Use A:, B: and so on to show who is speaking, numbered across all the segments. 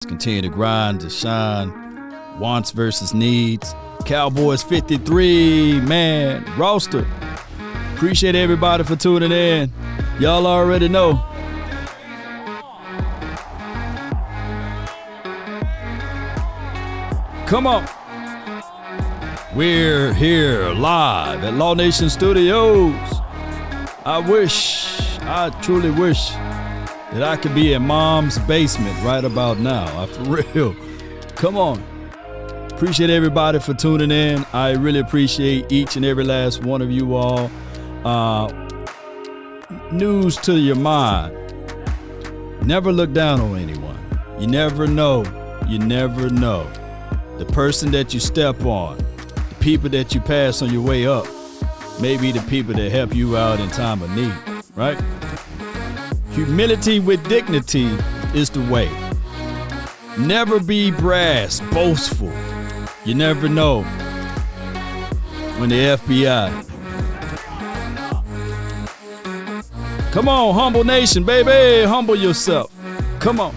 A: Continue to grind, to shine. Wants versus needs. Cowboys 53, man, roster. Appreciate everybody for tuning in. Y'all already know. Come on. We're here live at Law Nation Studios. I truly wish that I could be in mom's basement right about now. For real. Come on. Appreciate everybody for tuning in. I really appreciate each and every last one of you all. News to your mind. Never look down on anyone. You never know. You never know. The person that you step on, the people that you pass on your way up, maybe the people that help you out in time of need, right? Humility with dignity is the way. Never be brash, boastful. You never know when the FBI. Come on, humble nation, baby. Humble yourself. Come on.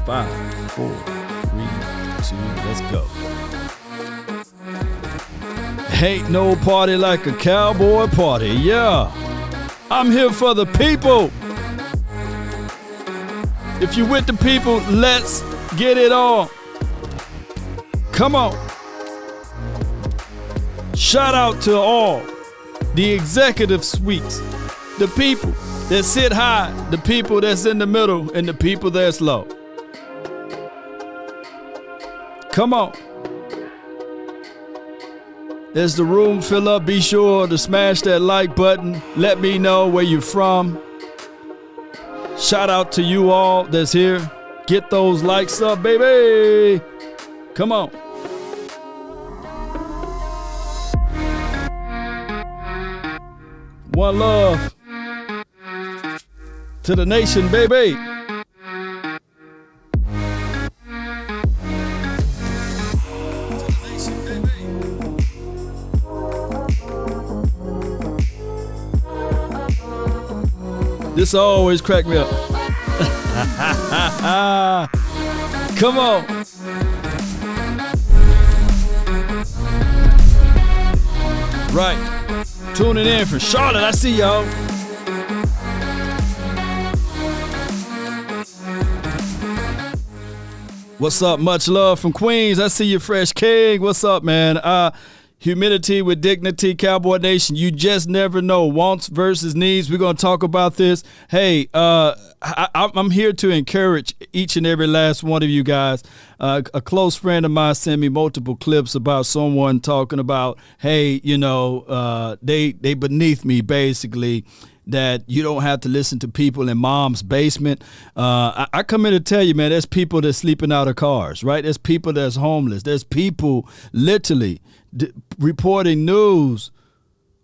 A: 5, 4, 3, 2, let's go. Ain't no party like a cowboy party. Yeah. I'm here for the people. If you with the people, let's get it on. Come on. Shout out to all the executive suites, the people that sit high, the people that's in the middle, and the people that's low. Come on. As the room fill up, be sure to smash that like button. Let me know where you're from. Shout out to you all that's here. Get those likes up, baby. Come on. One love to the nation, baby. This always crack me up. Come on. Right. Tuning in from Charlotte. I see y'all. What's up? Much love from Queens. I see you, Fresh King. What's up, man? Humility with dignity, Cowboy Nation. You just never know. Wants versus needs. We're going to talk about this. Hey, I'm here to encourage each and every last one of you guys. A close friend of mine sent me multiple clips about someone talking about, hey, you know, they beneath me, basically, that you don't have to listen to people in mom's basement. I come in to tell you, man, there's people that's sleeping out of cars, right? There's people that's homeless. There's people literally reporting news,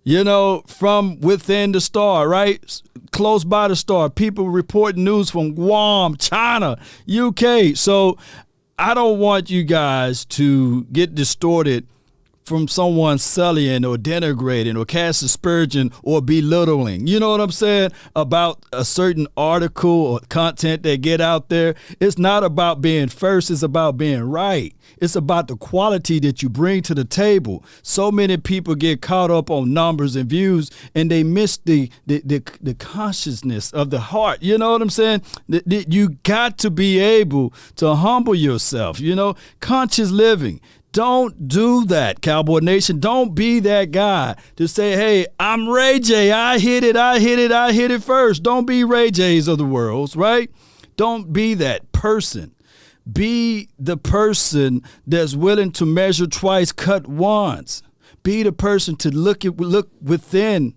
A: you know, from within the star, right? Close by the star. People reporting news from Guam, China, UK. So I don't want you guys to get distorted from someone sullying or denigrating or cast aspersion or belittling, you know what I'm saying, about a certain article or content they get out there. It's not about being first, it's about being right. It's about the quality that you bring to the table. So many people get caught up on numbers and views and they miss the consciousness of the heart. You know what I'm saying? You got to be able to humble yourself, you know, conscious living. Don't do that, Cowboy Nation. Don't be that guy to say, hey, I'm Ray J. I hit it first. Don't be Ray J's of the world, right? Don't be that person. Be the person that's willing to measure twice, cut once. Be the person to look within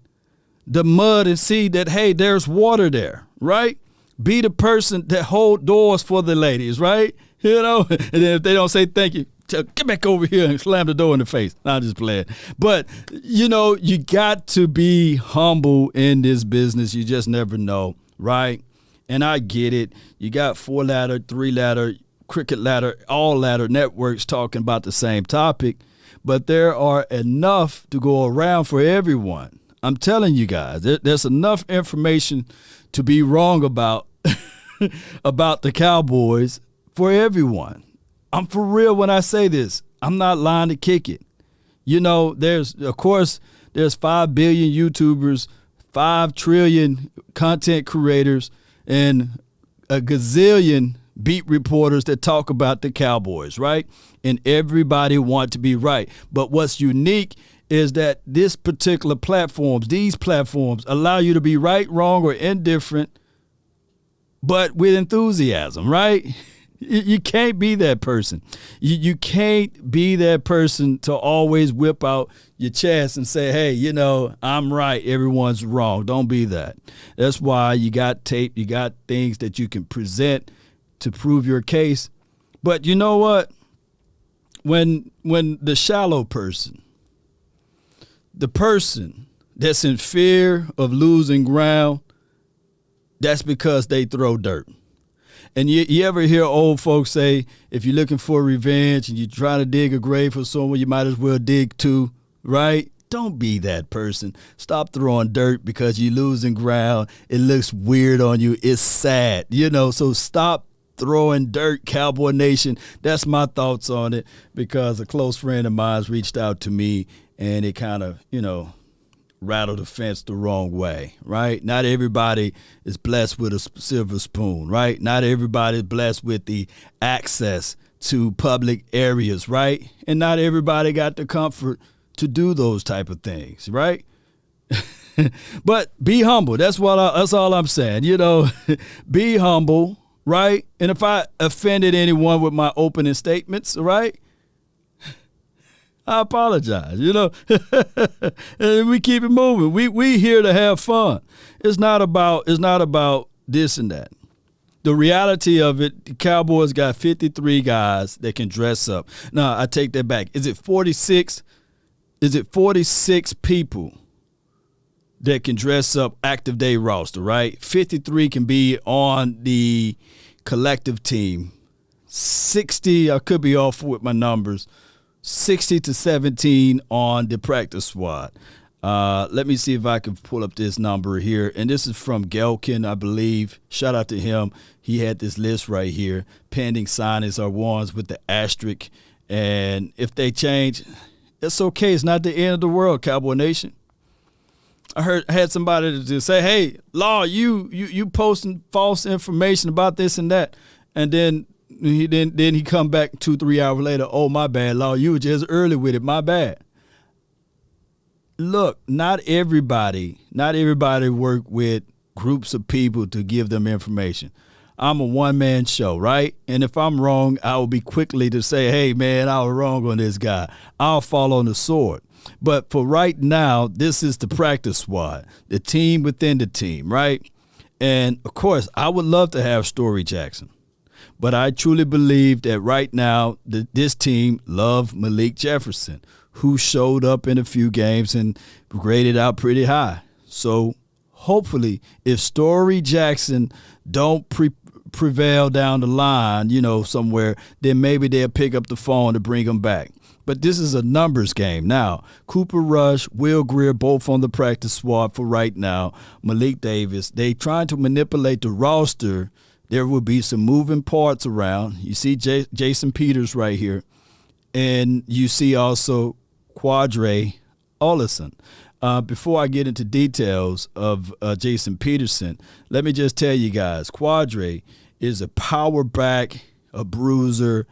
A: the mud and see that, hey, there's water there, right? Be the person that hold doors for the ladies, right? You know, and then if they don't say thank you, get back over here and slam the door in the face. I'm just playing. But, you know, you got to be humble in this business. You just never know, right? And I get it. You got 4-ladder, 3-ladder, cricket ladder, all ladder networks talking about the same topic. But there are enough to go around for everyone. I'm telling you guys, there's enough information to be wrong about, about the Cowboys for everyone. I'm for real when I say this. I'm not lying to kick it. There's 5 billion YouTubers, 5 trillion content creators, and a gazillion beat reporters that talk about the Cowboys, right? And everybody want to be right. But what's unique is that these platforms allow you to be right, wrong, or indifferent, but with enthusiasm, right? You can't be that person. You can't be that person to always whip out your chest and say, hey, I'm right, everyone's wrong. Don't be that. That's why you got tape, you got things that you can present to prove your case. But you know what? When the shallow person, the person that's in fear of losing ground, that's because they throw dirt. And you ever hear old folks say, if you're looking for revenge and you're trying to dig a grave for someone, you might as well dig two, right? Don't be that person. Stop throwing dirt because you're losing ground. It looks weird on you. It's sad, so stop throwing dirt, Cowboy Nation. That's my thoughts on it, because a close friend of mine reached out to me and it kind of, rattle the fence the wrong way, right? Not everybody is blessed with a silver spoon, right? Not everybody is blessed with the access to public areas, right? And not everybody got the comfort to do those type of things, right? But be humble. That's all I'm saying. Be humble, right? And if I offended anyone with my opening statements, right, I apologize, and we keep it moving. We here to have fun. It's not about this and that. The reality of it, the Cowboys got 53 guys that can dress up. No, I take that back. Is it 46? Is it 46 people that can dress up active day roster, right? 53 can be on the collective team. 60, I could be off with my numbers. 60 to 17 on the practice squad. Let me see if I can pull up this number here. And this is from Gelkin, I believe. Shout out to him. He had this list right here. Pending signings are ones with the asterisk. And if they change, it's okay. It's not the end of the world, Cowboy Nation. I had somebody to say, hey, Law, you posting false information about this and that. And then he come back 2-3 hours later. Oh, my bad, Law. You were just early with it. My bad. Look, not everybody work with groups of people to give them information. I'm a one-man show, right? And if I'm wrong, I will be quickly to say, hey, man, I was wrong on this guy. I'll fall on the sword. But for right now, this is the practice squad, the team within the team, right? And, of course, I would love to have Story Jackson. But I truly believe that right now this team love Malik Jefferson, who showed up in a few games and graded out pretty high. So hopefully if Story Jackson don't prevail down the line, somewhere, then maybe they'll pick up the phone to bring him back. But this is a numbers game. Now, Cooper Rush, Will Greer, both on the practice squad for right now. Malik Davis, they trying to manipulate the roster. There will be some moving parts around. You see Jason Peters right here. And you see also Quadre Olison. Before I get into details of Jason Peterson, let me just tell you guys, Quadre is a power back, a bruiser,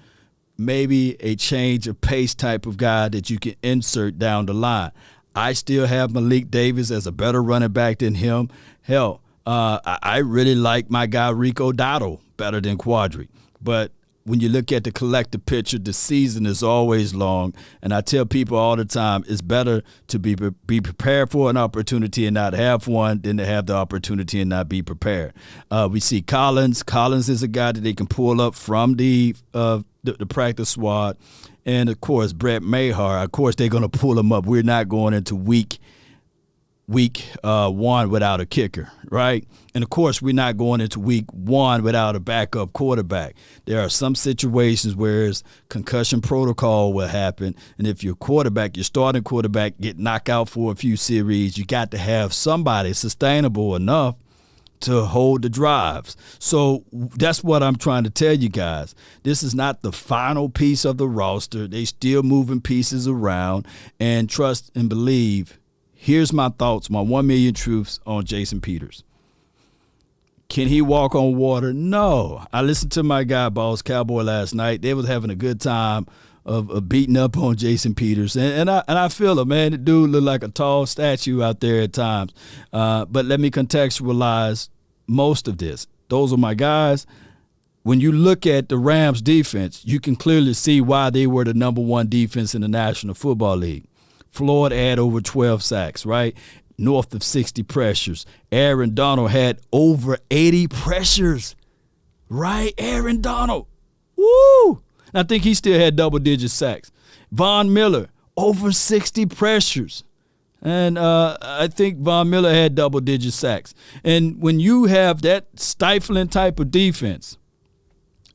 A: maybe a change of pace type of guy that you can insert down the line. I still have Malik Davis as a better running back than him. Hell, I really like my guy Rico Dowdle better than Quadre. But when you look at the collective picture, the season is always long. And I tell people all the time, it's better to be prepared for an opportunity and not have one than to have the opportunity and not be prepared. We see Collins. Collins is a guy that they can pull up from the practice squad. And, of course, Brett Mahar. Of course, they're going to pull him up. We're not going into week one without a kicker, right? And, of course, we're not going into week one without a backup quarterback. There are some situations where concussion protocol will happen, and if your starting quarterback, get knocked out for a few series, you got to have somebody sustainable enough to hold the drives. So that's what I'm trying to tell you guys. This is not the final piece of the roster. They still moving pieces around, and trust and believe. Here's my thoughts, my 1 million truths on Jason Peters. Can he walk on water? No. I listened to my guy, Boss Cowboy, last night. They was having a good time of beating up on Jason Peters. And I feel it, man. The dude looked like a tall statue out there at times. But let me contextualize most of this. Those are my guys. When you look at the Rams defense, you can clearly see why they were the number one defense in the National Football League. Floyd had over 12 sacks, right? North of 60 pressures. Aaron Donald had over 80 pressures, right? Aaron Donald. Woo! I think he still had double-digit sacks. Von Miller, over 60 pressures. And I think Von Miller had double-digit sacks. And when you have that stifling type of defense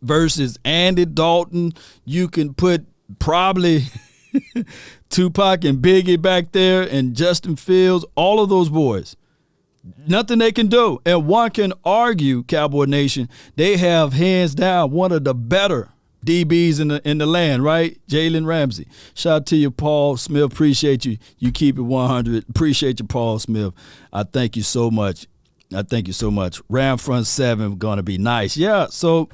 A: versus Andy Dalton, you can put probably Tupac and Biggie back there and Justin Fields, all of those boys. Nothing they can do. And one can argue, Cowboy Nation, they have hands down one of the better DBs in the land, right? Jalen Ramsey. Shout out to you, Paul Smith. Appreciate you. You keep it 100. Appreciate you, Paul Smith. I thank you so much. Ram front seven going to be nice. Yeah. So,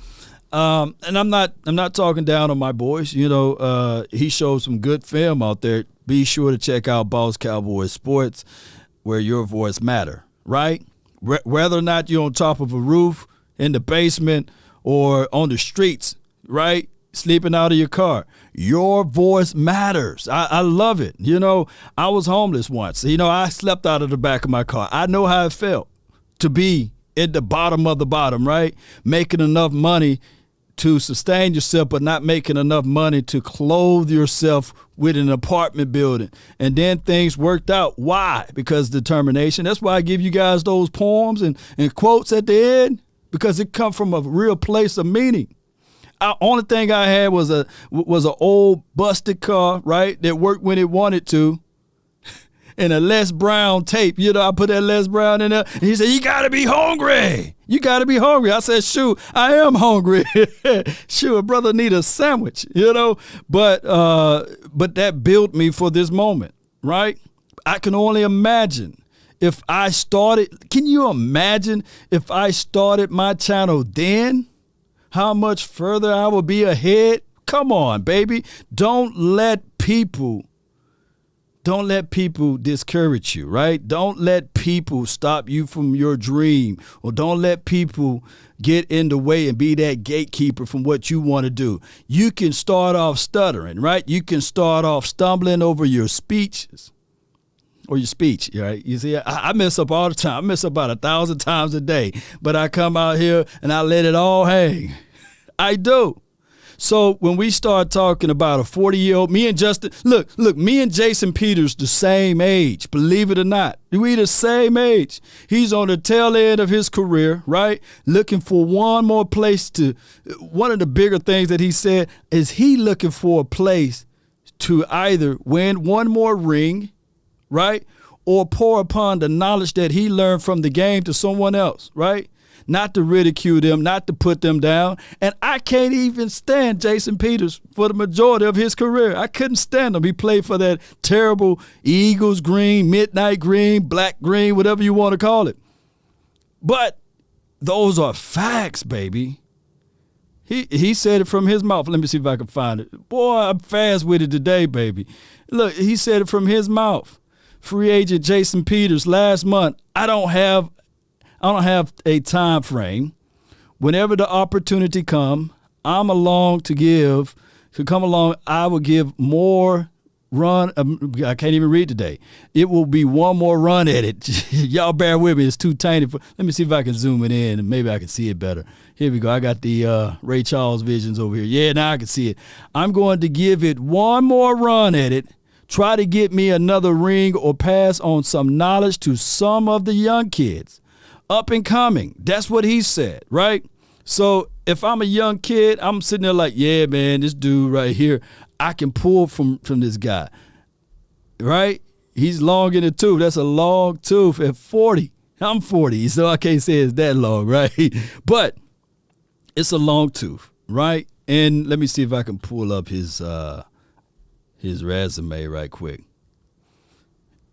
A: and I'm not talking down on my boys. You know, he showed some good film out there. Be sure to check out Boss Cowboys Sports, where your voice matter, right? Whether or not you're on top of a roof, in the basement, or on the streets, right? Sleeping out of your car. Your voice matters. I love it. You know, I was homeless once. You know, I slept out of the back of my car. I know how it felt to be at the bottom of the bottom, right? Making enough money to sustain yourself, but not making enough money to clothe yourself with an apartment building. And then things worked out. Why? Because determination. That's why I give you guys those poems and quotes at the end, because it come from a real place of meaning. Only thing I had was an old busted car, right, that worked when it wanted to, and a Les Brown tape. You know, I put that Les Brown in there, and he said, "You got to be hungry. You got to be hungry." I said, "Shoot, I am hungry." Shoot, a brother need a sandwich, you know. But that built me for this moment, right? I can only imagine if I started. Can you imagine if I started my channel then? How much further I will be ahead? Come on, baby. Don't let people discourage you, right? Don't let people stop you from your dream, or don't let people get in the way and be that gatekeeper from what you want to do. You can start off stuttering, right? You can start off stumbling over your speeches. Or your speech, right? You see, I mess up all the time. I mess up about 1,000 times a day. But I come out here and I let it all hang. I do. So when we start talking about a 40-year-old, me and Justin, look, me and Jason Peters the same age, believe it or not. We the same age. He's on the tail end of his career, right? Looking for one more place to, one of the bigger things that he said is he looking for a place to either win one more ring, right? Or pour upon the knowledge that he learned from the game to someone else, right? Not to ridicule them, not to put them down. And I can't even stand Jason Peters for the majority of his career. I couldn't stand him. He played for that terrible Eagles green, midnight green, black green, whatever you want to call it. But those are facts, baby. He said it from his mouth. Let me see if I can find it. Boy, I'm fast with it today, baby. Look, he said it from his mouth. Free agent Jason Peters last month. I don't have a time frame. Whenever the opportunity come, I will give more run. I can't even read today. It will be one more run at it. Y'all bear with me. It's too tiny. Let me see if I can zoom it in and maybe I can see it better. Here we go. I got the Ray Charles visions over here. Yeah, now I can see it. I'm going to give it one more run at it. Try to get me another ring or pass on some knowledge to some of the young kids. Up and coming. That's what he said, right? So if I'm a young kid, I'm sitting there like, yeah, man, this dude right here, I can pull from this guy, right? He's long in the tooth. That's a long tooth at 40. I'm 40, so I can't say it's that long, right? But it's a long tooth, right? And let me see if I can pull up his resume right quick.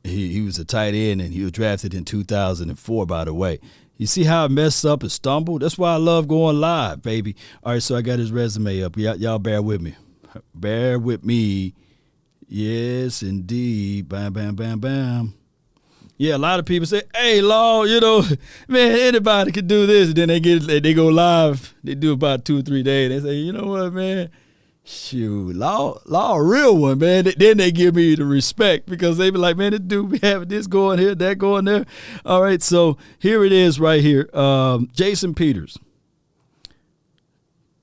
A: He was a tight end, and he was drafted in 2004, by the way. You see how I messed up and stumbled? That's why I love going live, baby. All right, so I got his resume up. Y'all bear with me. Bear with me. Yes, indeed. Bam, bam, bam, bam. Yeah, a lot of people say, hey, Law, man, anybody can do this. And then they go live. They do about 2 or 3 days. They say, you know what, man? Shoot, Law a real one, man. Then they give me the respect because they be like, man, this dude be having this going here, that going there. All right, so here it is right here. Jason Peters,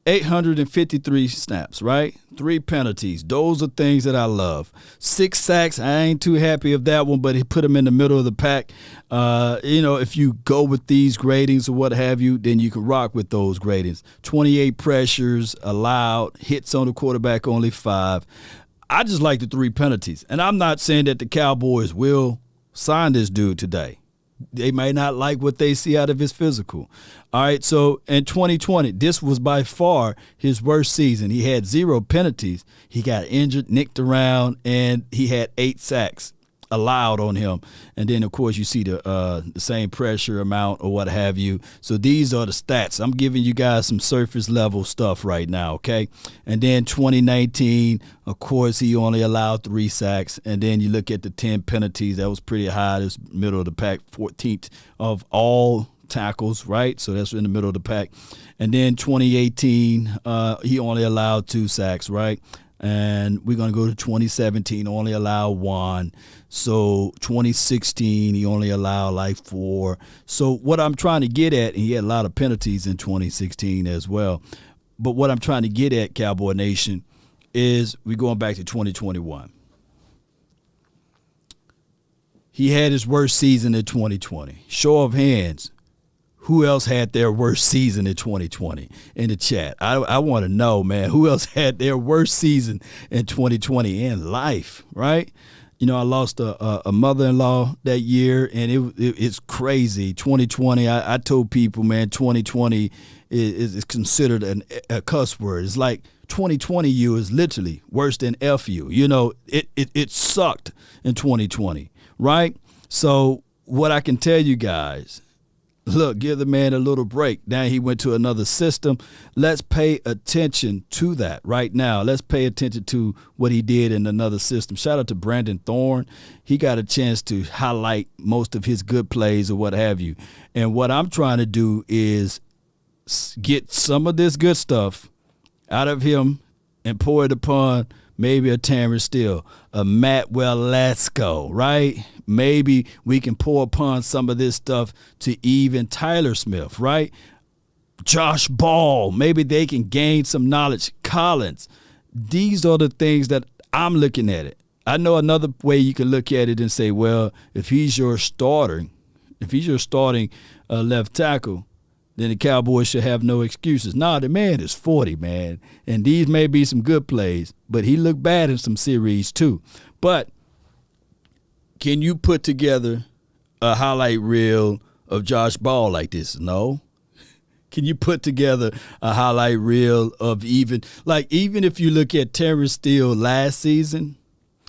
A: 853 snaps, right? 3 penalties. Those are things that I love. 6 sacks. I ain't too happy of that one, but he put him in the middle of the pack. If you go with these gradings or what have you, then you can rock with those gradings. 28 pressures allowed. Hits on the quarterback, only 5. I just like the 3 penalties. And I'm not saying that the Cowboys will sign this dude today. They may not like what they see out of his physical. All right, so in 2020, this was by far his worst season. He had 0 penalties. He got injured, nicked around, and he had 8 sacks allowed on him. And then, of course, you see the same pressure amount or what have you. So these are the stats. I'm giving you guys some surface level stuff right now, okay? And then 2019, of course, he only allowed 3 sacks. And then you look at the 10 penalties. That was pretty high. This middle of the pack, 14th of all tackles, right? So that's in the middle of the pack. And then 2018, he only allowed 2 sacks, right? And we're going to go to 2017, only allowed 1. So 2016, he only allowed like 4. So what I'm trying to get at, and he had a lot of penalties in 2016 as well. But what I'm trying to get at, Cowboy Nation, is we're going back to 2021. He had his worst season in 2020. Show of hands. Who else had their worst season in 2020 in the chat? I want to know, man, who else had their worst season in 2020 in life, right? I lost a mother-in-law that year, and it's crazy. 2020, I told people, man, 2020 is considered a cuss word. It's like 2020 you is literally worse than F you. It sucked in 2020, right? So what I can tell you guys, look, give the man a little break. Now he went to another system. Let's pay attention to that right now. Let's pay attention to what he did in another system. Shout out to Brandon Thorne. He got a chance to highlight most of his good plays or what have you. And what I'm trying to do is get some of this good stuff out of him and pour it upon maybe a Terrence Steele, a Matt Welesco, right? Maybe we can pour upon some of this stuff to even Tyler Smith, right? Josh Ball, maybe they can gain some knowledge. Collins, these are the things that I'm looking at it. I know another way you can look at it and say, well, if he's your starting left tackle, then the Cowboys should have no excuses. Nah, the man is 40, man. And these may be some good plays, but he looked bad in some series too. But can you put together a highlight reel of Josh Ball like this? No. Can you put together a highlight reel of even if you look at Terrence Steele last season,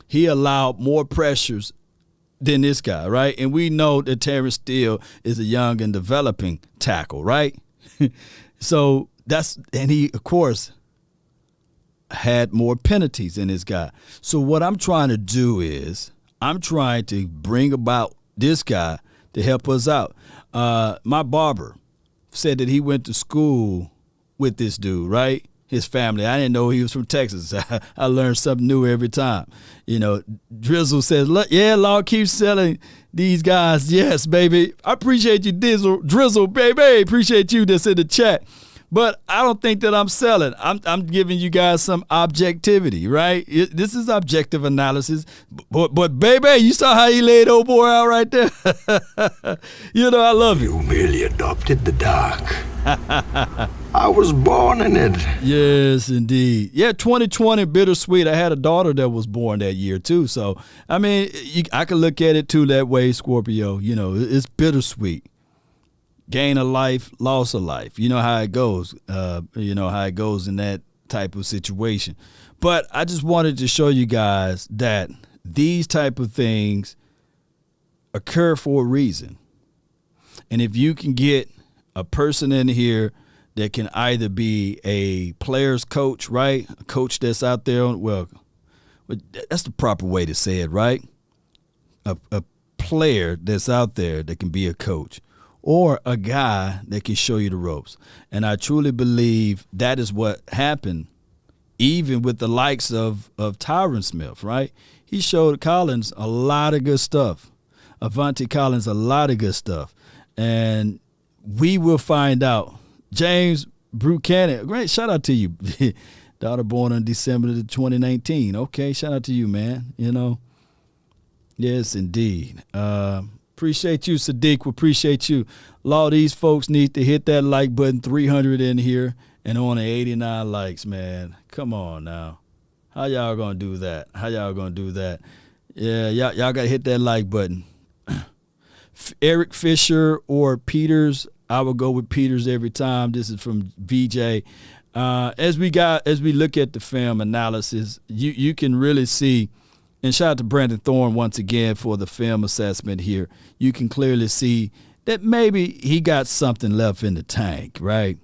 A: he allowed more pressures than this guy, right? And we know that Terrence Steele is a young and developing tackle, right? So and he, of course, had more penalties than this guy. So what I'm trying to do is I'm trying to bring about this guy to help us out. My barber said that he went to school with this dude, right? His family. I didn't know he was from Texas. I learned something new every time. Drizzle says, yeah, Law keeps selling these guys. Yes, baby. I appreciate you, Drizzle, baby. Appreciate you that's in the chat. But I don't think that I'm selling. I'm giving you guys some objectivity, right? This is objective analysis. But baby, you saw how he laid old boy out right there. I love it.
B: You merely adopted the dark. I was born in it.
A: Yes, indeed. Yeah, 2020, bittersweet. I had a daughter that was born that year, too. So, I mean, I can look at it, too, that way, Scorpio. It's bittersweet. Gain of life, loss of life. You know how it goes. How it goes in that type of situation. But I just wanted to show you guys that these type of things occur for a reason. And if you can get a person in here that can either be a player's coach, right? A coach that's out there that's the proper way to say it, right? A player that's out there that can be a coach, or a guy that can show you the ropes. And I truly believe that is what happened, even with the likes of Tyron Smith, right? He showed Collins a lot of good stuff. Avante Collins, a lot of good stuff. And we will find out. James Buchanan, great shout out to you. Daughter born on December 2019. Okay, shout out to you, man. Yes, indeed. Appreciate you, Sadiq. We appreciate you. Law, these folks need to hit that like button, 300 in here, and only 89 likes, man. Come on now. How y'all gonna do that? Yeah, y'all got to hit that like button. Eric Fisher or Peters. I will go with Peters every time. This is from VJ. As we look at the film analysis, you can really see, and shout out to Brandon Thorne once again for the film assessment here. You can clearly see that maybe he got something left in the tank, right?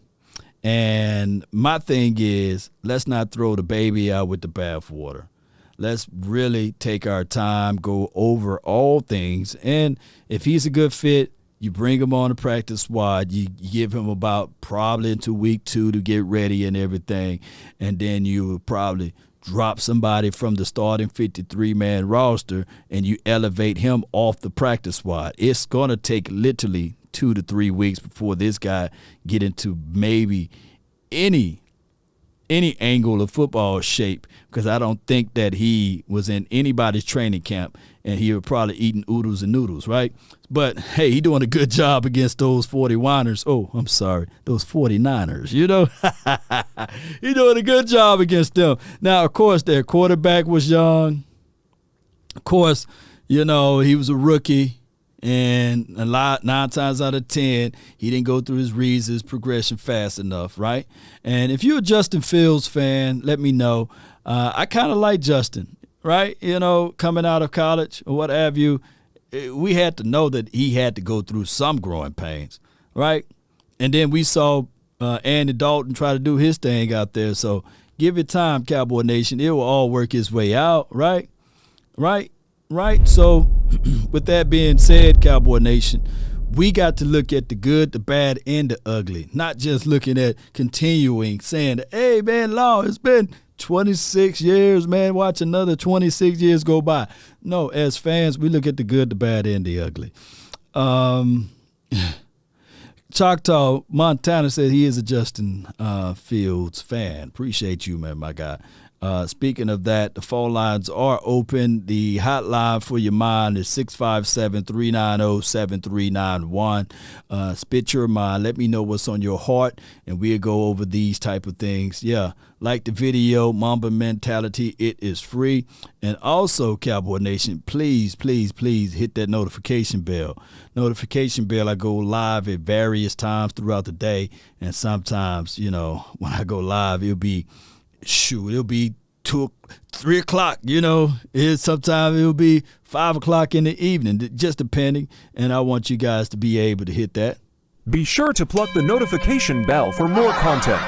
A: And my thing is, let's not throw the baby out with the bathwater. Let's really take our time, go over all things. And if he's a good fit, you bring him on the practice squad. You give him about probably into week 2 to get ready and everything. And then you will probably drop somebody from the starting 53-man roster and you elevate him off the practice squad. It's going to take literally 2 to 3 weeks before this guy get into maybe any angle of football shape, because I don't think that he was in anybody's training camp and he was probably eating oodles and noodles, right? But, hey, he doing a good job against those 49ers. Oh, I'm sorry, those 49ers, He doing a good job against them. Now, of course, their quarterback was young. Of course, he was a rookie. And 9 times out of 10, he didn't go through his reads, his progression fast enough, right? And if you're a Justin Fields fan, let me know. I kind of like Justin, right? Coming out of college or what have you, we had to know that he had to go through some growing pains, right? And then we saw Andy Dalton try to do his thing out there. So give it time, Cowboy Nation. It will all work its way out, right? Right? So with that being said, Cowboy Nation, we got to look at the good, the bad, and the ugly, not just looking at continuing saying, hey, man, Law, it's been 26 years, man, watch another 26 years go by. No, as fans, we look at the good, the bad, and the ugly. Choctaw, Montana said he is a Justin Fields fan. Appreciate you, man, my guy. Speaking of that, the phone lines are open. The hotline for your mind is 657-390-7391. Spit your mind. Let me know what's on your heart, and we'll go over these type of things. Yeah, like the video, Mamba Mentality, it is free. And also, Cowboy Nation, please, please, please hit that notification bell. I go live at various times throughout the day, and sometimes, when I go live, it'll be 2, 3 o'clock, sometimes it'll be 5 o'clock in the evening, just depending. And I want you guys to be able to hit that.
C: Be sure to pluck the notification bell for more content.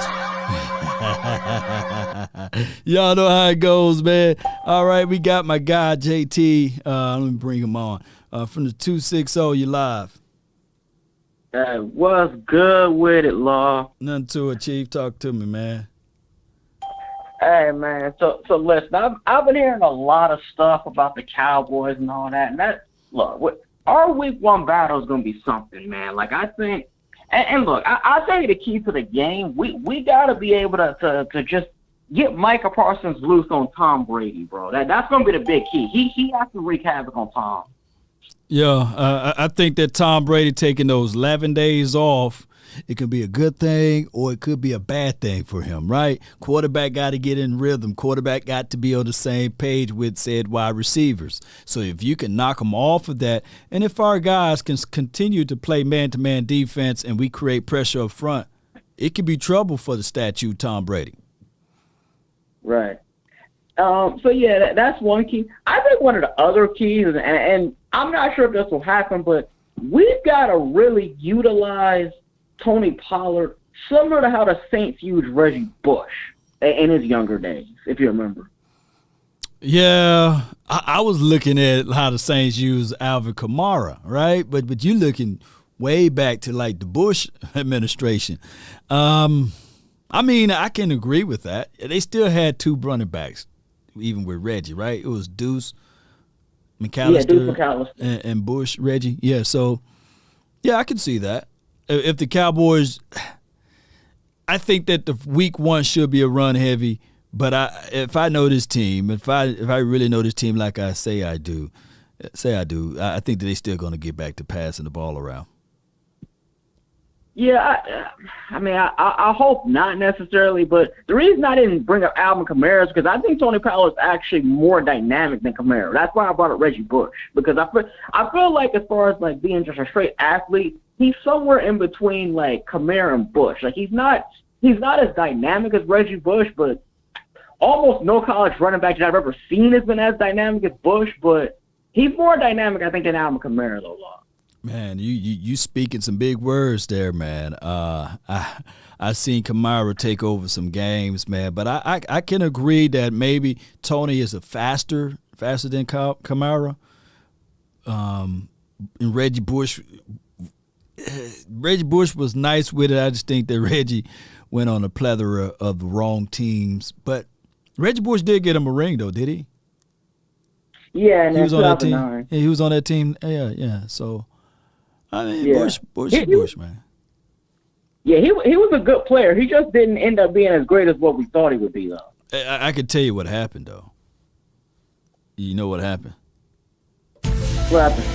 A: Y'all know how it goes, man. All right, we got my guy, JT. Let me bring him on. From the 260, you live.
D: What's good with it, Law?
A: Nothing to it, Chief. Talk to me, man.
D: Hey, man, so listen, I've been hearing a lot of stuff about the Cowboys and all that, and look, our week 1 battle is going to be something, man. Like, I think And look, I'll tell you the key to the game. We got to be able to just get Micah Parsons loose on Tom Brady, bro. That's going to be the big key. He has to wreak havoc on Tom.
A: Yeah, I think that Tom Brady taking those 11 days off, it can be a good thing or it could be a bad thing for him, right? Quarterback got to get in rhythm. Quarterback got to be on the same page with said wide receivers. So if you can knock them off of that, and if our guys can continue to play man-to-man defense and we create pressure up front, it could be trouble for the statue Tom Brady.
D: Right. So, yeah, that's one key. I think one of the other keys, and I'm not sure if this will happen, but we've got to really utilize Tony Pollard similar to how the Saints used Reggie Bush in his younger days, if you remember.
A: Yeah, I was looking at how the Saints use Alvin Kamara, right? But you're looking way back to like the Bush administration. I mean, I can agree with that. They still had two running backs, even with Reggie, right? It was Deuce McAllister, and Bush, Reggie. Yeah, so, yeah, I can see that. If the Cowboys, I think that the week one should be a run heavy, but if I know this team, if I really know this team like I say I do, I think that they're still going to get back to passing the ball around.
D: Yeah, I mean, I hope not necessarily, but the reason I didn't bring up Alvin Kamara is because I think Tony Powell is actually more dynamic than Kamara. That's why I brought up Reggie Bush, because I feel like as far as like being just a straight athlete, he's somewhere in between like Kamara and Bush. Like he's not as dynamic as Reggie Bush, but almost no college running back that I've ever seen has been as dynamic as Bush. But he's more dynamic, I think, than Alvin Kamara though.
A: Man, you speaking some big words there, man. I seen Kamara take over some games, man. But I can agree that maybe Tony is faster than Kamara. And Reggie Bush was nice with it. I just think that Reggie went on a plethora of the wrong teams. But Reggie Bush did get him a ring, though, did he?
D: Yeah, and
A: he was on that team.
D: Yeah,
A: he was on that team. Yeah. So, I mean, yeah. Bush, man.
D: Yeah, he was a good player. He just didn't end up being as great as what we thought he would be, though.
A: I could tell you what happened, though. You know what happened?
D: What happened?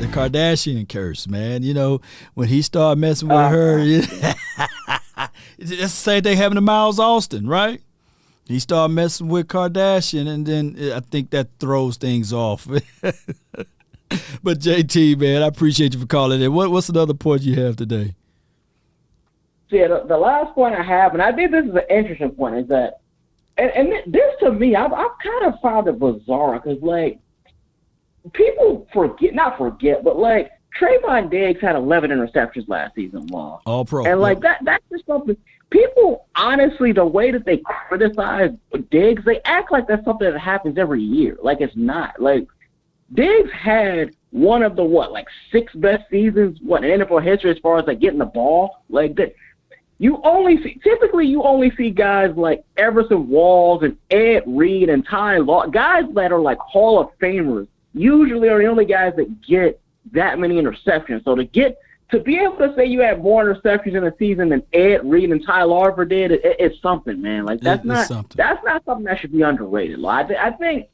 A: The Kardashian curse, man. You know, when he started messing with her, it's the same thing happened to Miles Austin, right? He started messing with Kardashian, and then I think that throws things off. But JT, man, I appreciate you for calling in. What's another point you have today?
D: Yeah, the last point I have, and I think this is an interesting point, is that, and this to me, I've kind of found it bizarre because, like, people not forget, but like Trayvon Diggs had 11 interceptions last season long.
A: All pro.
D: And like that's just something people honestly, the way that they criticize Diggs, they act like that's something that happens every year. Like it's not. Like Diggs had one of the 6 best seasons in NFL history as far as like getting the ball. Like that you only see guys like Everson Walls and Ed Reed and Ty Law, guys that are like Hall of Famers usually are the only guys that get that many interceptions. So to be able to say you had more interceptions in a season than Ed Reed and Ty Larver did, it's something, man. Like that's not something that should be underrated. Like, I think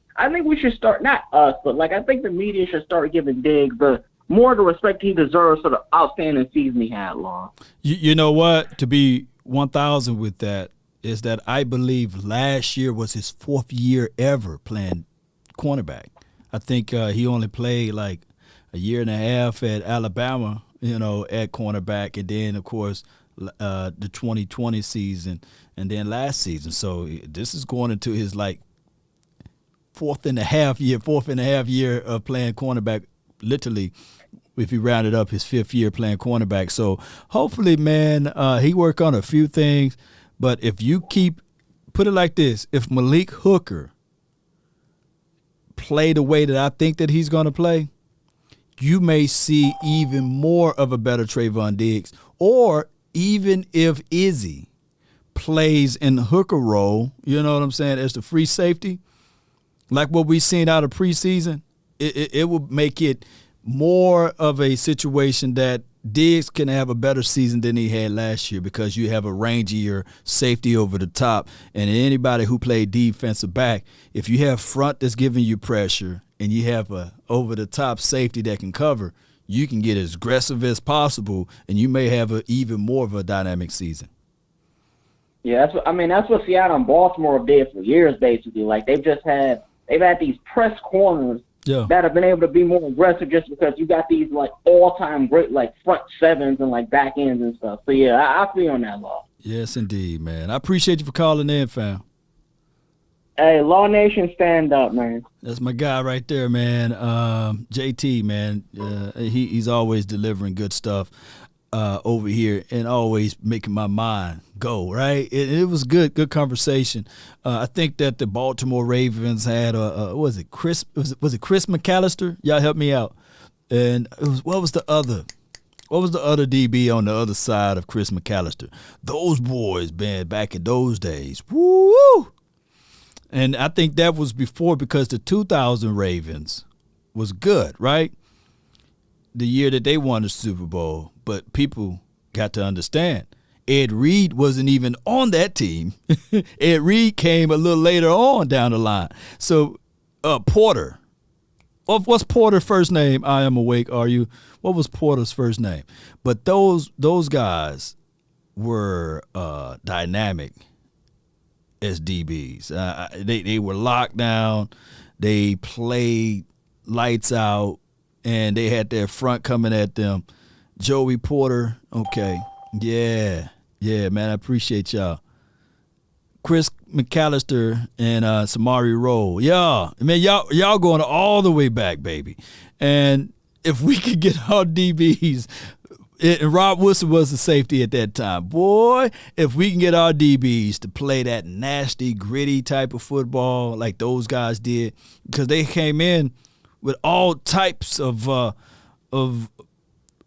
D: we should start, not us, but like I think the media should start giving Diggs the respect he deserves for the outstanding season he had, Law.
A: You know what? To be 1,000 with that is that I believe last year was his 4th year ever playing cornerback. I think he only played like a year and a half at Alabama, at cornerback, and then, of course, the 2020 season and then last season. So this is going into his like fourth and a half year of playing cornerback, literally, if you rounded up his 5th year playing cornerback. So hopefully, man, he work on a few things. But if you put it like this, if Malik Hooker play the way that I think that he's going to play, you may see even more of a better Trayvon Diggs. Or even if Izzy plays in the Hooker role, you know what I'm saying, as the free safety, like what we've seen out of preseason, it will make it more of a situation that Diggs can have a better season than he had last year because you have a rangier safety over the top. And anybody who played defensive back, if you have front that's giving you pressure and you have a over-the-top safety that can cover, you can get as aggressive as possible, and you may have even more of a dynamic season.
D: Yeah, that's what Seattle and Baltimore did for years, basically. Like they've had these press corners that have been able to be more aggressive just because you got these like all-time great like front sevens and like back ends and stuff. So yeah, I feel on that, Law.
A: Yes, indeed, man. I appreciate you for calling in, fam.
D: Hey, Law Nation, stand up, man.
A: That's my guy right there, man. JT, man. He's always delivering good stuff over here and always making my mind go, right? It was good conversation. I think that the Baltimore Ravens had was it Chris McAllister? Y'all help me out. And what was the other DB on the other side of Chris McAllister? Those boys, man, back in those days. Woo! And I think that was before because the 2000 Ravens was good, right? The year that they won the Super Bowl. But people got to understand, Ed Reed wasn't even on that team. Ed Reed came a little later on down the line. So Porter. What's Porter's first name? I am awake. Are you? What was Porter's first name? But those guys were dynamic as DBs. They were locked down. They played lights out, and they had their front coming at them. Joey Porter, okay. Yeah, man, I appreciate y'all. Chris McAllister and Samari Rolle. Yeah, man, y'all going all the way back, baby. And if we could get our DBs, and Rob Wilson was the safety at that time. Boy, if we can get our DBs to play that nasty, gritty type of football like those guys did, because they came in with all types of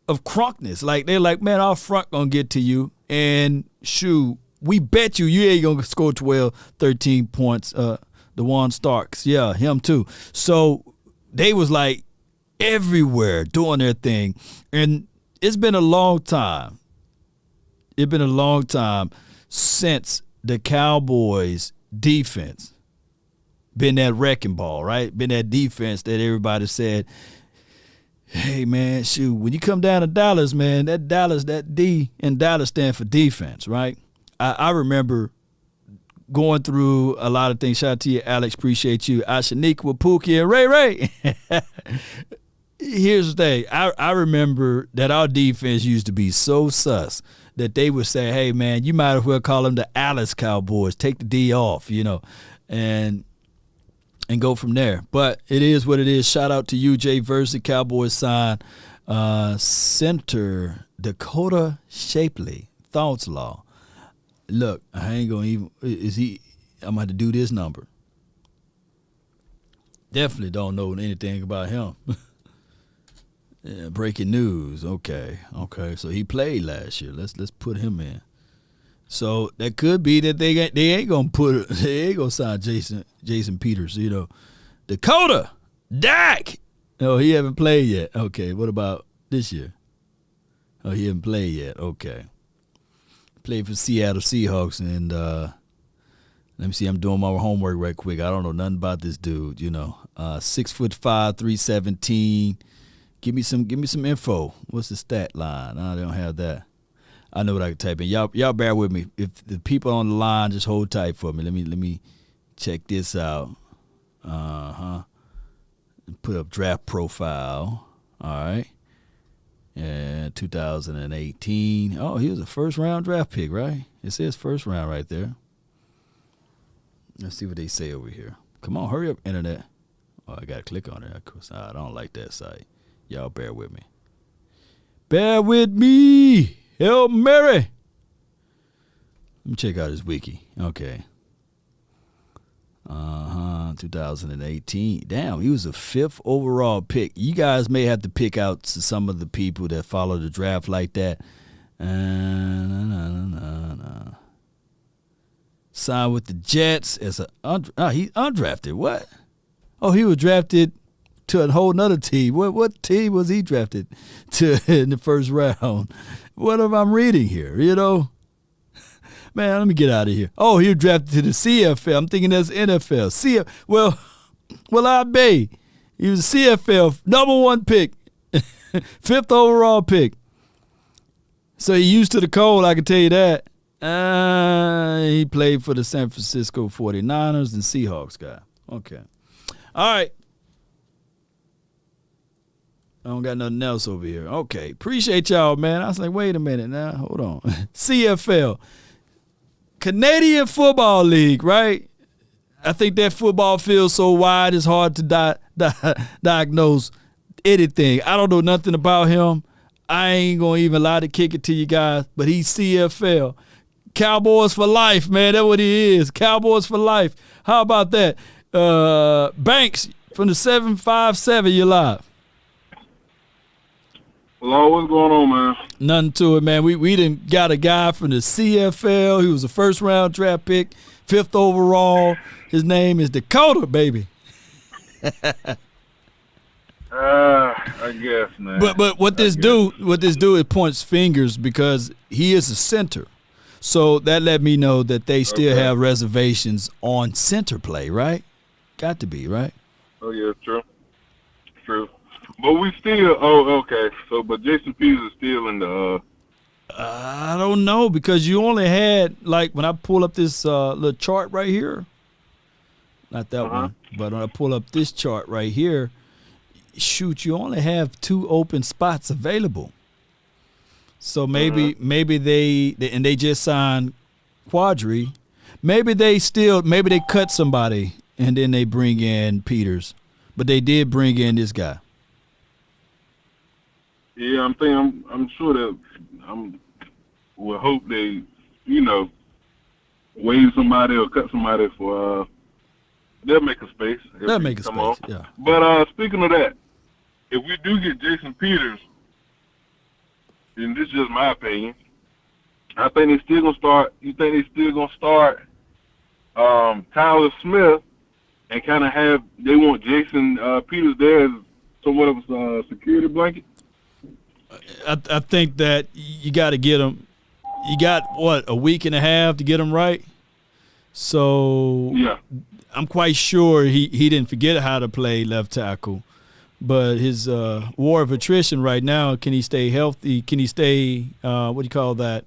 A: crunkness. Like they're like, man, our front gonna get to you, and shoot, we bet you ain't gonna score 12, 13 points. DeJuan Starks, yeah, him too. So they was like everywhere doing their thing, and it's been a long time. It's been a long time since the Cowboys defense been that wrecking ball, right? Been that defense that everybody said, hey, man, shoot, when you come down to Dallas, man, that D in Dallas stand for defense, right? I remember going through a lot of things. Shout out to you, Alex. Appreciate you. Ashaniqua, Pookie, and Ray. Here's the thing. I remember that our defense used to be so sus that they would say, hey, man, you might as well call them the Dallas Cowboys. Take the D off, and go from there. But it is what it is. Shout out to UJ Versi, Cowboys sign center Dakota Shapley. Thoughts, Law. Look, I ain't going to even – I'm going to have to do this number. Definitely don't know anything about him. Yeah, breaking news. Okay. So he played last year. Let's put him in. So that could be that they ain't gonna sign Jason Peters. Dakota Dak. No, he haven't played yet. Okay. What about this year? Oh, he haven't played yet. Okay. Played for Seattle Seahawks, and let me see. I'm doing my homework right quick. I don't know nothing about this dude. 6'5", 317. Give me some info. What's the stat line? I don't have that. I know what I can type in. Y'all bear with me. If the people on the line, just hold tight for me. Let me check this out. Put up draft profile. All right. And 2018. Oh, he was a first-round draft pick, right? It says first round right there. Let's see what they say over here. Come on, hurry up, internet. Oh, I got to click on it. Of course, I don't like that site. Y'all bear with me. Bear with me. Hail Mary. Let me check out his wiki. Okay. 2018. Damn, he was a 5th overall pick. You guys may have to pick out some of the people that follow the draft like that. Signed with the Jets as he's undrafted. What? Oh, he was drafted to a whole nother team. What team was he drafted to in the first round? What am I reading here? You know, man, let me get out of here. Oh, he was drafted to the CFL. I'm thinking that's NFL. Well, I be. He was a CFL #1 pick, 5th overall pick. So he used to the cold, I can tell you that. He played for the San Francisco 49ers and Seahawks guy. Okay. All right. I don't got nothing else over here. Okay. Appreciate y'all, man. I was like, wait a minute now. Hold on. CFL. Canadian Football League, right? I think that football field so wide it's hard to diagnose anything. I don't know nothing about him. I ain't going to even lie to kick it to you guys, but he's CFL. Cowboys for life, man. That's what he is. Cowboys for life. How about that? Banks from the 757, you're live.
E: Hello, what's going on, man?
A: Nothing to it, man. We done got a guy from the CFL. He was a first-round draft pick, 5th overall. His name is Dakota, baby.
E: I guess, man.
A: But what this do, it points fingers because he is a center. So that let me know that they still have reservations on center play, right? Got to be, right?
E: Oh, yeah, true. True. But we still, okay. So, but Jason Peters is still in the,
A: I don't know because you only had, like, when I pull up this little chart right here, not that one, but when I pull up this chart right here, shoot, you only have 2 open spots available. So maybe they just signed Quadri. Maybe they cut somebody and then they bring in Peters. But they did bring in this guy.
E: Yeah, I'm sure that will hope they, waive somebody or cut somebody for they'll make a space.
A: They'll make a space,
E: on.
A: yeah.
E: But speaking of that, if we do get Jason Peters, and this is just my opinion, I think they're still gonna start. You think they're still gonna start Tyler Smith and kind of they want Jason Peters there as somewhat of a security blanket?
A: I think that you got to get him. You got a week and a half to get him right. So
E: yeah, I'm
A: quite sure he didn't forget how to play left tackle. But his war of attrition right now, can he stay healthy? Can he stay, what do you call that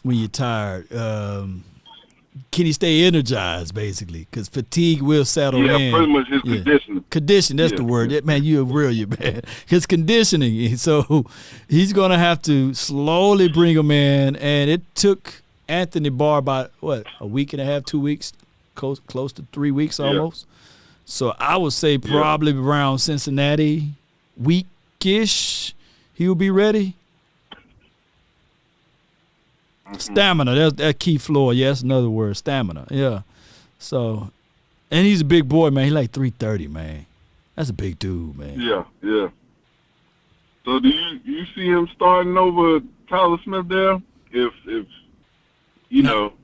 A: when you're tired? Can he stay energized, basically? Because fatigue will settle in.
E: Yeah, pretty much his conditioning.
A: Condition, that's the word. Man, you're brilliant, man. His conditioning. So he's going to have to slowly bring him in. And it took Anthony Barr about, a week and a half, 2 weeks, close to 3 weeks almost. Yeah. So I would say probably around Cincinnati weekish, he'll be ready. Stamina, that's that key floor. Yeah, that's another word, stamina. Yeah. So, and he's a big boy, man. He's like 330, man. That's a big dude, man.
E: Yeah, yeah. So do you see him starting over Tyler Smith there? If you know.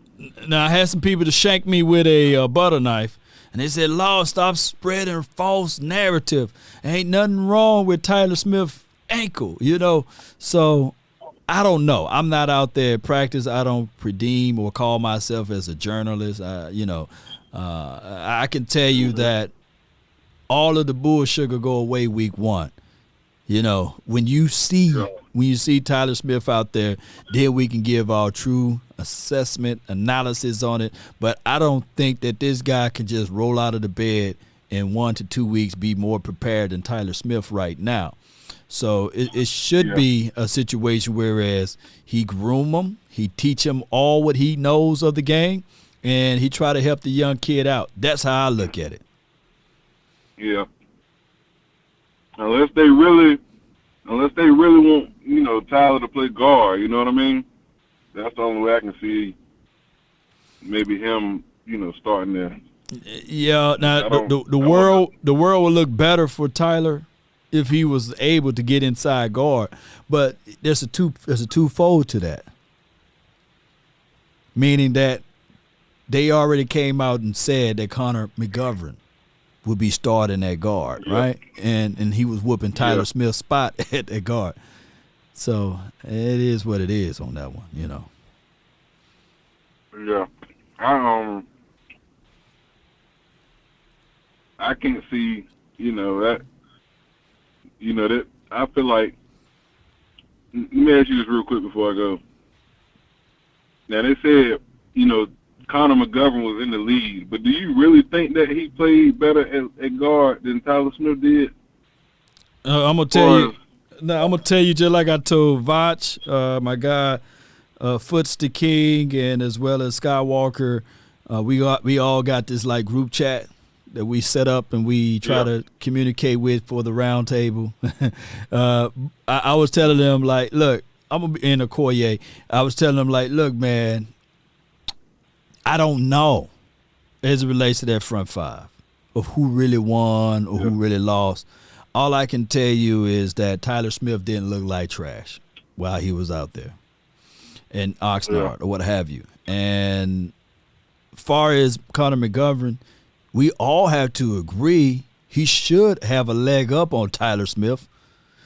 A: Now, I had some people to shank me with a butter knife. And they said, Lord, stop spreading false narrative. Ain't nothing wrong with Tyler Smith's ankle, So I don't know. I'm not out there at practice. I don't redeem or call myself as a journalist. I can tell you that all of the bull sugar go away week 1. When you see Tyler Smith out there, then we can give our true assessment, analysis on it. But I don't think that this guy can just roll out of the bed in 1 to 2 weeks be more prepared than Tyler Smith right now. So it should be a situation whereas he groom him, he teach him all what he knows of the game, and he try to help the young kid out. That's how I look at it.
E: Yeah. Unless they really want, Tyler to play guard, you know what I mean? That's the only way I can see maybe him, starting there.
A: Yeah, now the world would look better for Tyler if he was able to get inside guard, but there's a twofold to that. Meaning that they already came out and said that Connor McGovern would be starting at guard, right? And he was whooping Tyler Smith's spot at guard. So it is what it is on that one, you know.
E: Yeah. I can't see, that I feel like, let me ask you this real quick before I go. Now, they said, Connor McGovern was in the lead, but do you really think that he played better at guard than Tyler Smith did?
A: I'm gonna tell you. No, I'm gonna tell you just like I told Vach, my guy, Foots the King, and as well as Skywalker. We all got this like group chat that we set up and we try to communicate with for the round table. I was telling them like, look, I'm gonna be in a Okoye. I was telling them like, look, man, I don't know as it relates to that front five of who really won or who really lost. All I can tell you is that Tyler Smith didn't look like trash while he was out there in Oxnard or what have you. And far as Connor McGovern, we all have to agree he should have a leg up on Tyler Smith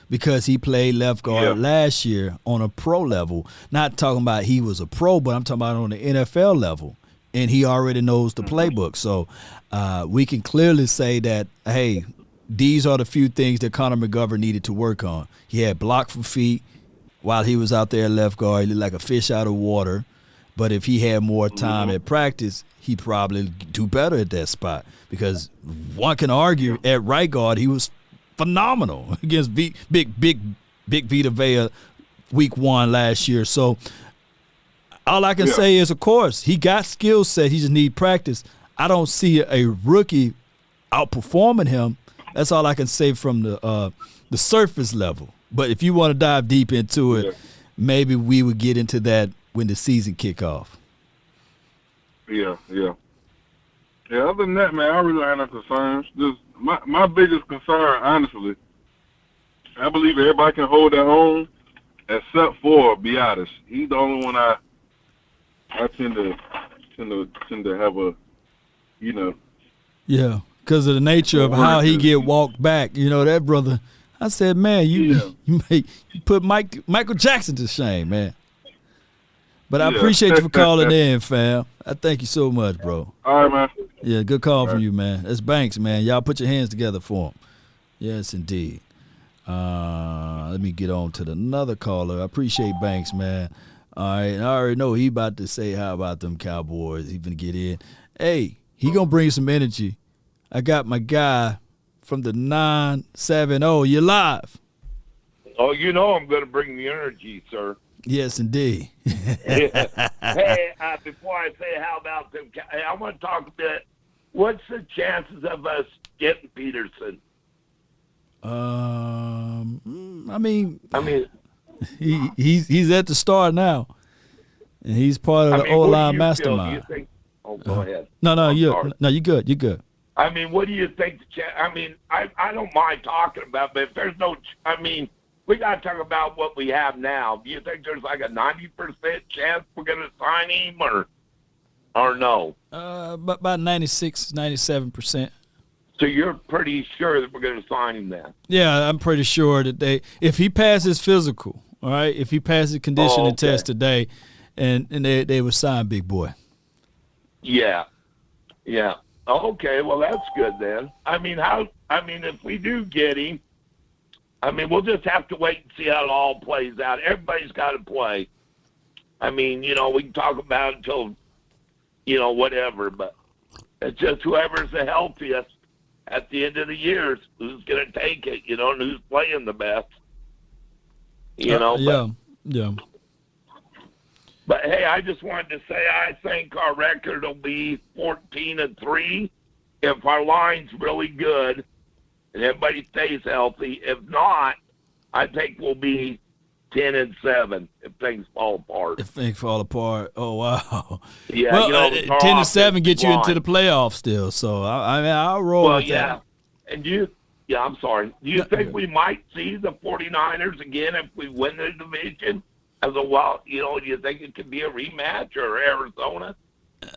A: because he played left guard last year on a pro level. Not talking about he was a pro, but I'm talking about on the NFL level. And he already knows the playbook. So we can clearly say that, hey, these are the few things that Connor McGovern needed to work on. He had block for feet while he was out there at left guard. He looked like a fish out of water. But if he had more time at practice, he'd probably do better at that spot because one can argue at right guard he was phenomenal against Big Vita Vea week 1 last year. So all I can say is, of course, he got skill set. He just need practice. I don't see a rookie outperforming him. That's all I can say from the surface level. But if you want to dive deep into it, maybe we would get into that when the season kick off.
E: Yeah. Other than that, man, I really don't have no concerns. Just my biggest concern, honestly, I believe everybody can hold their own, except for Beatis. He's the only one I tend to have a,
A: Yeah, because of the nature of how he get walked back. That brother. I said, man, you put Michael Jackson to shame, man. But I appreciate you for calling in, fam. I thank you so much, bro.
E: All right, man.
A: Yeah, good call from you, man. That's Banks, man. Y'all put your hands together for him. Yes, indeed. Let me get on to another caller. I appreciate Banks, man. All right, I already know he about to say how about them Cowboys. He finna get in. Hey, he gonna bring some energy. I got my guy from the 970. You're live.
F: Oh, I'm going to bring the energy, sir.
A: Yes, indeed.
F: Hey, before I say how about them, I want to talk a bit. What's the chances of us getting Peterson?
A: I mean, he's at the start now, and he's part of the O-line mastermind.
F: Go ahead.
A: No, you good. You're good.
F: I mean, what do you think? I don't mind talking about, but if there's no, we got to talk about what we have now. Do you think there's like a 90% chance we're going to sign him or no?
A: About 96, 97%.
F: So you're pretty sure that we're going to sign him then?
A: Yeah, I'm pretty sure that if he passes physical, all right, if he passes conditioning test today, and they would sign Big Boy.
F: Yeah. Okay, well that's good then. If we do get him, we'll just have to wait and see how it all plays out. Everybody's got to play. We can talk about it until, whatever, but it's just whoever's the healthiest at the end of the year who's going to take it, and who's playing the best.
A: Yeah.
F: But, hey, I just wanted to say I think our record will be 14-3 if our line's really good and everybody stays healthy. If not, I think we'll be 10-7 if things fall apart.
A: Oh wow.
F: Yeah.
A: Well, 10-7 get you into the playoffs still. So I'll roll with that.
F: And I'm sorry. Do you think we might see the 49ers again if we win the division? Do you think it could be a rematch or Arizona?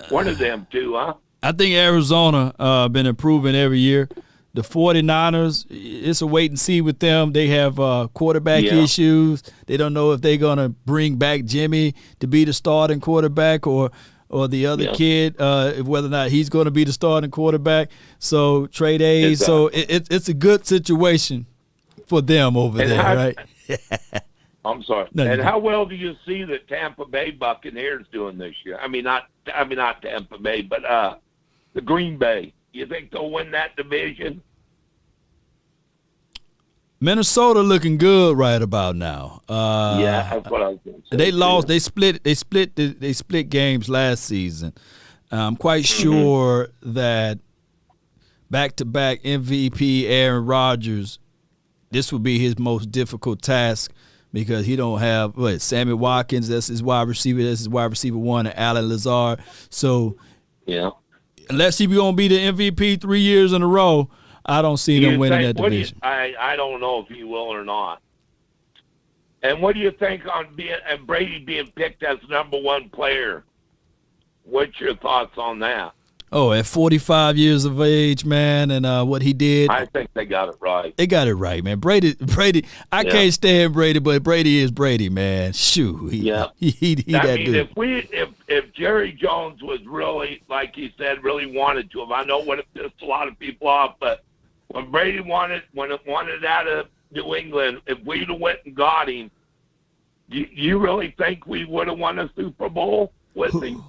F: One of them two, huh?
A: I think Arizona been improving every year. The 49ers, it's a wait and see with them. They have quarterback issues. They don't know if they're going to bring back Jimmy to be the starting quarterback or the other kid, whether or not he's going to be the starting quarterback. So trade A's.
F: Exactly.
A: So it's a good situation for them over there, right?
F: I'm sorry.
A: No,
F: and how well do you see the Tampa Bay Buccaneers doing this year? I mean, not Tampa Bay, but the Green Bay. You think they'll win that division?
A: Minnesota looking good right about now.
F: Yeah, that's what I was going to say.
A: They lost. They split games last season. I'm quite sure that back-to-back MVP Aaron Rodgers, this would be his most difficult task because he don't have Sammy Watkins. That's his wide receiver. That's his wide receiver one, and Allen Lazard. So unless he's going to be the MVP 3 years in a row, I don't see them winning that division.
F: I don't know if he will or not. And what do you think on Brady being picked as number one player? What's your thoughts on that?
A: Oh, at 45 years of age, man, and what he did.
F: I think they got it right.
A: They got it right, man. Brady. I can't stand Brady, but Brady is Brady, man. Shoot, he that dude.
F: If Jerry Jones was really, like he said, really wanted to, I know what it pissed a lot of people off, but when Brady wanted out of New England, if we'd have went and got him, you really think we would have won a Super Bowl with him?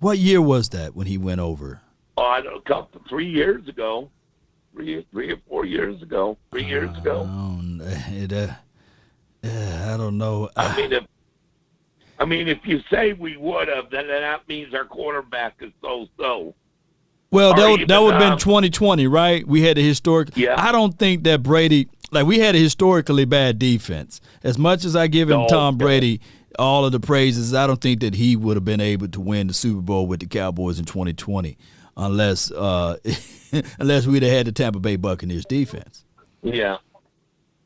A: What year was that when he went over?
F: Oh, I don't know, 3 years ago. 3 or 4 years ago. 3 years ago.
A: I don't know.
F: I mean, if you say we would have, then that means our quarterback is so.
A: Well, that would have been 2020, right? We had a historic.
F: Yeah.
A: I don't think that Brady, we had a historically bad defense. As much as I give him Tom Brady all of the praises, I don't think that he would have been able to win the Super Bowl with the Cowboys in 2020 unless we'd have had the Tampa Bay Buccaneers defense.
F: Yeah.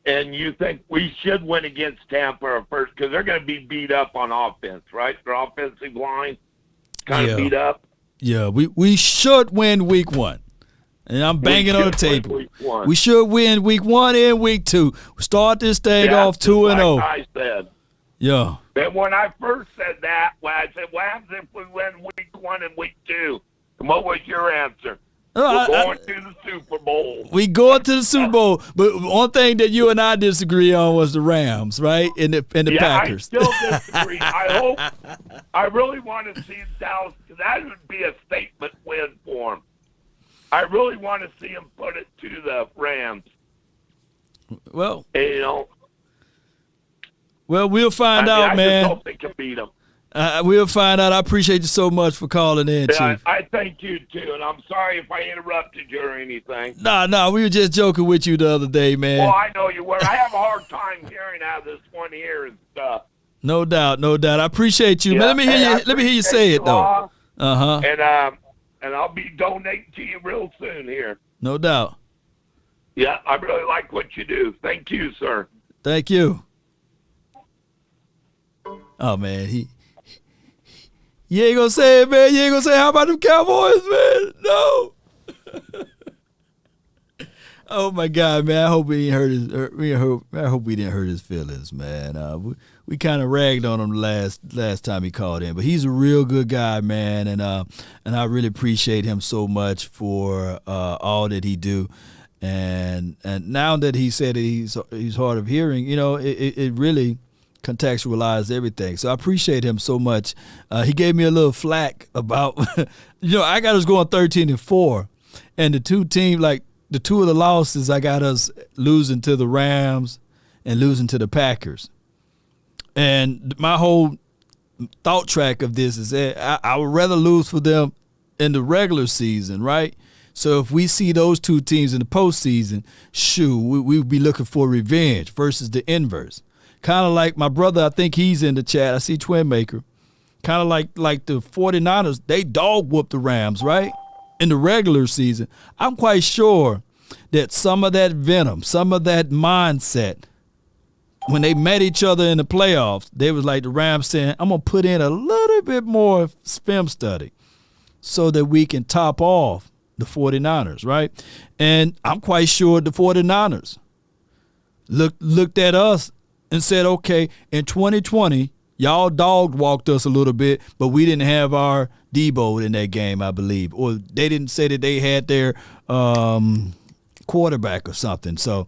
F: And you think we should win against Tampa first because they're going to be beat up on offense, right? Their offensive line kind of beat up.
A: Yeah, we should win week one. And I'm banging on the table. We should win week 1 and week 2. Start this thing off 2-0.
F: I said.
A: Yeah.
F: And when I first said that, I said, what happens if we win week 1 and week 2? And what was your answer? We're going to the Super Bowl.
A: We going to the Super Bowl. But one thing that you and I disagree on was the Rams, right? And the Packers.
F: I still disagree. I really want to see Dallas, because that would be a statement win for them. I really want to see them put it to the Rams.
A: Well,
F: and,
A: we'll find out, man.
F: I just hope they can beat them.
A: We'll find out. I appreciate you so much for calling in, Chief.
F: I thank you, too, and I'm sorry if I interrupted you or anything.
A: No, we were just joking with you the other day, man.
F: Well, I know you were. I have a hard time hearing out of this one here and stuff.
A: No doubt. I appreciate you. Man, let me hear you say it, though.
F: And I'll be donating to you real soon here.
A: No doubt.
F: Yeah, I really like what you do. Thank you, sir.
A: Thank you. Oh, man, you ain't gonna say it, man. You ain't gonna say, how about them Cowboys, man? No. Oh my God, man! I hope we didn't hurt his. I hope we didn't hurt his feelings, man. We kind of ragged on him last time he called in, but he's a real good guy, man, and I really appreciate him so much for all that he do, and now that he said that he's hard of hearing, it really contextualized everything. So I appreciate him so much. He gave me a little flack about, I got us going 13-4, and the two teams the two of the losses, I got us losing to the Rams and losing to the Packers. And my whole thought track of this is that I would rather lose for them in the regular season, right? So if we see those two teams in the postseason, we would be looking for revenge versus the inverse. Kind of like my brother, I think he's in the chat. I see Twin Maker. Kind of like the 49ers, they dog whooped the Rams, right? In the regular season. I'm quite sure that some of that venom, some of that mindset, when they met each other in the playoffs, they was like the Rams saying, I'm going to put in a little bit more film study. so that we can top off the 49ers, right? And I'm quite sure the 49ers looked at us and said, okay, in 2020, y'all dog walked us a little bit, but we didn't have our Debo in that game, I believe. Or they didn't say that they had their quarterback or something. So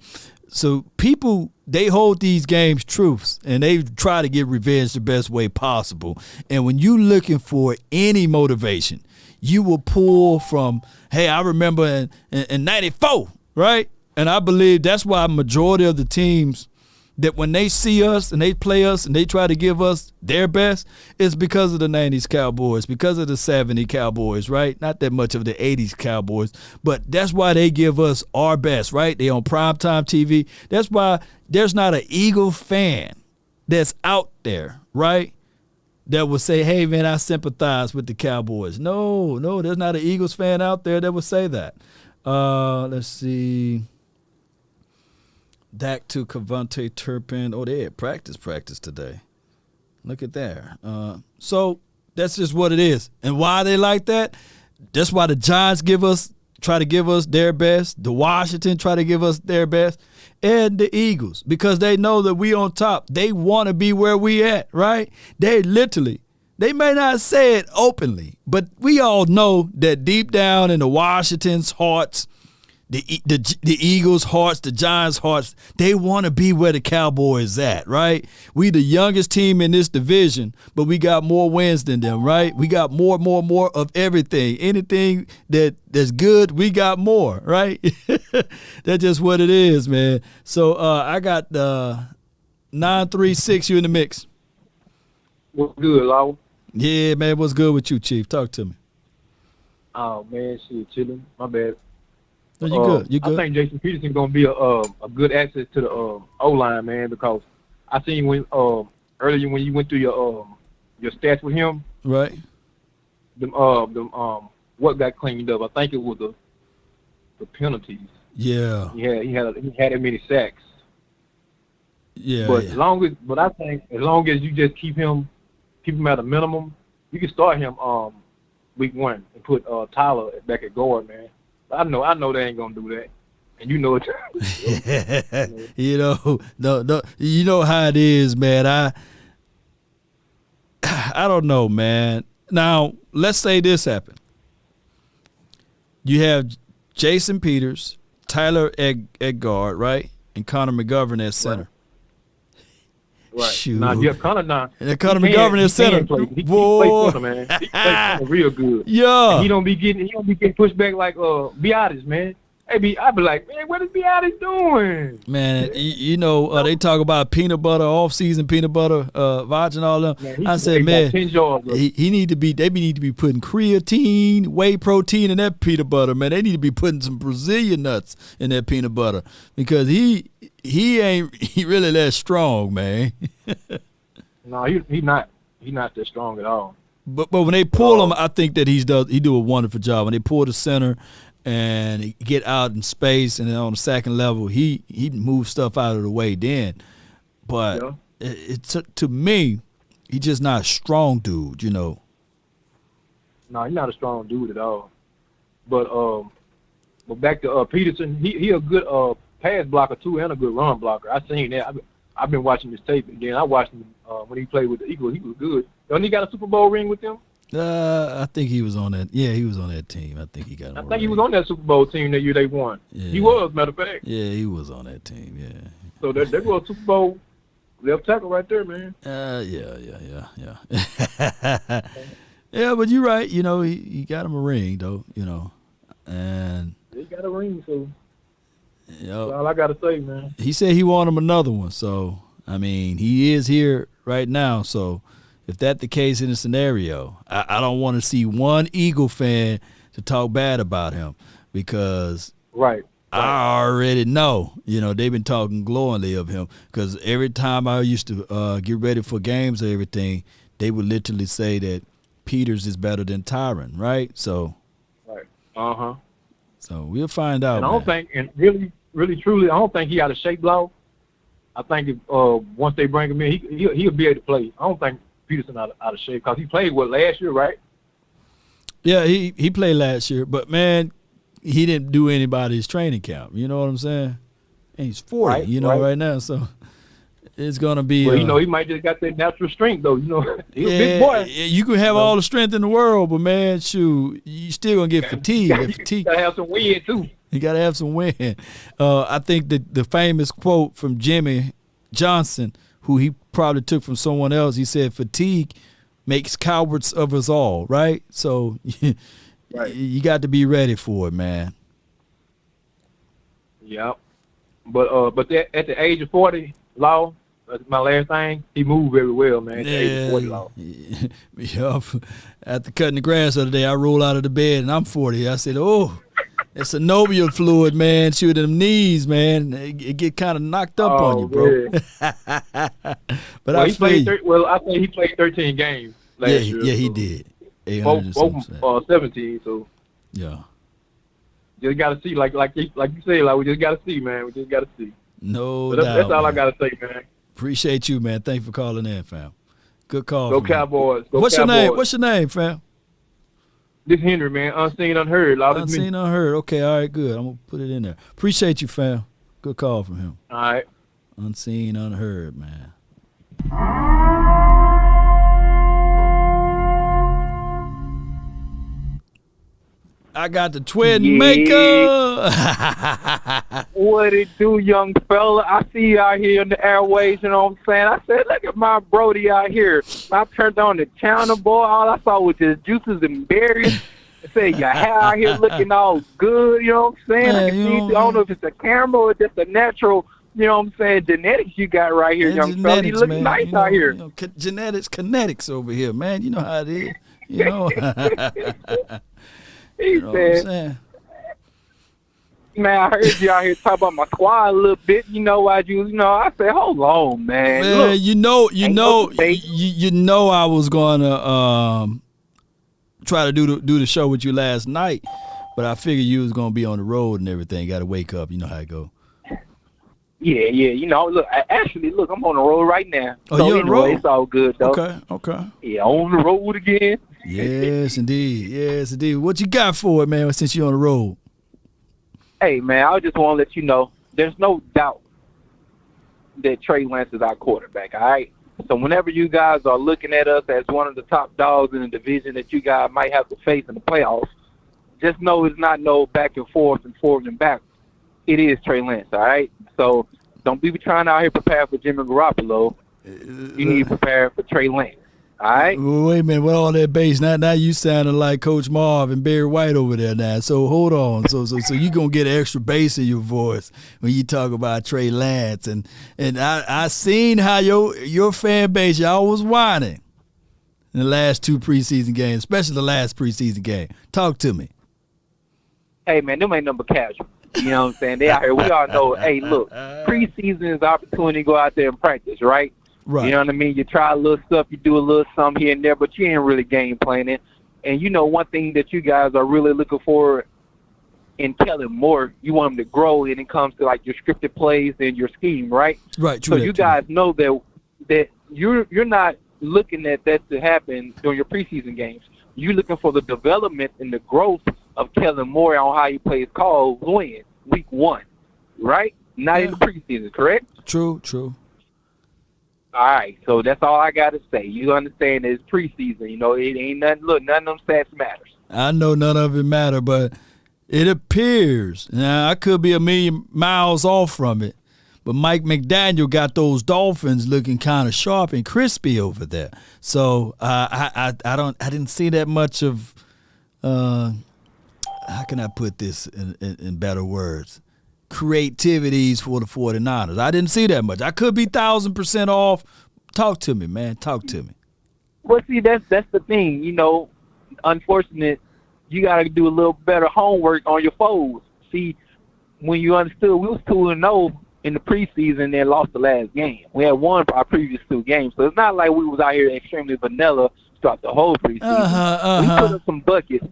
A: people, they hold these games truths, and they try to get revenge the best way possible. And when you're looking for any motivation, you will pull from, hey, I remember in 94, right? And I believe that's why majority of the teams that when they see us and they play us and they try to give us their best, it's because of the 90s Cowboys, because of the 70 Cowboys, right? Not that much of the 80s Cowboys, but that's why they give us our best, right? They on primetime TV. That's why there's not an Eagle fan that's out there, right, that would say, hey, man, I sympathize with the Cowboys. No, there's not an Eagles fan out there that would say that. Let's see. Dak to Cavante Turpin. Oh, they had practice today. Look at there. So that's just what it is. And why they like that? That's why the Giants try to give us their best. The Washington try to give us their best. And the Eagles, because they know that we on top. They want to be where we at, right? They may not say it openly, but we all know that deep down in the Washington's hearts, the Eagles' hearts, the Giants' hearts, they want to be where the Cowboys at, right? We the youngest team in this division, but we got more wins than them, right? We got more of everything. Anything that's good, we got more, right? That's just what it is, man. So I got 936, you in the mix.
G: What's good, Law?
A: Yeah, man, what's good with you, Chief? Talk to me.
G: Oh, man, shit, chilling. My bad.
A: No, you good. You good.
G: I think Jason Peterson going to be a good access to the O-line, man, because I seen when earlier when you went through your stats with him.
A: Right.
G: What got cleaned up? I think it was the penalties.
A: Yeah.
G: He had that many sacks.
A: Yeah.
G: But
A: yeah.
G: I think as long as you just keep him at a minimum, you can start him week 1 and put Tyler back at guard, man. I know they ain't gonna do that, and you know it.
A: You know how it is, man. I don't know, man. Now let's say this happened. You have Jason Peters, Tyler at guard, right, and Connor McGovern at center.
G: Right.
A: Shoot.
G: Now, yeah, Connor
A: McGovern at center.
G: He play center, man. He play center real good.
A: Yeah.
G: And he don't be getting pushed back like Biotis, man. Hey, I be like, man, what is Biotis doing?
A: Man, they talk about peanut butter, off-season peanut butter, Vaj and all that. I said, man, they need to be putting creatine, whey protein in that peanut butter, man. They need to be putting some Brazilian nuts in that peanut butter because he really that strong, man.
G: No, he not that strong at all.
A: But when they pull him, I think that he do a wonderful job. When they pull the center and get out in space and then on the second level, he moves stuff out of the way then. But it's to me, he's just not a strong dude, you know.
G: No, he's not a strong dude at all. But back to Peterson, he a good pass blocker too and a good run blocker. I seen that. I've been watching his tape again. I watched him when he played with the Eagles. He was good. Don't he got a Super Bowl ring with them?
A: I think he was on that. Yeah, he was on that team. I think he got.
G: I think he was on that Super Bowl team that year they won.
A: Yeah.
G: He was, matter of fact.
A: Yeah, he was on that team. Yeah.
G: So there was a Super Bowl left tackle right there, man.
A: Yeah. Yeah, but you're right. You know, he got him a ring though. You know, and
G: he got a ring, so.
A: That's
G: all I gotta say, man.
A: He said he wanted him another one. So I mean, he is here right now. So if that's the case in the scenario, I don't want to see one Eagle fan to talk bad about him because
G: right.
A: I already know. You know, they've been talking glowingly of him because every time I used to get ready for games or everything, they would literally say that Peters is better than Tyron, right? So.
G: Right.
A: So we'll find out.
G: And I don't think, and really, truly, I don't think he out of shape, Law. I think if once they bring him in, he'll be able to play. I don't think Peterson out of shape because he played last year, right?
A: Yeah, he played last year, but man, he didn't do anybody's training camp. You know what I'm saying? And he's 40, right now, so it's gonna be.
G: Well, he might just got that natural strength though. He's a big boy.
A: You can have all the strength in the world, but man, shoot, you still gonna get fatigued.
G: You gotta have some wind too.
A: You gotta have some wind. I think the famous quote from Jimmy Johnson, who he probably took from someone else, he said, "Fatigue makes cowards of us all." Right? So
G: Right.
A: you got to be ready for it, man.
G: Yeah. But at the age of 40, Law, that's my last thing, he moved very well, man. At the age of 40, Law.
A: Yup. After cutting the grass the other day, I roll out of the bed and I'm 40. I said, "Oh, it's synovial fluid, man. Shoot them knees, man. It get kind of knocked up on you, bro." But I think
G: he played 13 games last year.
A: Yeah, he did.
G: Both 17. So
A: yeah,
G: just gotta see, like you said, we just gotta see, man. We just gotta see.
A: No
G: doubt. That's all
A: man.
G: I gotta say, man.
A: Appreciate you, man. Thanks for calling in, fam. Good call.
G: Go Cowboys. Go
A: What's
G: Cowboys.
A: your name? What's your name, fam?
G: This Henry, man. Unseen, unheard.
A: Unseen, unheard. Okay, all right, good. I'm gonna put it in there. Appreciate you, fam. Good call from him.
G: All right.
A: Unseen, unheard, man. I got the twin maker.
H: What it do, young fella? I see you out here in the airways, you know what I'm saying? I said, look at my Brody out here. I turned on the channel, boy. All I saw was just juices and berries. I said, your hair out here looking all good, you know what I'm saying?
A: Man,
H: I can see, I don't know if it's a camera or just a natural, you know what I'm saying, genetics you got right here, young fella. You look nice out here.
A: Genetics, kinetics over here, man. You know how it is. You know.
H: He said, man, I heard you out here talk about my squad a little bit. I said, hold on, man.
A: Man,
H: look,
A: you know I was gonna try to do the show with you last night, but I figured you was gonna be on the road and everything. Got to wake up. You know how it go.
H: Yeah. Look, I'm on the road right now.
A: Oh,
H: so
A: you're on the road?
H: It's all good, though.
A: Okay.
H: Yeah, on the road again.
A: Yes, indeed. What you got for it, man, since you're on the road?
H: Hey, man, I just want to let you know, there's no doubt that Trey Lance is our quarterback, all right? So whenever you guys are looking at us as one of the top dogs in the division that you guys might have to face in the playoffs, just know it's not no back and forth and back. It is Trey Lance, all right? So don't be trying out here prepare for Jimmy Garoppolo. You need to prepare for Trey Lance. All right.
A: Wait a minute, with all that bass, now you sounding like Coach Marv and Barry White over there now. So hold on. So you gonna get extra bass in your voice when you talk about Trey Lance, and I seen how your fan base, y'all was whining in the last two preseason games, especially the last preseason game. Talk to me.
H: Hey man, them ain't number casual. You know what I'm saying? They out here. We all know. Hey, look, preseason is an opportunity to go out there and practice, right?
A: Right.
H: You know what I mean? You try a little stuff, you do a little something here and there, but you ain't really game planning. And one thing that you guys are really looking for in Kellen Moore, you want him to grow when it comes to like your scripted plays and your scheme, right?
A: Right.
H: So you guys know that you're not looking at that to happen during your preseason games. You're looking for the development and the growth of Kellen Moore on how he plays calls when week 1, right? Not in the preseason, correct?
A: True.
H: All right, so that's all I got to say. You understand it's preseason. It ain't nothing. Look, none of them stats matters.
A: I know none of it matter, but it appears. Now, I could be a million miles off from it, but Mike McDaniel got those Dolphins looking kind of sharp and crispy over there. So I didn't see that much of. How can I put this in better words? Creativities for the 49ers. I didn't see that much. I could be 1,000% off. Talk to me, man. Talk to me.
H: Well, see, that's the thing. Unfortunate, you got to do a little better homework on your foes. See, when you understood we was 2-0 in the preseason and lost the last game. We had won our previous 2 games. So it's not like we was out here extremely vanilla throughout the whole preseason. We put up some buckets.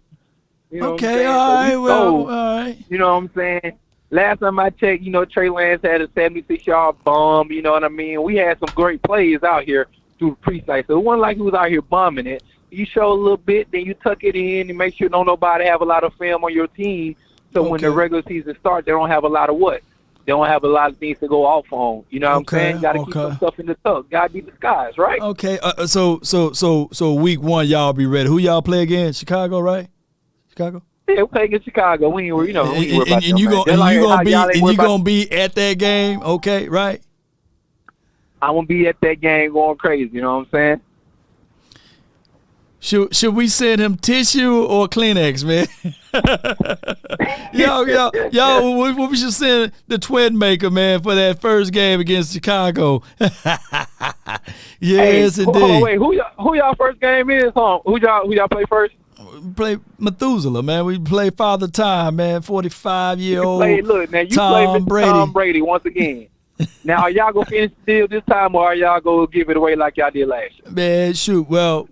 A: Okay, all right, all right.
H: You know what I'm saying? Last time I checked, Trey Lance had a 76-yard bomb, you know what I mean? We had some great plays out here through the preseason. So it wasn't like he was out here bombing it. you show a little bit, then you tuck it in and make sure don't nobody have a lot of film on your team. So when the regular season starts, they don't have a lot of what? They don't have a lot of things to go off on. You know what I'm saying? You got to keep some stuff in the tuck. Got to be disguised, right?
A: Okay. So week 1, y'all be ready. Who y'all play again? Chicago, right? Chicago.
H: Yeah, we play against Chicago. We ain't worry about
A: and
H: them,
A: you
H: man.
A: gonna be at that game, okay? Right.
H: I'm gonna be at that game going crazy. You know what I'm saying?
A: Should we send him tissue or Kleenex, man? yo, we should send the twin maker, man, for that first game against Chicago. Yes,
H: hey,
A: indeed.
H: Wait, who y'all first game is? Who y'all play first?
A: We play Methuselah, man. We play Father Time, man. 45-year-old
H: Tom Brady once again. Now, are y'all gonna finish the deal this time, or are y'all gonna give it away like y'all did last year?
A: Man, shoot. Well,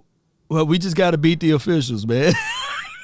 A: we just got to beat the officials, man.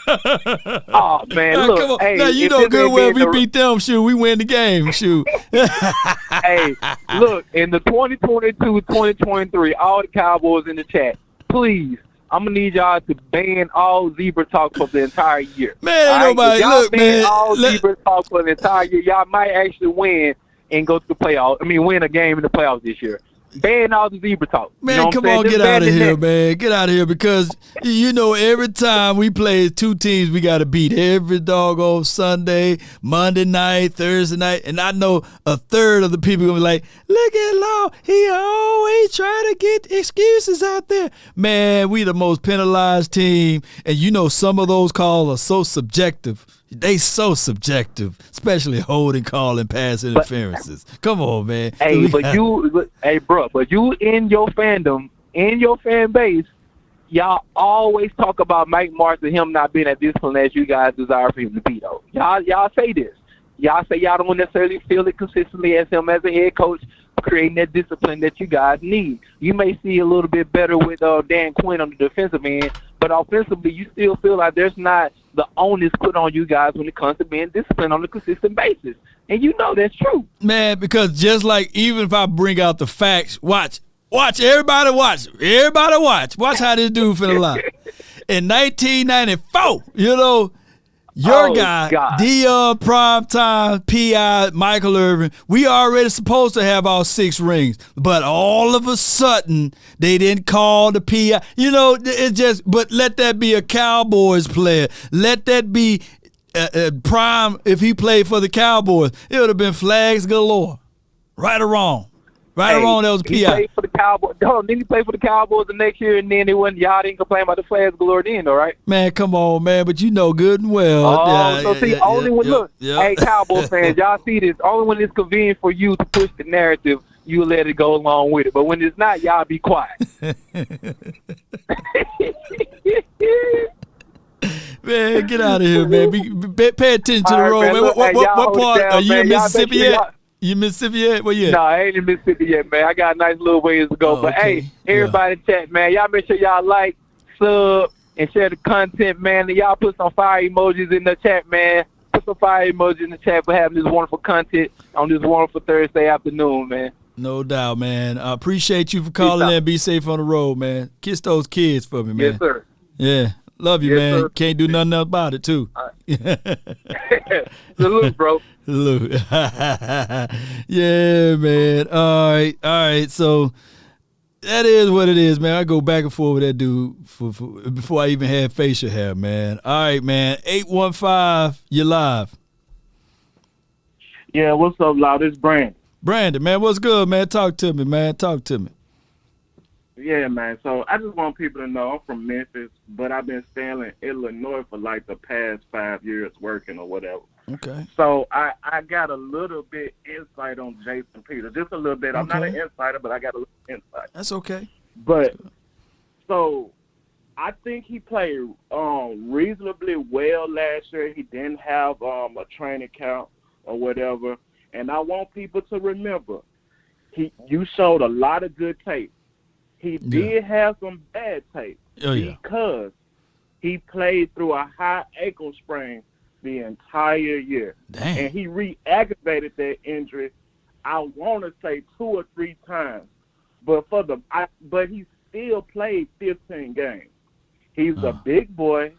H: Oh, man, look.
A: Come on.
H: Hey,
A: now, you know good well we beat them, shoot. We win the game, shoot.
H: Hey, look, in the 2022-2023, all the Cowboys in the chat, please, I'm going to need y'all to ban all zebra talk for the entire year.
A: Man, ain't nobody, look, man.
H: All zebra talk for the entire year. Y'all might actually win and go to the playoffs. I mean, win a game in the playoffs this year. Ban all the zebra talk.
A: Man,
H: you know
A: come on, get out of here, man. Get out of here, because you know every time we play 2 teams, we got to beat every doggone Sunday, Monday night, Thursday night, and I know a third of the people gonna be like, "Look at Law, he always trying to get excuses out there." Man, we the most penalized team, and you know some of those calls are so subjective. They so subjective, especially holding call and pass interferences. Come on, man.
H: Hey, but you in your fandom, in your fan base, y'all always talk about Mike Martz and him not being as disciplined as you guys desire for him to be, though. Y'all say this. Y'all say y'all don't necessarily feel it consistently as him as a head coach, creating that discipline that you guys need. You may see a little bit better with Dan Quinn on the defensive end, but offensively, you still feel like there's not the onus put on you guys when it comes to being disciplined on a consistent basis. And you know that's true. Man,
A: because just like even if I bring out the facts, watch, everybody watch. Watch how this dude finna lie. In 1994, you know, your guy, Dion, Primetime, P.I., Michael Irvin, we already supposed to have our 6 rings. But all of a sudden, they didn't call the P.I. You know, it just, but let that be a Cowboys player. Let that be Prime if he played for the Cowboys. It would have been flags galore. Right or wrong. Right or wrong, that was P.I.
H: He played for the Cowboys. Didn't he play for the Cowboys the next year, and then y'all didn't complain about the flags galore then, though, right?
A: Man, come on, man, but you know good and well.
H: Hey, Cowboys fans, y'all see this. Only when it's convenient for you to push the narrative, you let it go along with it. But when it's not, y'all be quiet.
A: Man, get out of here, man. Pay attention to the road, man. What part? Are you in Mississippi yet? You Mississippi yet? Where you at?
H: No, I ain't in Mississippi yet, man. I got a nice little ways to go. But, hey, everybody chat, man. Y'all make sure y'all like, sub, and share the content, man. And y'all put some fire emojis in the chat, man. Put some fire emojis in the chat for having this wonderful content on this wonderful Thursday afternoon, man.
A: No doubt, man. I appreciate you for calling in. Be safe on the road, man. Kiss those kids for me, man.
H: Yes, sir.
A: Yeah. Love you, man.
H: Sir.
A: Can't do nothing else about it, too.
H: Salute, bro.
A: Salute. Yeah, man. All right. So that is what it is, man. I go back and forth with that dude before I even had facial hair, man. All right, man. 815, you're live.
I: Yeah, what's up, Loud? It's Brandon.
A: Brandon, man, what's good, man? Talk to me, man. Talk to me.
I: Yeah, man. So I just want people to know I'm from Memphis, but I've been staying in Illinois for like the past 5 years working or whatever.
A: Okay.
I: So I got a little bit insight on Jason Peters. Just a little bit. I'm not an insider, but I got a little insight.
A: That's okay.
I: But so I think he played reasonably well last year. He didn't have a training camp or whatever. And I want people to remember, you showed a lot of good tape. He did have some bad tape because he played through a high ankle sprain the entire year.
A: Dang.
I: And he re-aggravated that injury, I want to say 2 or 3 times. But he still played 15 games. He's a big boy.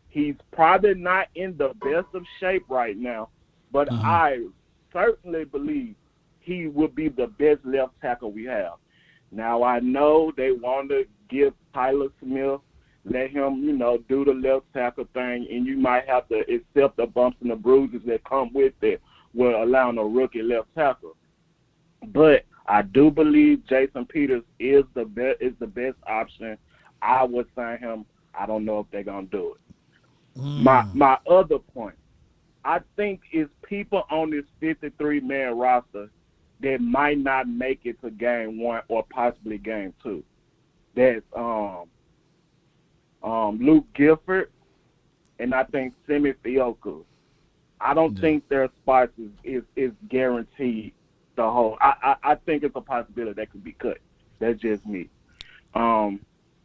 I: He's probably not in the best of shape right now, but I certainly believe he would be the best left tackle we have. Now, I know they want to give Tyler Smith, let him, do the left tackle thing, and you might have to accept the bumps and the bruises that come with it with allowing a rookie left tackle. But I do believe Jason Peters is the best option. I would sign him. I don't know if they're going to do it. My other point, I think is people on this 53-man roster that might not make it to game 1 or possibly game 2. That's Luke Gifford and I think Semi Fioka. I don't think their spots is guaranteed the whole. I think it's a possibility that could be cut. That's just me.
A: Well,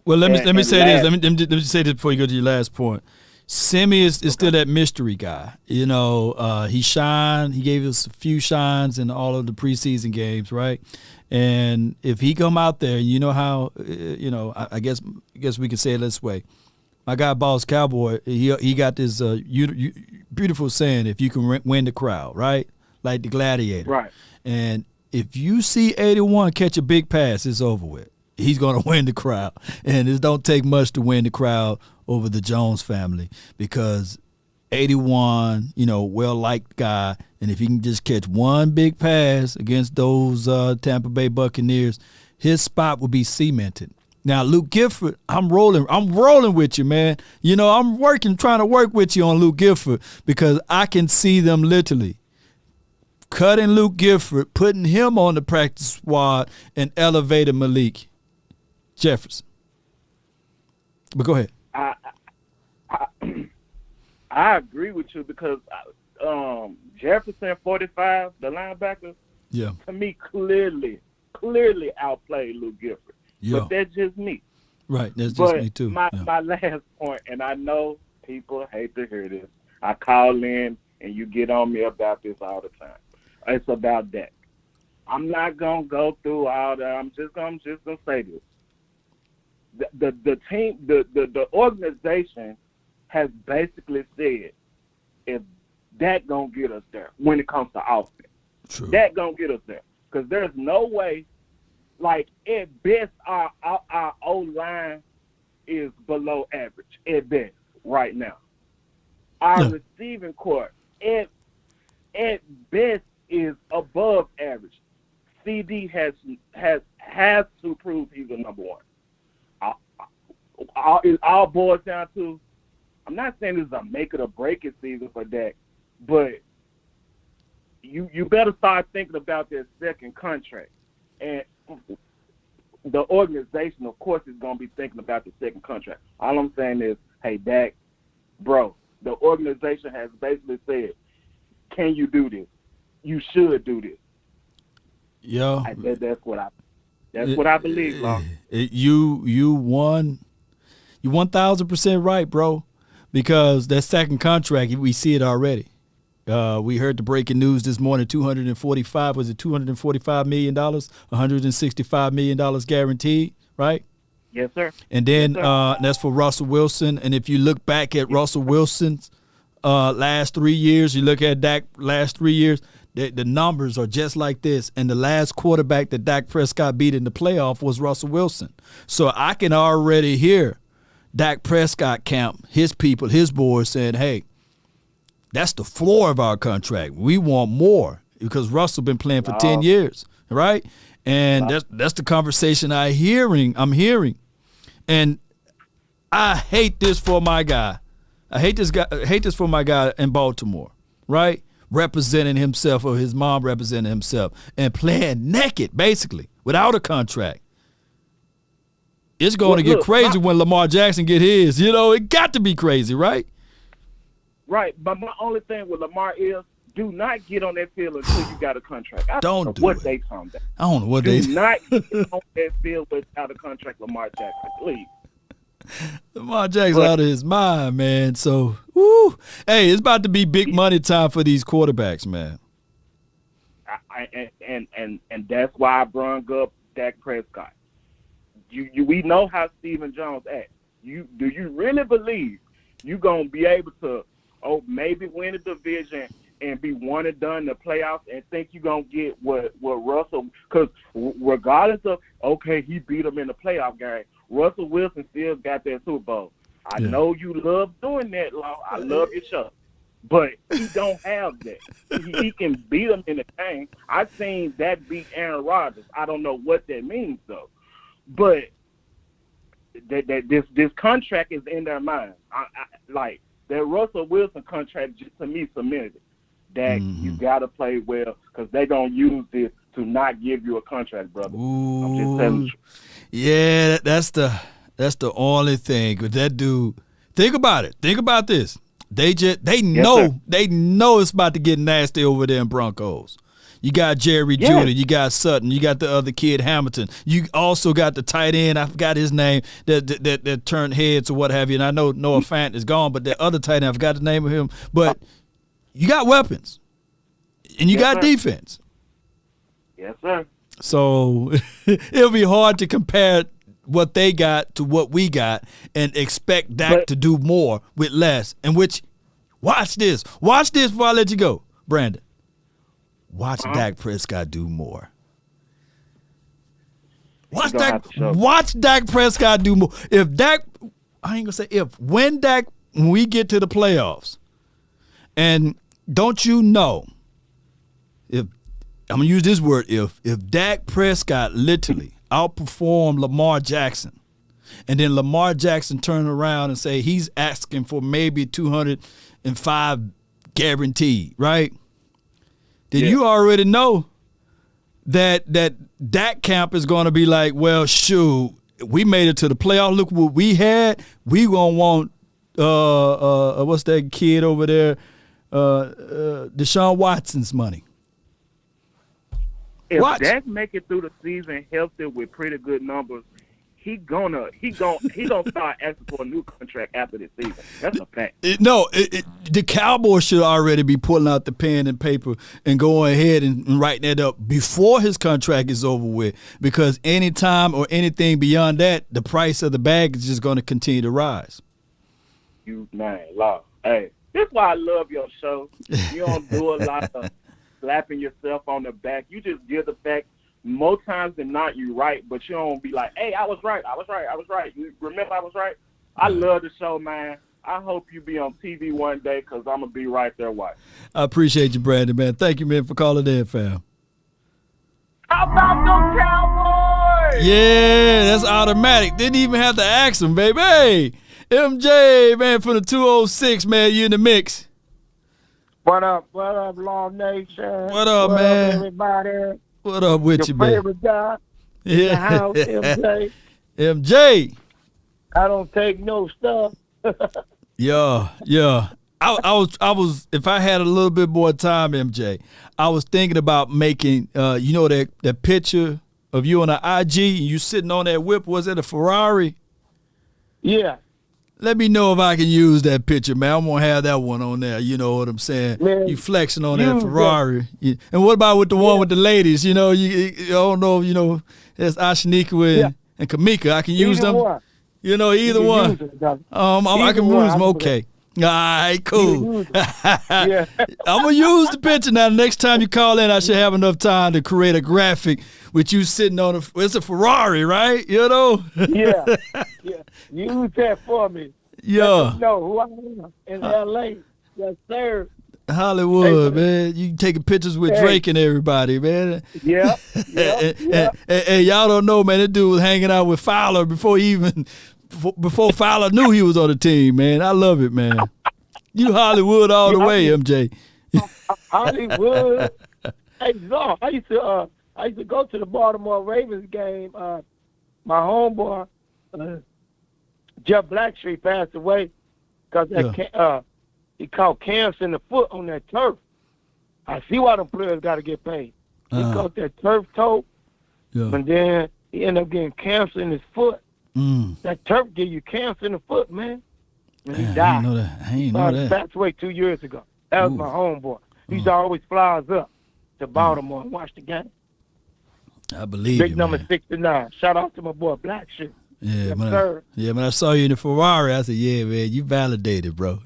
A: let me say this. Let me say this before you go to your last point. Semi is still that mystery guy. He shined. He gave us a few shines in all of the preseason games, right? And if he come out there, you know how, I guess we can say it this way. My guy, Boss Cowboy, he got this beautiful saying: if you can win the crowd, right? Like the gladiator,
I: right?
A: And if you see 81 catch a big pass, it's over with. He's going to win the crowd. And it don't take much to win the crowd over the Jones family because 81, well-liked guy, and if he can just catch one big pass against those Tampa Bay Buccaneers, his spot will be cemented. Now, Luke Gifford, I'm rolling with you, man. I'm trying to work with you on Luke Gifford because I can see them literally cutting Luke Gifford, putting him on the practice squad, and elevating Malik Jefferson. But go ahead.
I: I agree with you because Jefferson 45, the linebacker, to me clearly outplayed Luke Gifford.
A: Yeah.
I: But that's just me.
A: Right, that's just me too.
I: My last point, and I know people hate to hear this. I call in and you get on me about this all the time. It's about that. I'm not gonna go through all that. I'm just gonna say this. The team, the organization has basically said if that gonna get us there when it comes to offense.
A: True.
I: That gonna get us there because there's no way. Like at best, our O-line is below average at best right now. Our receiving corps at best is above average. CD has to prove he's the number one. It all boils down to, I'm not saying this is a make it or break it season for Dak, but you better start thinking about their second contract. And the organization, of course, is going to be thinking about the second contract. All I'm saying is, hey, Dak, bro, the organization has basically said, can you do this? You should do this.
A: Yeah.
I: That's what I believe, Long.
A: You won. You 1,000% right, bro, because that second contract, we see it already. We heard the breaking news this morning, $245 million, $165 million guaranteed, right?
I: Yes, sir.
A: And then that's for Russell Wilson. And if you look back at Russell Wilson's last 3 years, you look at Dak last 3 years, the numbers are just like this. And the last quarterback that Dak Prescott beat in the playoff was Russell Wilson. So I can already hear Dak Prescott camp, his people, his boys saying, hey, that's the floor of our contract. We want more because Russell been playing for 10 years, right? And that's the conversation I'm hearing. And I hate this for my guy. I hate this for my guy in Baltimore, right? Representing himself or his mom representing himself and playing naked, basically, without a contract. It's going to get crazy when Lamar Jackson get his. It got to be crazy, right?
I: Right, but my only thing with Lamar is do not get on that field until you got a contract. I
A: don't
I: know
A: do
I: what
A: it.
I: they talking about.
A: I don't know what they
I: do not get on that field without a contract, Lamar Jackson, please.
A: Lamar Jackson's out of his mind, man. So, woo. Hey, it's about to be big money time for these quarterbacks, man.
I: And that's why I brung up Dak Prescott. We know how Stephen Jones acts. do you really believe you gonna be able to maybe win a division and be one and done in the playoffs and think you're going to get what Russell, because regardless of, okay, he beat him in the playoff game, Russell Wilson still got that Super Bowl. I know you love doing that, Law. I love your show. But he don't have that. He can beat him in the game. I've seen that beat Aaron Rodgers. I don't know what that means, though. But this contract is in their mind. Like, that Russell Wilson contract, just to me, cemented it. That you got to play well because they're going to use this to not give you a contract, brother.
A: Ooh.
I: I'm just telling you.
A: Yeah, that's the only thing. With that dude, think about it. Think about this. They know it's about to get nasty over there in Broncos. You got Jerry Jeudy, you got Sutton, you got the other kid Hamilton. You also got the tight end, I forgot his name, that turned heads or what have you. And I know Noah Fant is gone, but that other tight end, I forgot the name of him. But you got weapons, and you got defense.
I: Yes, sir.
A: So it'll be hard to compare what they got to what we got and expect Dak to do more with less. And watch this before I let you go, Brandon. Watch Dak Prescott do more. Watch Dak Prescott do more. When we get to the playoffs, and don't you know, I'm gonna use this word, if Dak Prescott literally outperformed Lamar Jackson, and then Lamar Jackson turned around and say he's asking for maybe 205 guaranteed, right? Then you already know that Dak camp is going to be like, well, shoot, we made it to the playoff. Look what we had. We gonna want what's that kid over there, Deshaun Watson's money.
I: If Dak make it through the season healthy with pretty good numbers, he gonna start asking for a new contract after this season. That's a fact.
A: The Cowboys should already be pulling out the pen and paper and going ahead and writing that up before his contract is over with, because any time or anything beyond that, the price of the bag is just going to continue to rise.
I: Hey, that's why I love your show. You don't do a lot of slapping yourself on the back. You just give the fact. Most times than not, you're right, but you don't be like, hey, I was right. You remember I was right? I love the show, man. I hope you be on TV one day because I'm going to be right there watching.
A: I appreciate you, Brandon, man. Thank you, man, for calling in, fam.
I: How about those Cowboys?
A: Yeah, that's automatic. Didn't even have to ask him, baby. Hey, MJ, man, from the 206, man, you in the mix.
J: What up, Law Nation?
A: What up, man?
J: Up, everybody?
A: What up with you, man?
J: Your favorite guy in the house, MJ.
A: MJ.
J: I don't take no stuff.
A: Yeah. I was. If I had a little bit more time, MJ, I was thinking about making, that picture of you on the IG and you sitting on that whip. Was it a Ferrari?
J: Yeah.
A: Let me know if I can use that picture, man. I'm going to have that one on there. You know what I'm saying? Man, you flexing on that Ferrari. And what about with the one with the ladies? You know, I don't know, there's Ashanika and Kamika. I can use them.
J: One.
A: Either one. I can use them. Okay. All right, cool. I'm going to use the picture now. The next time you call in, I should have enough time to create a graphic with you sitting on it's a Ferrari, right?
J: Yeah. Use that for me.
A: Yeah.
J: Let me know who I am in L.A. Yes, sir.
A: Hollywood, man. You taking pictures with Drake and everybody, man.
J: Yeah.
A: Hey, y'all don't know, man. That dude was hanging out with Fowler before Fowler knew he was on the team, man. I love it, man. You Hollywood all the way, MJ.
J: Hollywood. Hey, Zor, I used to go to the Baltimore Ravens game. My homeboy, Jeff Blackstreet, passed away because he caught cancer in the foot on that turf. I see why them players got to get paid. He caught that turf toe, and then he ended up getting cancer in his foot. That turf give you cancer in the foot, man. And he died.
A: I ain't know that.
J: He passed away 2 years ago. That was my homeboy. He used to always fly us up to Baltimore and watch the game.
A: I believe
J: Big
A: you,
J: number
A: man.
J: 69. Shout out to my boy Black Shit.
A: Yeah,
J: Yes, sir.
A: when I saw you in the Ferrari, I said, yeah, man, you validated, bro.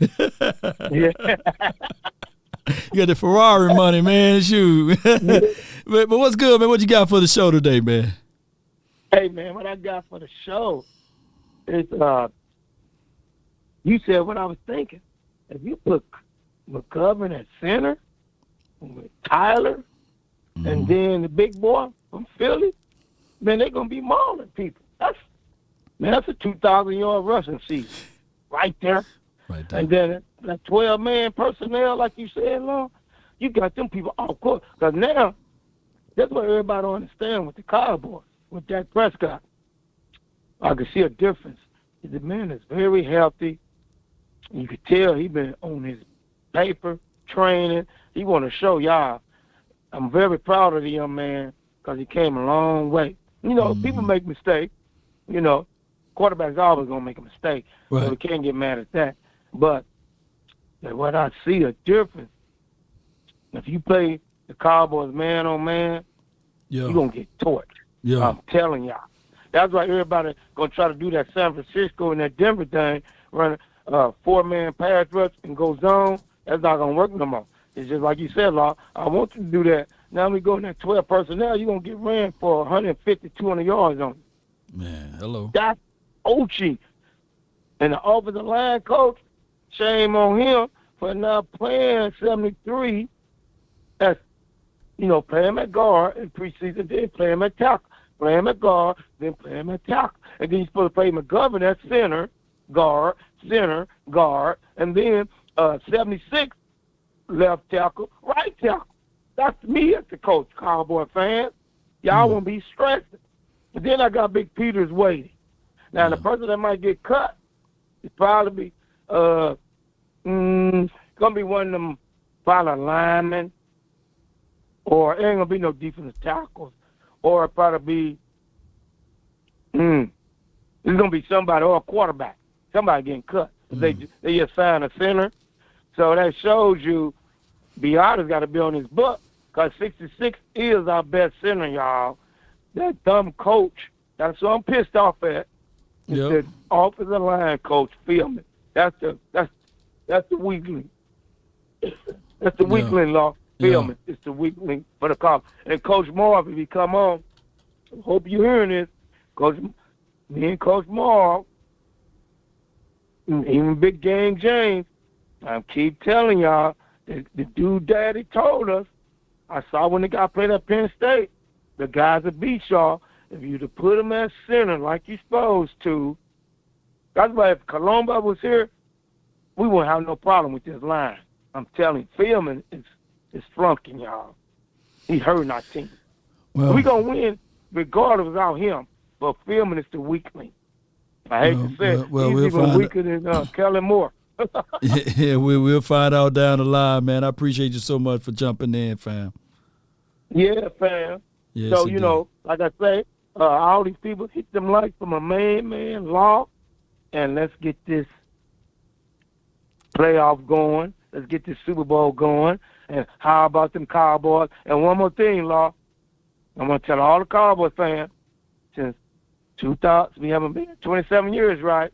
J: Yeah.
A: You got the Ferrari money, man. Shoot. but what's good, man? What you got for the show today, man?
J: Hey, man, what I got for the show is, you said what I was thinking. If you put McGovern at center with Tyler and then the big boy from Philly, man, they're going to be mauling people. That's a 2,000-yard rushing season right there.
A: Right there.
J: And then that 12-man personnel, like you said, Lon, you got them people off court. Because now, that's what everybody don't understand with the Cowboys, with Dak Prescott. I can see a difference. The man is very healthy. You could tell he been on his paper, training. He want to show y'all. I'm very proud of the young man because he came a long way. You know, people make mistakes. You know, quarterback's always going to make a mistake.
A: Right.
J: So we can't get mad at that. But what I see a difference, if you play the Cowboys man on man, you're going to get torched.
A: Yeah.
J: I'm telling y'all. That's why everybody going to try to do that San Francisco and that Denver thing, run a 4-man pass rush and go zone. That's not going to work no more. It's just like you said, Law. I want you to do that. Now we go in that 12 personnel, you're going to get ran for 150, 200 yards on you.
A: Man, hello.
J: That's Ochi. And the offensive line coach, shame on him for not playing 73 as, play him at guard in preseason, then play him at tackle. Play him at guard, then play him at tackle. And then you're supposed to play McGovern at center, guard, and then 76 left tackle, right tackle. That's me as the coach, Cowboy fan. Y'all won't be stressed. And then I got Big Peters waiting. Now, the person that might get cut is probably going to be one of them final linemen, or it ain't going to be no defensive tackles, or it probably be, it's going to be somebody, or a quarterback, somebody getting cut. They just signed a center. So that shows you Biotta's got to be on his butt, because 66 is our best center, y'all. That dumb coach, that's what I'm pissed off at. It's the offensive line coach filming. That's the weakling. That's the weakling, Law. Filming. It's the weakling for the call. And Coach Marv, if he come on, I hope you're hearing this. Me and Coach Marv, even Big Gang James, I keep telling y'all, the dude daddy told us, I saw when the guy played at Penn State, the guys that beat y'all, if you to put him at center like you're supposed to, that's why if Colombo was here, we wouldn't have no problem with this line. I'm telling you, filming is flunking, y'all. He's hurting our team.
A: Well,
J: we're going to win regardless without him, but filming is the weakling. I hate to say it. He's even weaker than Kellen Moore.
A: Yeah, we'll find out down the line, man. I appreciate you so much for jumping in, fam.
J: Yeah, fam.
A: Yes,
J: so,
A: indeed.
J: like I say, all these people hit them likes from a man, Law, and let's get this playoff going. Let's get this Super Bowl going. And how about them Cowboys? And one more thing, Law. I'm going to tell all the Cowboys fans, since 2000, we haven't been 27 years, right?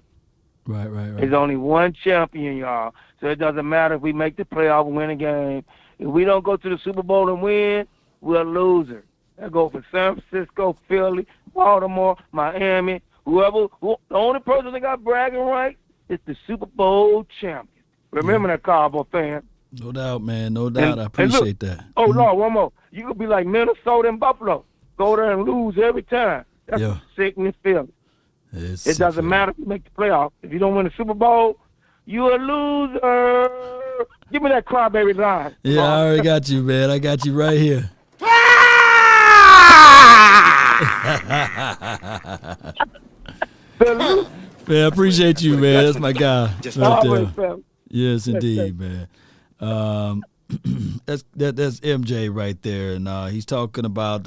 A: Right.
J: There's only one champion, y'all. So it doesn't matter if we make the playoff and win a game. If we don't go to the Super Bowl and win, we're a loser. I go for San Francisco, Philly, Baltimore, Miami, the only person that got bragging rights is the Super Bowl champion. Remember that, Cowboy fan.
A: No doubt, man. No doubt. I appreciate that.
J: Oh, Lord, one more. You could be like Minnesota and Buffalo. Go there and lose every time. That's a sickening feeling. It doesn't matter if you make the playoff. If you don't win the Super Bowl, you're a loser. Give me that crybaby line.
A: Yeah, I already got you, man. I got you right here. Man, I appreciate you, man. That's my guy. Right there. Yes, indeed, man. That's MJ right there, and he's talking about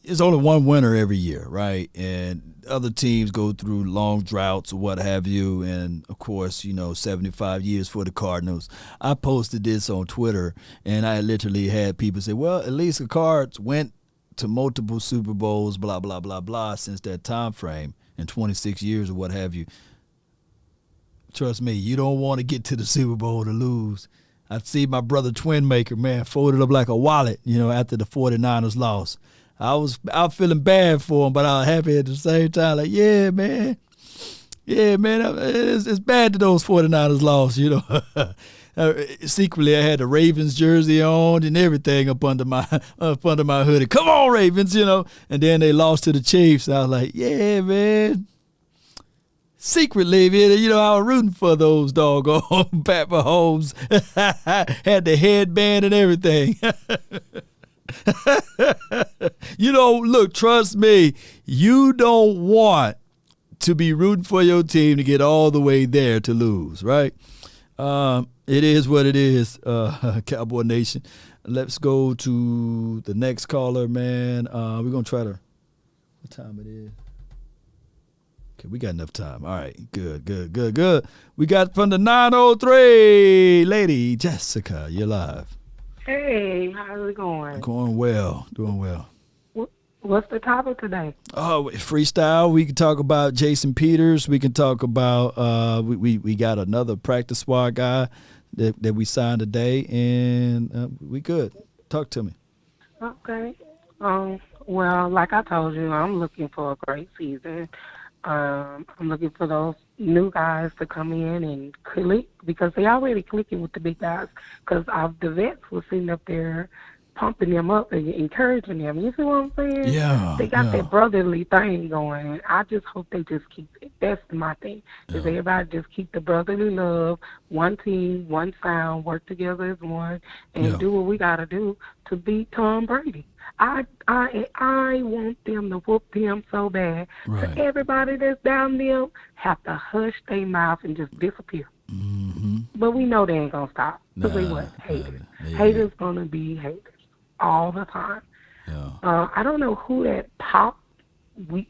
A: it's only one winner every year, right? And other teams go through long droughts or what have you, and of course, 75 years for the Cardinals. I posted this on Twitter, and I literally had people say, "Well, at least the Cards went to multiple Super Bowls, blah, blah, blah, blah, since that time frame in 26 years or what have you. Trust me, you don't want to get to the Super Bowl to lose. I see my brother Twin Maker, man, folded up like a wallet, after the 49ers lost. I was feeling bad for him, but I was happy at the same time. Like, yeah, man. Yeah, man, it's bad that those 49ers lost, Secretly, I had the Ravens jersey on and everything up under my hoodie. Come on, Ravens, And then they lost to the Chiefs. I was like, yeah, man. Secretly, man, I was rooting for those doggone Pat Mahomes. Had the headband and everything. Look, trust me, you don't want to be rooting for your team to get all the way there to lose, right? It is what it is, Cowboy Nation. Let's go to the next caller, man. We're going to try to, what time it is? Okay, we got enough time. All right, good. We got from the 903, Lady Jessica, you're live.
K: Hey, how's it going?
A: Doing well.
K: What's the topic today?
A: Oh, freestyle. We can talk about Jason Peters. We can talk about we got another practice squad guy that we signed today, and we good. Talk to me.
K: Okay. Well, like I told you, I'm looking for a great season. I'm looking for those new guys to come in and click, because they already clicking with the big guys. Because the vets were sitting up there pumping them up and encouraging them. You see what I'm saying?
A: Yeah.
K: They got that brotherly thing going. And I just hope they just keep it. That's my thing. Is everybody just keep the brotherly love, one team, one sound, work together as one, and do what we got to do to beat Tom Brady. I want them to whoop them so bad.
A: Right.
K: So everybody that's down there have to hush their mouth and just disappear.
A: Mm-hmm.
K: But we know they ain't going to stop. Because they what? Haters. Haters going to be haters all the time.
A: Yeah.
K: I don't know who that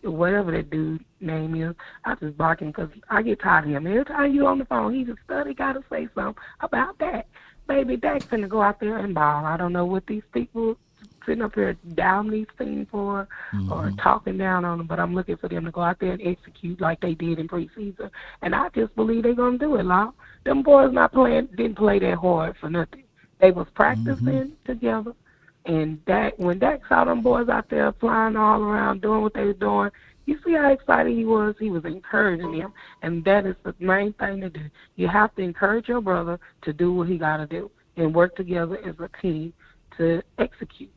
K: whatever that dude name is. I just block him because I get tired of him. Every time you on the phone, he just study got to say something about that. Baby, Dak's finna go out there and ball. I don't know what these people sitting up here down these things for or talking down on them, but I'm looking for them to go out there and execute like they did in preseason. And I just believe they're going to do it, Law. Them boys didn't play that hard for nothing. They was practicing together. And when Dak saw them boys out there flying all around doing what they were doing, you see how excited he was? He was encouraging them. And that is the main thing to do. You have to encourage your brother to do what he got to do and work together as a team to execute.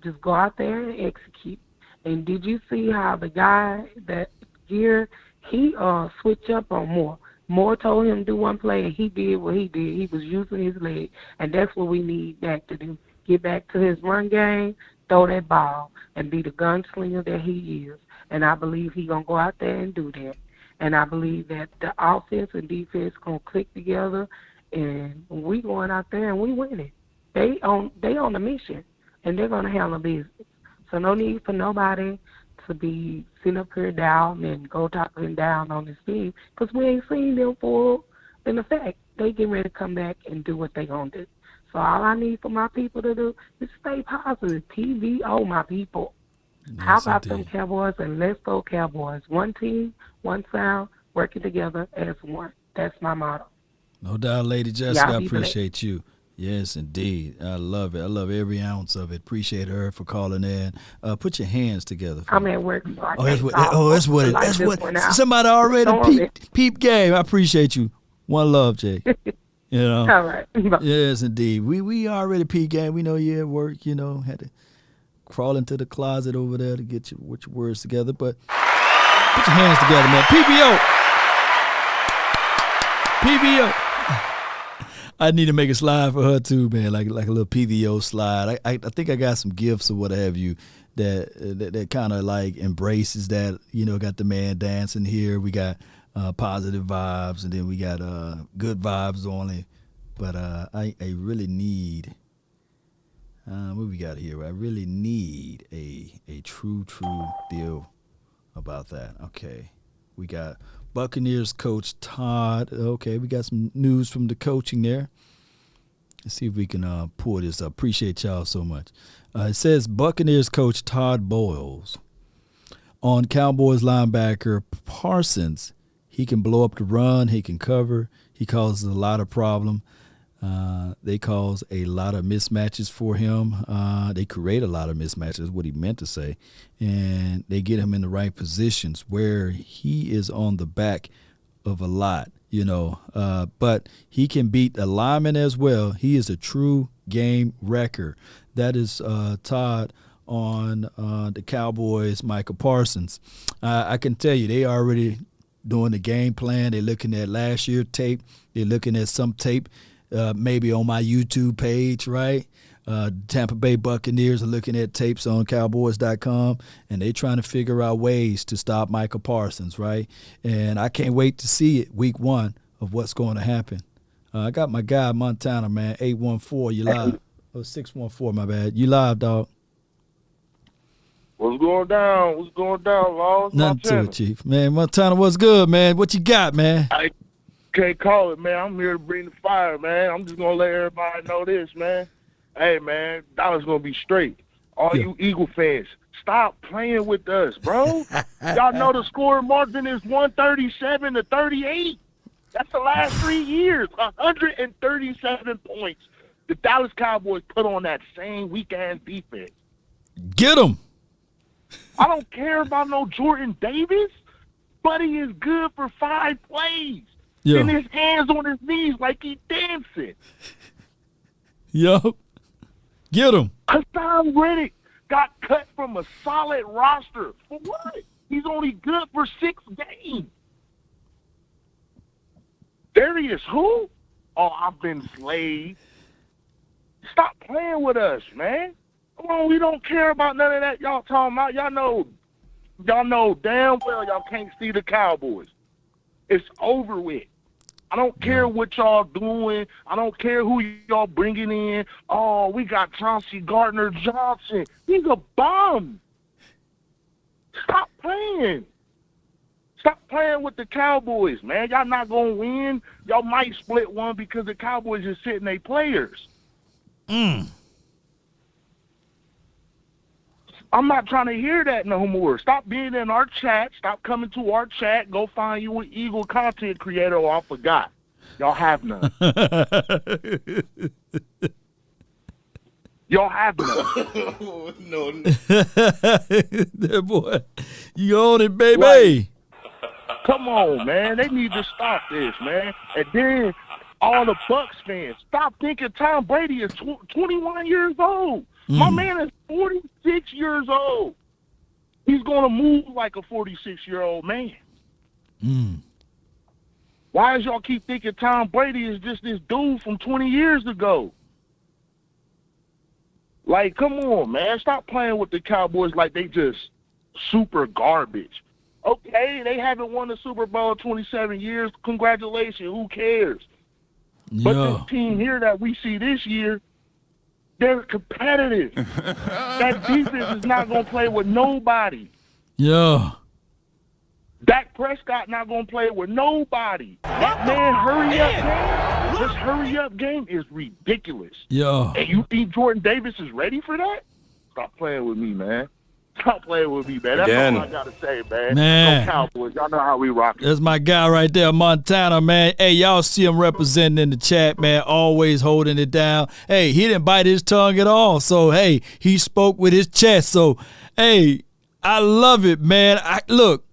K: Just go out there and execute. And did you see how the guy that year, he switched up on Moore? Moore told him to do one play, and he did what he did. He was using his leg, and that's what we need Dak to do. Get back to his run game, throw that ball, and be the gunslinger that he is. And I believe he's going to go out there and do that. And I believe that the offense and defense going to click together, and we going out there and we winning. They on the mission, and they're going to handle business. So no need for nobody to be sitting up here down and go talking down on this team, because we ain't seen them full in effect. They getting ready to come back and do what they going to do. So all I need for my people to do is stay positive. TVO, my people.
A: Yes,
K: How about
A: indeed.
K: them Cowboys, and let's go Cowboys. One team, one sound, working together as one. That's my motto.
A: No doubt, Lady Jessica. I
K: be
A: appreciate you. Yes, indeed. I love it. I love every ounce of it. Appreciate her for calling in. Put your hands together.
K: I'm at work. So I
A: That's
K: can't
A: what.
K: talk.
A: That's what.
K: Like
A: That's
K: this
A: what.
K: one out.
A: Somebody already
K: Storm
A: peep game. I appreciate you. One love, Jay.
K: All right.
A: Yes, indeed. We already peep game. We know you're at work. Had to crawl into the closet over there to get your words together. But put your hands together, man. PVO. I need to make a slide for her too, man. Like a little PVO slide. I think I got some gifts or what have you that kind of like embraces that. Got the man dancing here. We got positive vibes, and then we got good vibes only. But I really need what we got here. I really need a true deal about that. Okay, we got Buccaneers coach Todd. Okay, we got some news from the coaching there. Let's see if we can pull this up. Appreciate y'all so much. It says Buccaneers coach Todd Bowles on Cowboys linebacker Parsons. He can blow up the run. He can cover. He causes a lot of problem. They cause a lot of mismatches for him. They create a lot of mismatches, what he meant to say. And they get him in the right positions where he is on the back of a lot, but he can beat a lineman as well. He is a true game wrecker. That is Todd on the Cowboys, Michael Parsons. I can tell you, they already doing the game plan. They're looking at last year's tape. They're looking at some tape maybe on my YouTube page, right? Tampa Bay Buccaneers are looking at tapes on Cowboys.com, and they're trying to figure out ways to stop Michael Parsons, right? And I can't wait to see it week 1 of what's going to happen. I got my guy, Montana, man, 814, you live. Oh, 614, my bad. You live, dog.
I: What's going down? What's going down, Laws?
A: Nothing to it, Chief. Man, Montana, what's good, man? What you got, man?
I: I can't call it, man. I'm here to bring the fire, man. I'm just going to let everybody know this, man. Hey, man, Dallas going to be straight. All you Eagle fans, stop playing with us, bro. Y'all know the score margin is 137-38. That's the last 3 years, 137 points. The Dallas Cowboys put on that same weak-ass defense.
A: Get them.
I: I don't care about no Jordan Davis. Buddy is good for 5 plays.
A: Yeah.
I: And his hands on his knees like he dancing.
A: Yup. Get him.
I: Hassan Reddick got cut from a solid roster. For what? He's only good for 6 games. Darius who? Oh, I've been slayed. Stop playing with us, man. Come on, we don't care about none of that y'all talking about. Y'all know damn well y'all can't see the Cowboys. It's over with. I don't care what y'all doing. I don't care who y'all bringing in. Oh, we got Chauncey Gardner-Johnson. He's a bum. Stop playing. Stop playing with the Cowboys, man. Y'all not going to win. Y'all might split one because the Cowboys is sitting their players. I'm not trying to hear that no more. Stop being in our chat. Stop coming to our chat. Go find you an Eagle content creator. Oh, I forgot. Y'all have none. Y'all have none.
L: No.
A: That boy, you own it, baby.
I: Like, come on, man. They need to stop this, man. And then all the Bucs fans, stop thinking Tom Brady is 21 years old. My man is 46 years old. He's going to move like a 46-year-old man. Why is y'all keep thinking Tom Brady is just this dude from 20 years ago? Like, come on, man. Stop playing with the Cowboys like they just super garbage. Okay, they haven't won the Super Bowl in 27 years. Congratulations. Who cares? But this team here that we see this year, they're competitive. That defense is not going to play with nobody.
A: Yeah.
I: Dak Prescott not going to play with nobody. That man, hurry up game. This hurry up game is ridiculous.
A: Yeah.
I: And you think Jordan Davis is ready for that? Stop playing with me, man. Stop playing with me, man. That's all I got to say, man.
A: Man.
I: Go Cowboys. Y'all know how we rock it.
A: That's my guy right there, Montana, man. Hey, y'all see him representing in the chat, man, always holding it down. Hey, he didn't bite his tongue at all. So, hey, he spoke with his chest. So, hey, I love it, man. Look,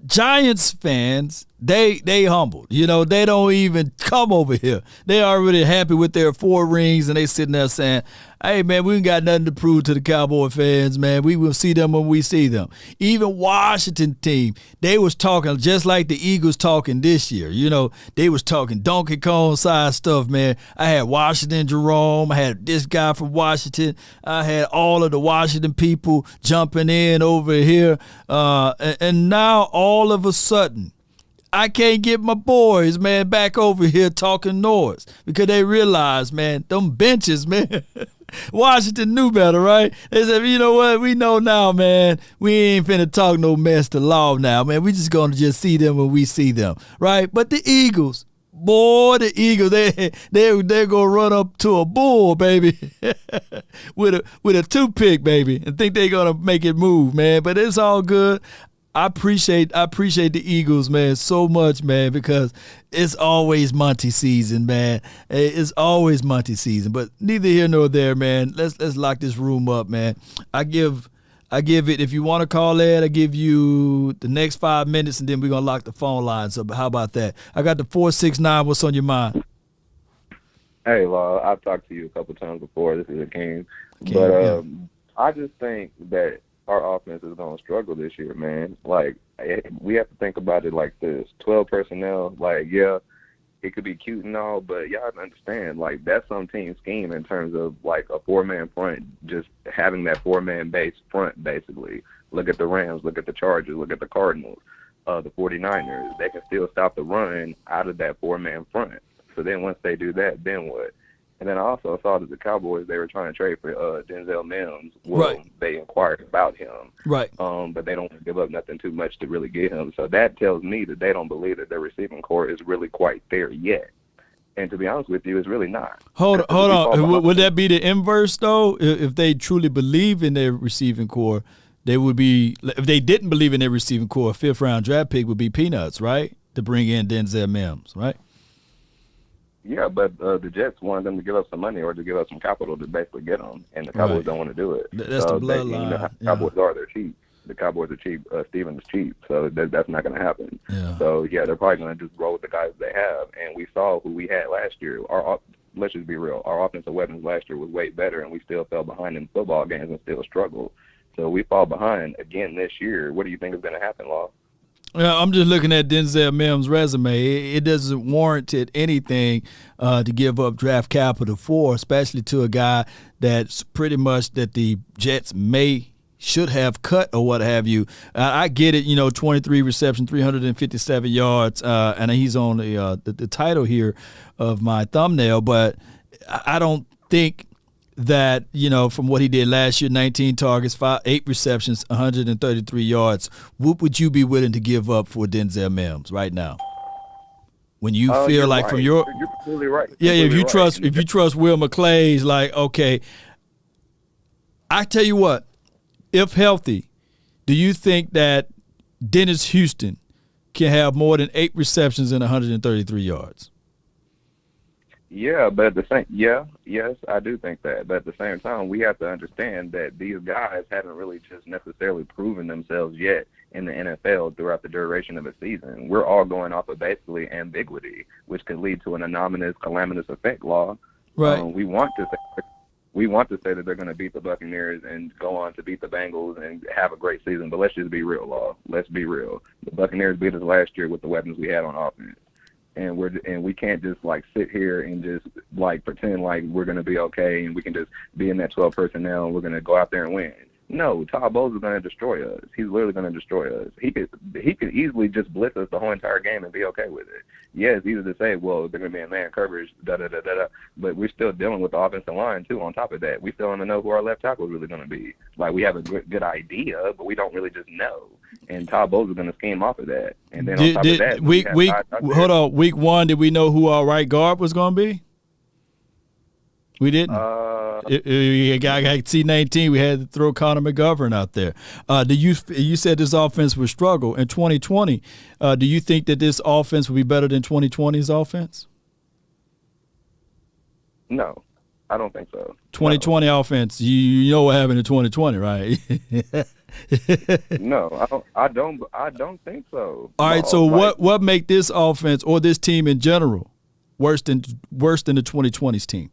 A: Giants fans, they humbled. You know, they don't even come over here. They already happy with their 4 rings, and they sitting there saying, hey, man, we ain't got nothing to prove to the Cowboy fans, man. We will see them when we see them. Even Washington team, they was talking just like the Eagles talking this year. You know, they was talking Donkey Kong size stuff, man. I had Washington Jerome. I had this guy from Washington. I had all of the Washington people jumping in over here. And now all of a sudden, I can't get my boys, man, back over here talking noise because they realize, man, them benches, man. Washington knew better, right? They said, you know what? We know now, man. We ain't finna talk no mess to law now, man. We just gonna just see them when we see them, right? But the Eagles, Boy, the Eagles, they're gonna run up to a bull, baby, with a toothpick, baby, and think they're gonna make it move, man. But it's all good. I appreciate the Eagles, man, so much, man, because it's always Monty season, man. It's always Monty season. But neither here nor there, man. Let's lock this room up, man. I give it, if you want to call it, I give you the next 5 minutes, and then we're gonna lock the phone lines up. How about that? I got the 469. What's on your mind?
L: Hey, Law, I've talked to you a couple times before. This is a King. But I just think that our offense is going to struggle this year, man. Like, we have to think about it like this. 12 personnel, like, yeah, it could be cute and all, but y'all understand, like, that's some team scheme in terms of, like, a four-man front, just having that four-man base front, basically. Look at the Rams, look at the Chargers, look at the Cardinals, the 49ers. They can still stop the run out of that four-man front. So then once they do that, then what? And then I also saw that the Cowboys, they were trying to trade for Denzel Mims. Well,
A: right.
L: They inquired about him.
A: Right.
L: But they don't give up nothing too much to really get him. So that tells me that they don't believe that their receiving core is really quite there yet. And to be honest with you, it's really not.
A: Hold on. Would that be the inverse, though? If they truly believe in their receiving core, they would be – if they didn't believe in their receiving core, a fifth-round draft pick would be peanuts, right, to bring in Denzel Mims, right?
L: Yeah, but the Jets wanted them to give up some money or to give up some capital to basically get them, and the Cowboys don't want to do it.
A: That's the bloodline.
L: You know how the Cowboys are. They're cheap. The Cowboys are cheap. Stevens is cheap, so that's not going to happen.
A: Yeah.
L: So, yeah, they're probably going to just roll with the guys they have, and we saw who we had last year. Let's just be real. Our offensive weapons last year was way better, and we still fell behind in football games and still struggled. So we fall behind again this year. What do you think is going to happen, Law?
A: Yeah, I'm just looking at Denzel Mims' resume. It doesn't warrant anything to give up draft capital for, especially to a guy that's pretty much that the Jets should have cut or what have you. I get it, 23 receptions, 357 yards, and he's on the title here of my thumbnail, but I don't think that, from what he did last year, 19 targets, 8 receptions, 133 yards, what would you be willing to give up for Denzel Mims right now? When you feel like from your
L: – You're completely right.
A: Yeah, if you trust Will McClay's, like, okay, I tell you what, if healthy, do you think that Dennis Houston can have more than 8 receptions and 133 yards?
L: Yeah, but at the same, yes, I do think that. But at the same time, we have to understand that these guys haven't really just necessarily proven themselves yet in the NFL throughout the duration of a season. We're all going off of basically ambiguity, which could lead to an anomalous, calamitous effect, Law.
A: Right.
L: We want to say that they're going to beat the Buccaneers and go on to beat the Bengals and have a great season. But let's just be real, Law. Let's be real. The Buccaneers beat us last year with the weapons we had on offense. And we can't just like sit here and just like pretend like we're gonna be okay and we can just be in that 12 personnel and we're gonna go out there and win. No, Todd Bowles is gonna destroy us. He's literally gonna destroy us. He could easily just blitz us the whole entire game and be okay with it. Yeah, it's easy to say, well, they're gonna be in man coverage, but we're still dealing with the offensive line too. On top of that, we still don't know who our left tackle is really gonna be. Like we have a good idea, but we don't really just know. And Todd Bowles is going to scheme off of that. And then on top of that,
A: week 1, did we know who our right guard was going to be? We didn't. I C-19. We had to throw Connor McGovern out there. You said this offense would struggle in 2020. Do you think that this offense will be better than 2020's offense?
L: No, I don't think so.
A: 2020 offense. You know what happened in 2020, right?
L: No, I don't think so.
A: All right, so what make this offense or this team in general worse than the 2020's team?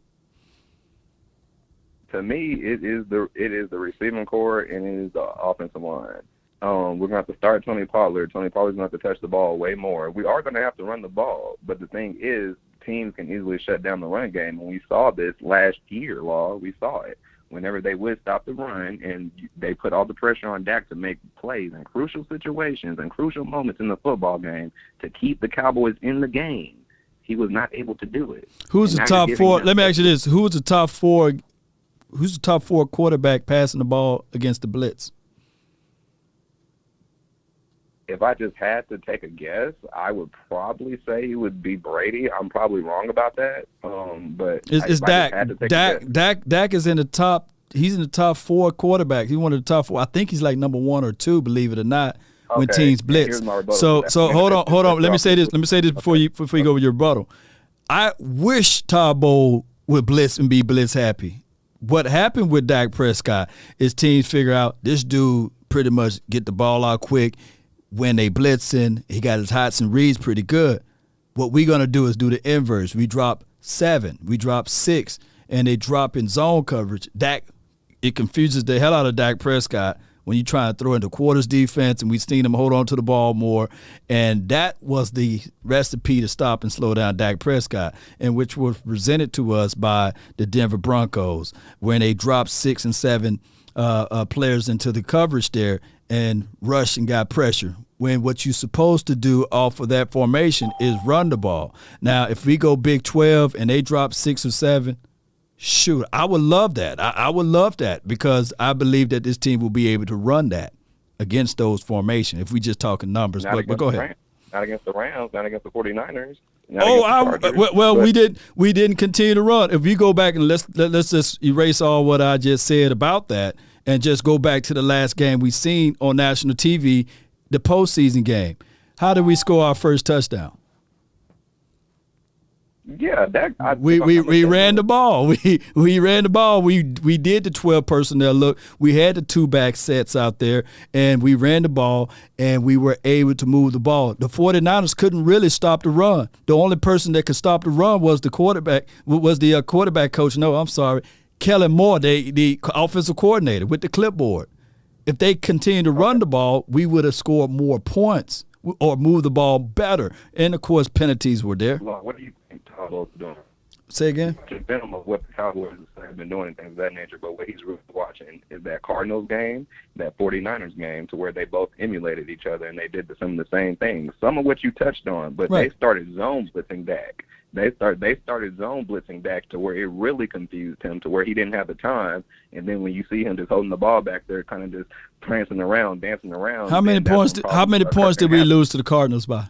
L: To me, it is the receiving core and it is the offensive line. We're going to have to start Tony Pollard. Tony Pollard's going to have to touch the ball way more. We are going to have to run the ball, but the thing is, teams can easily shut down the run game. And we saw this last year, Law. We saw it. Whenever they would stop the run and they put all the pressure on Dak to make plays in crucial situations and crucial moments in the football game to keep the Cowboys in the game, he was not able to do it.
A: Who's the top 4? Let me ask you this. Who's the top 4 quarterback passing the ball against the blitz?
L: if I just had to take a guess, I would probably say he would be Brady. I'm probably wrong about that. But
A: it's Dak. Dak is in the top. He's in the top 4 quarterbacks. He's one of the top 4. I think he's like number 1 or 2, believe it or not, when teams blitz. So hold on. Let me say this before you go with your rebuttal. I wish Todd Bowles would blitz and be blitz happy. What happened with Dak Prescott is teams figure out this dude pretty much get the ball out quick. When they blitzing, he got his hots and reads pretty good. What we're going to do is do the inverse. We drop 7, we drop 6, and they drop in zone coverage. It confuses the hell out of Dak Prescott when you try to throw into quarters defense, and we've seen him hold on to the ball more. And that was the recipe to stop and slow down Dak Prescott, and which was presented to us by the Denver Broncos when they dropped 6 and 7 players into the coverage there and rushed and got pressure. When what you're supposed to do off of that formation is run the ball. Now, if we go Big 12 and they drop 6 or 7, shoot, I would love that. I would love that because I believe that this team will be able to run that against those formations if we just talking numbers. But go ahead.
L: Not against the Rams, not against the 49ers.
A: We didn't continue to run. If we go back and let's just erase all what I just said about that and just go back to the last game we seen on national TV, the postseason game. How did we score our first touchdown?
L: Yeah,
A: we ran the ball. We ran the ball. We did the 12 personnel look. We had the 2 back sets out there, and we ran the ball, and we were able to move the ball. The 49ers couldn't really stop the run. The only person that could stop the run was the quarterback. Was the quarterback coach? No, I'm sorry, Kellen Moore, the offensive coordinator with the clipboard. If they continued to run the ball, we would have scored more points or moved the ball better. And of course, penalties were there.
L: What do you think Todd Bowles is doing?
A: Say again?
L: Venom of what the Cowboys have been doing and things of that nature, but what he's really watching is that Cardinals game, that 49ers game, to where they both emulated each other and they did some of the same things, some of which you touched on, but They started zone blitzing Dak. They started zone blitzing Dak to where it really confused him, to where he didn't have the time. And then when you see him just holding the ball back there, kind of just prancing around, dancing around.
A: How many points did we lose to the Cardinals by?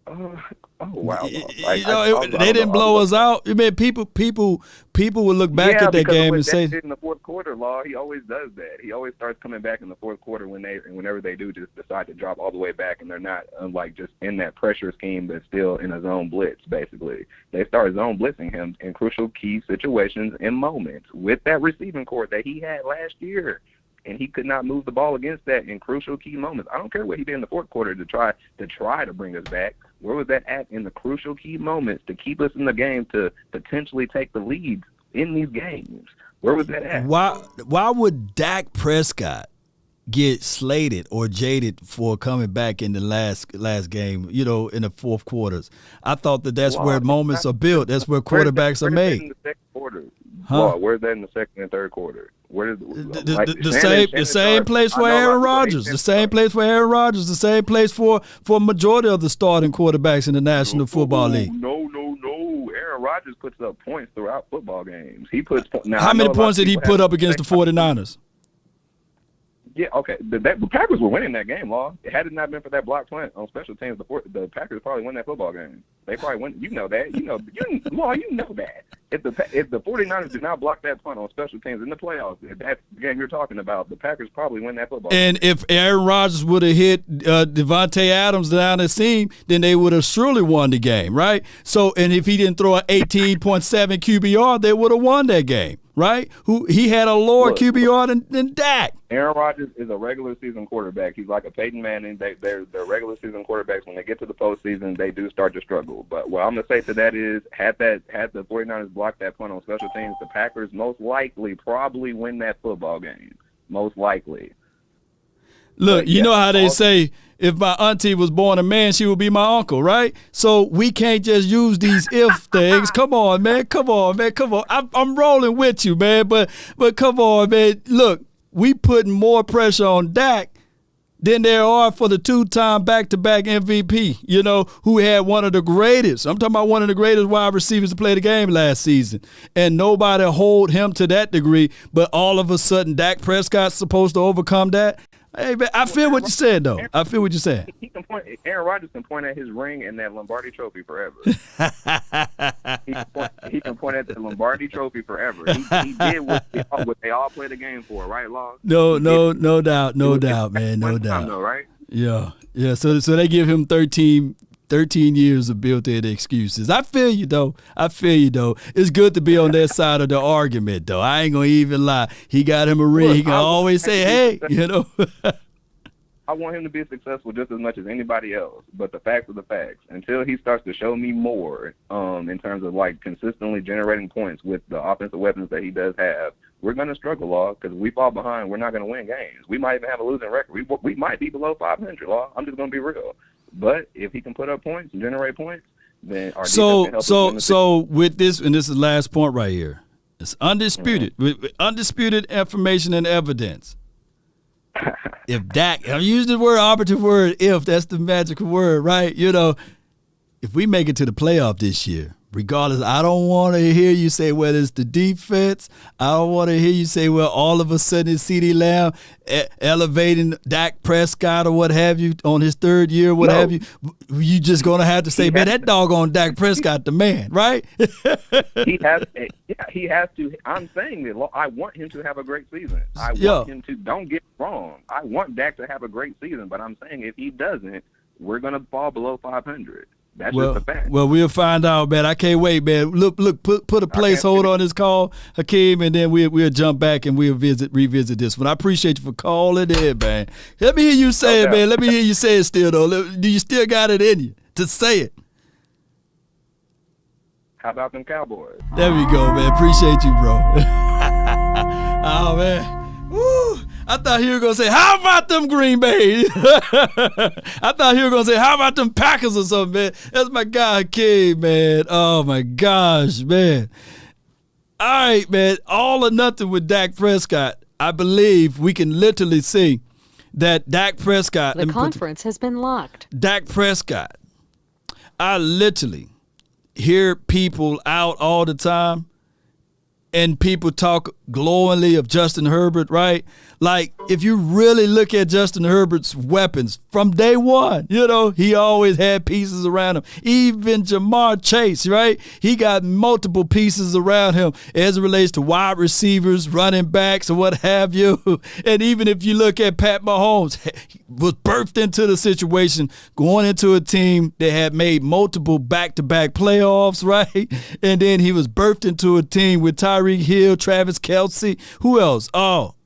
L: Oh wow!
A: They didn't blow us out. I mean, people would look back at that game and say,
L: in the fourth quarter, he always does that. He always starts coming back in the fourth quarter whenever they do just decide to drop all the way back, and they're not just in that pressure scheme, but still in a zone blitz. Basically, they start zone blitzing him in crucial key situations and moments with that receiving core that he had last year. And he could not move the ball against that in crucial key moments. I don't care what he did in the fourth quarter to try to bring us back. Where was that at in the crucial key moments to keep us in the game to potentially take the lead in these games? Where was that at?
A: Why would Dak Prescott get slated or jaded for coming back in the last game, in the fourth quarters? I thought that's where moments are built. That's where quarterbacks are made.
L: In the second quarter. Huh? Where's that in the second and third quarter? Where is
A: the same place for Aaron Rodgers. The same place for Aaron Rodgers. The same place for majority of the starting quarterbacks in the National Football League.
L: No. Aaron Rodgers puts up points throughout football games. He puts.
A: How many points did he put up against the 49ers?
L: Yeah, okay. The Packers were winning that game, Law. Had it not been for that block punt on special teams, the Packers probably win that football game. They probably win. You know that. Law, you know that. If the 49ers did not block that punt on special teams in the playoffs, if that's the game you're talking about, the Packers probably win that football game.
A: And if Aaron Rodgers would have hit Devontae Adams down the seam, then they would have surely won the game, right? So, and if he didn't throw an 18.7 QBR, they would have won that game. Right? He had a lower QBR than Dak.
L: Aaron Rodgers is a regular season quarterback. He's like a Peyton Manning. They're regular season quarterbacks. When they get to the postseason, they do start to struggle. But what I'm going to say to that is, had the 49ers blocked that punt on special teams, the Packers most likely probably win that football game. Most likely.
A: Look, you know how they say, if my auntie was born a man, she would be my uncle, right? So we can't just use these if things. Come on, man. I'm rolling with you, man. But come on, man. Look, we putting more pressure on Dak than there are for the 2-time back-to-back MVP, who had one of the greatest. I'm talking about one of the greatest wide receivers to play the game last season. And nobody hold him to that degree. But all of a sudden, Dak Prescott's supposed to overcome that. Hey, man, I feel what you're saying, though. I feel what you're saying.
L: He can point. Aaron Rodgers can point at his ring and that Lombardi Trophy forever. he can point at the Lombardi Trophy forever. He did what they all play the game for, right, Law?
A: No doubt, man, no doubt.
L: Though, right?
A: Yeah. So they give him 13 years of built-in excuses. I feel you, though. It's good to be on that side of the argument, though. I ain't going to even lie. He got him a ring. He can always say, hey,
L: I want him to be successful just as much as anybody else. But the facts are the facts. Until he starts to show me more in terms of, like, consistently generating points with the offensive weapons that he does have, we're going to struggle, Law, because if we fall behind, we're not going to win games. We might even have a losing record. We might be below 500, Law. I'm just going to be real. But if he can put up points and generate points, then our defense can help us win the
A: so with this, and this is the last point right here, it's undisputed, with undisputed information and evidence. If Dak, I'm using the word operative word, if that's the magical word, right? If we make it to the playoff this year, regardless, I don't want to hear you say, well, it's the defense. I don't want to hear you say, well, all of a sudden it's CeeDee Lamb elevating Dak Prescott or what have you on his third year, have you. You just going to have to say, man, that doggone Dak Prescott the man, right?
L: He has to. I'm saying that I want him to have a great season. I want him to, don't get me wrong, I want Dak to have a great season, but I'm saying if he doesn't, we're going to fall below 500. That's just a fact.
A: Well, we'll find out, man. I can't wait, man. Look, put a placeholder on this call, Hakeem, and then we'll jump back and we'll revisit this one. I appreciate you for calling in, man. Let me hear you say it, man. Let me hear you say it still, though. Do you still got it in you to say it?
L: How about them Cowboys?
A: There we go, man. Appreciate you, bro. Oh, man. Woo. I thought he was going to say, how about them Green Bay? I thought he was going to say, how about them Packers or something, man? That's my guy, Hakeem, man. Oh, my gosh, man. All right, man. All or nothing with Dak Prescott. I believe we can literally see that Dak Prescott.
M: The conference has been locked.
A: Dak Prescott. I literally hear people out all the time, and people talk glowingly of Justin Herbert, right? Like, if you really look at Justin Herbert's weapons from day one, he always had pieces around him. Even Jamar Chase, right? He got multiple pieces around him as it relates to wide receivers, running backs, or what have you. And even if you look at Pat Mahomes, he was birthed into the situation going into a team that had made multiple back-to-back playoffs, right? And then he was birthed into a team with Tyreek Hill, Travis Kelce. Who else?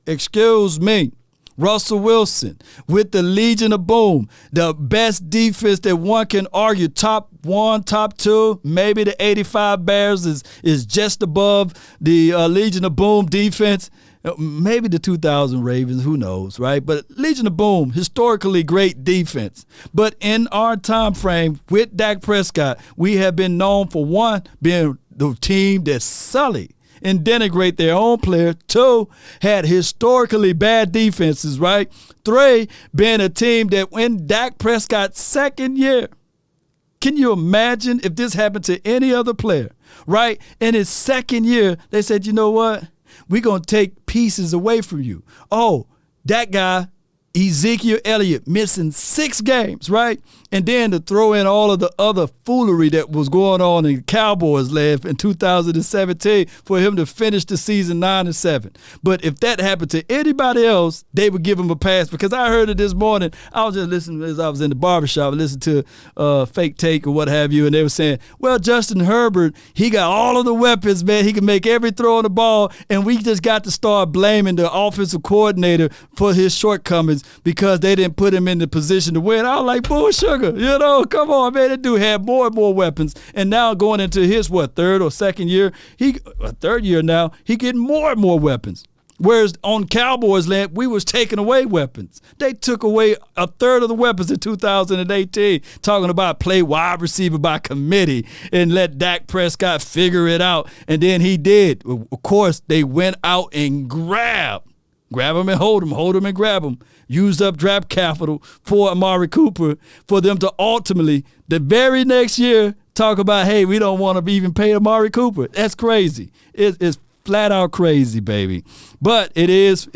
A: Excuse me, Russell Wilson with the Legion of Boom, the best defense that one can argue top one, top two, maybe the 85 Bears is just above the Legion of Boom defense. Maybe the 2000 Ravens, who knows, right? But Legion of Boom, historically great defense. But in our time frame with Dak Prescott, we have been known for, one, being the team that sullied and denigrate their own player. Two, had historically bad defenses, right? Three, being a team that in Dak Prescott's second year, can you imagine if this happened to any other player, right? In his second year, they said, you know what? We're going to take pieces away from you. Oh, that guy, Ezekiel Elliott, missing 6 games, right? And then to throw in all of the other foolery that was going on in Cowboys land in 2017 for him to finish the season 9-7. But if that happened to anybody else, they would give him a pass, because I heard it this morning. I was just listening as I was in the barbershop, listening to Fake Take or what have you, and they were saying, well, Justin Herbert, he got all of the weapons, man. He can make every throw on the ball, and we just got to start blaming the offensive coordinator for his shortcomings because they didn't put him in the position to win. I was like, bullshit. Come on, man. That dude had more and more weapons. And now going into his, third or second year, third year now, he getting more and more weapons. Whereas on Cowboys land, we was taking away weapons. They took away a third of the weapons in 2018, talking about play wide receiver by committee and let Dak Prescott figure it out. And then he did. Of course, they went out and grab him and hold him and grab him. Used up draft capital for Amari Cooper for them to ultimately, the very next year, talk about, hey, we don't want to even pay Amari Cooper. That's crazy. It's flat out crazy, baby. But it is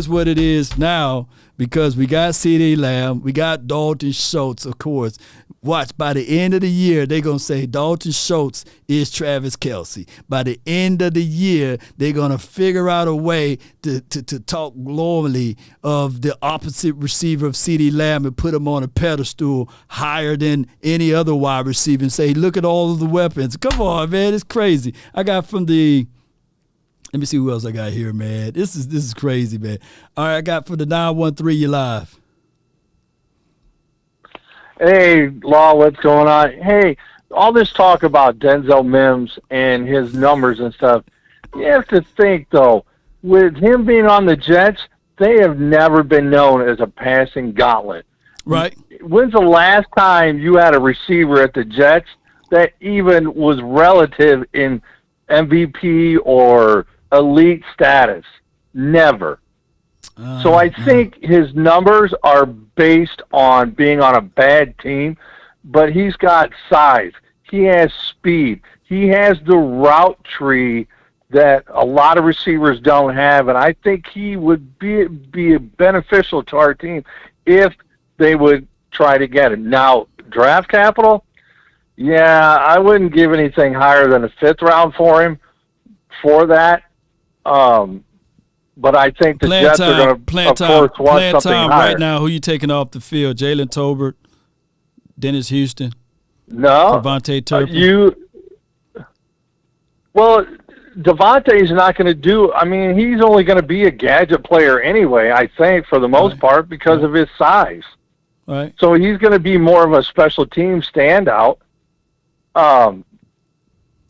A: what it is now because we got CeeDee Lamb, we got Dalton Schultz, of course. Watch, by the end of the year, they're going to say Dalton Schultz is Travis Kelce. By the end of the year, they're going to figure out a way to talk globally of the opposite receiver of CeeDee Lamb and put him on a pedestal higher than any other wide receiver and say, look at all of the weapons. Come on, man. It's crazy. I got from the – let me see who else I got here, man. This is crazy, man. All right, I got from the 913, you live.
N: Hey, Law, what's going on? Hey, all this talk about Denzel Mims and his numbers and stuff, you have to think, though, with him being on the Jets, they have never been known as a passing gauntlet.
A: Right.
N: When's the last time you had a receiver at the Jets that even was relative in MVP or elite status? Never. So I think his numbers are based on being on a bad team, but he's got size. He has speed. He has the route tree that a lot of receivers don't have, and I think he would be beneficial to our team if they would try to get him. Now, draft capital, yeah, I wouldn't give anything higher than a 5th round for him for that. But I think the Jets are going to, of course, want something higher.
A: Right now, who you taking off the field? Jalen Tolbert, Dennis Houston?
N: No.
A: Devontae Turpin?
N: Well, Devontae's not going to do – I mean, he's only going to be a gadget player anyway, I think, for the most part, because of his size.
A: Right.
N: So he's going to be more of a special team standout.